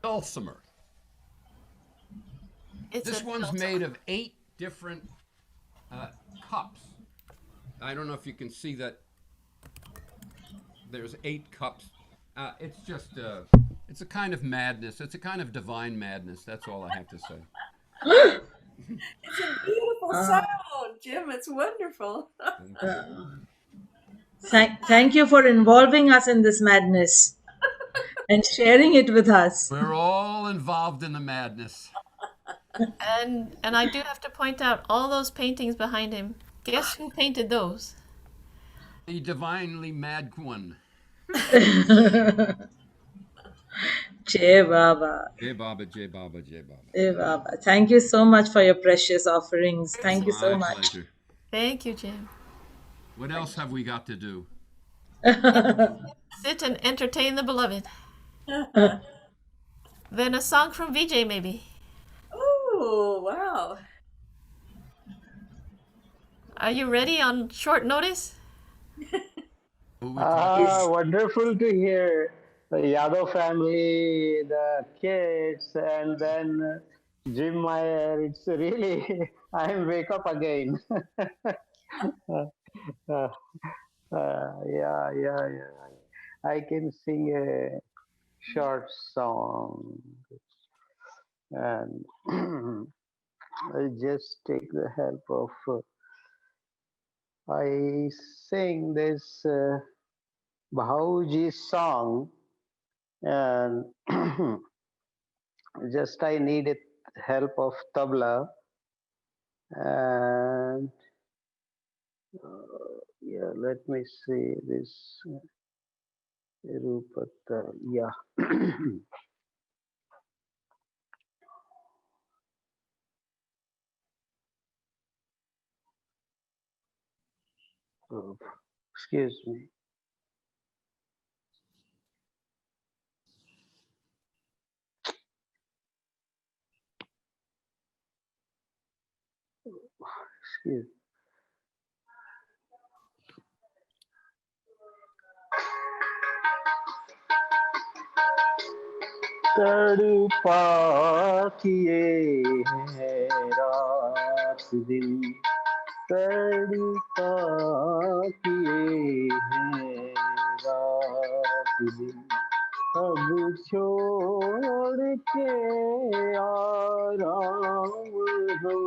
S12: Dulcimer. This one's made of 8 different cups. I don't know if you can see that. There's 8 cups. It's just it's a kind of madness. It's a kind of divine madness. That's all I have to say.
S1: It's a beautiful sound, Jim. It's wonderful.
S3: Thank you for involving us in this madness and sharing it with us.
S12: We're all involved in the madness.
S4: And I do have to point out all those paintings behind him. Guess who painted those?
S12: The divinely mad one.
S3: Jai Baba.
S12: Jai Baba, Jai Baba, Jai Baba.
S3: Jai Baba. Thank you so much for your precious offerings. Thank you so
S12: My
S3: much.
S12: pleasure.
S4: Thank you, Jim.
S12: What else have we got to do?
S4: Sit and entertain the beloved. Then a song from Vijay, maybe.
S1: Oh, wow.
S4: Are you ready on short notice?
S13: Wonderful to hear the Yadav family, the kids, and then Jim Meyer. It's really, I'm wake up again. Yeah. I can sing a short song, and I just take the help of. I sing this Bhauji song, and just I needed help of tabla, and yeah, let me see this Rupata, yeah. Oh, excuse me. Excuse. तड़पा किए हैं रात दिन तड़पा किए हैं रात दिन अब छोड़ के आराम हम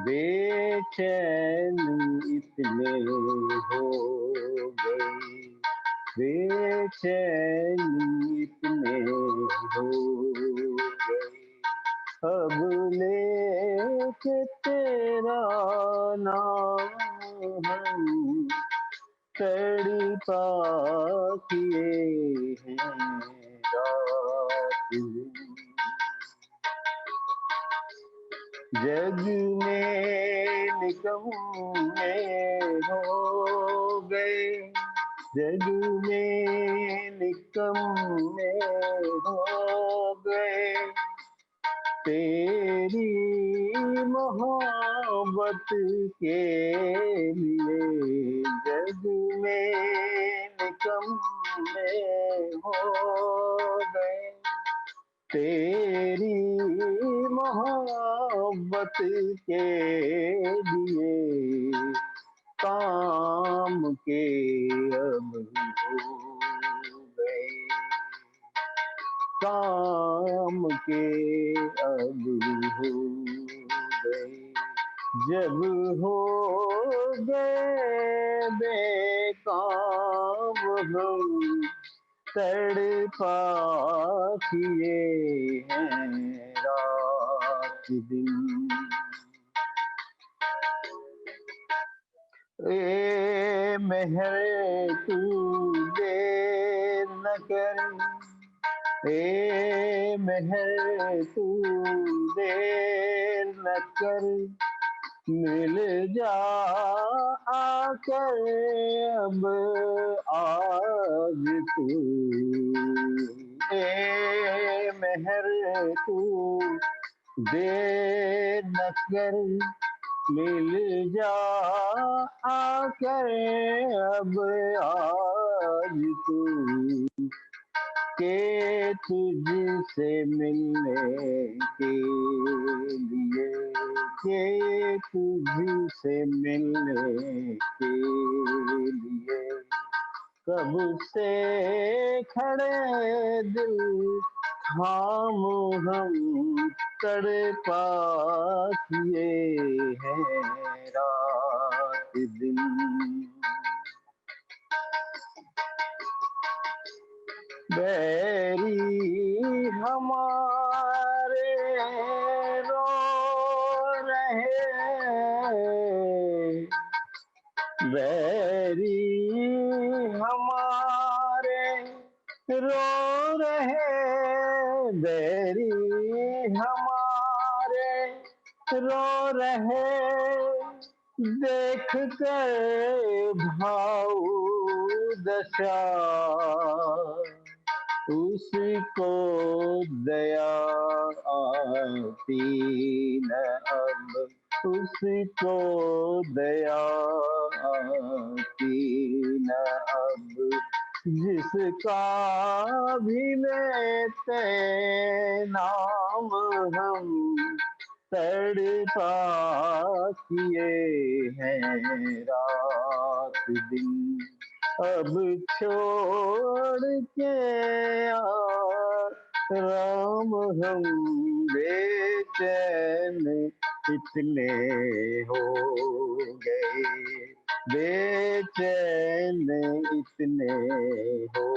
S13: बेचैन इतने हो गए, बेचैन इतने हो गए, अब लेके तेरा नाम हम तड़पा किए हैं रात दिन। जग में निकम्मे हो गए, जग में निकम्मे हो गए, तेरी मोहब्बत के लिए जग में निकम्मे हो गए, तेरी मोहब्बत के लिए काम के अब हो गए, काम के अब हो गए, जब हो गए बेकाम हम तड़पा किए हैं रात दिन। ए मेहर तू देर न कर, ए मेहर तू देर न कर, मिल जा आकर अब आज तू, ए मेहर तू देर न कर, मिल जा आकर अब आज तू, के तुझसे मिलने के लिए, के तुझसे मिलने के लिए, कब से खड़े दिल थाम हम तड़पा किए हैं रात दिन। बैरी हमारे रो रहे, बैरी हमारे रो रहे, बैरी हमारे रो रहे, देख कर भाव दशा उसको दया आती न अब, उसको दया आती न अब, जिसका भी लेते नाम हम तड़पा किए हैं रात दिन, अब छोड़ के राम हम बेचैन इतने हो गए, बेचैन इतने हो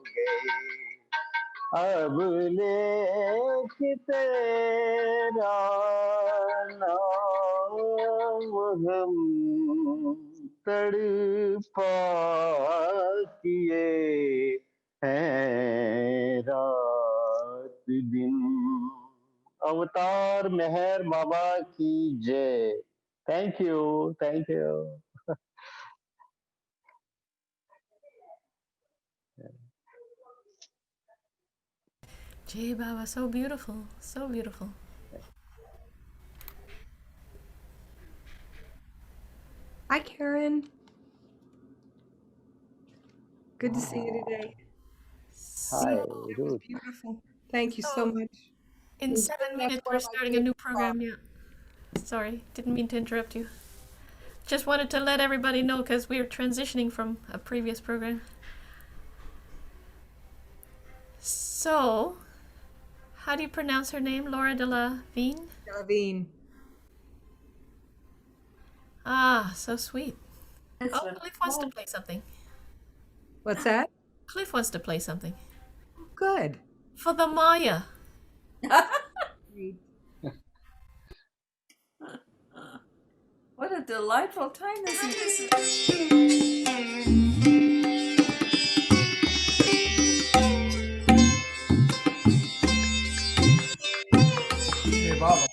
S13: गए, अब लेके तेरा नाम हम तड़पा किए हैं रात दिन। अवतार मेहर बाबा की जय। Thank you, thank you.
S4: Jai Baba, so beautiful, so beautiful.
S15: Hi, Karen. Good to see you today.
S13: Hi,
S15: That was
S13: Ruth.
S15: beautiful. Thank you so much.
S4: In
S15: You're
S4: 7
S15: very much
S4: minutes,
S15: one
S4: we're
S15: of my
S4: starting a new
S15: favorite
S4: program. Yeah. Sorry, didn't mean to interrupt you. Just wanted to let everybody know because we're transitioning from a previous program. So, how do you pronounce her name? Laura de la Vigne?
S15: Naveen.
S4: Ah, so sweet.
S1: This
S4: Oh,
S1: one.
S4: Cliff wants to play something.
S15: What's that?
S4: Cliff wants to play something.
S15: Good.
S4: For the Maya.
S1: What a delightful time this is.
S9: Hey, Baba.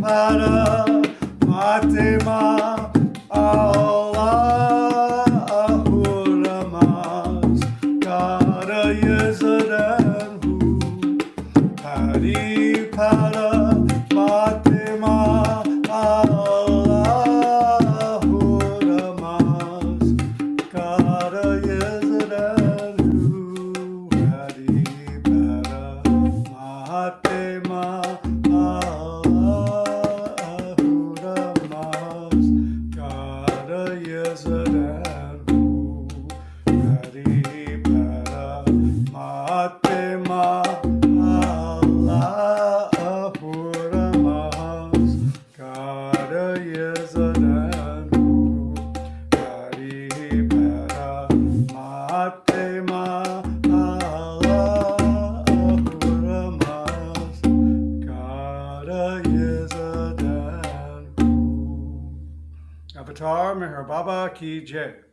S9: Para Mahatma Allah Ahuramas Kara Yezaranhu Hari Para Mahatma Allah Ahuramas Kara Yezaranhu Hari Para Mahatma Avatar Meher Baba Ki Jai.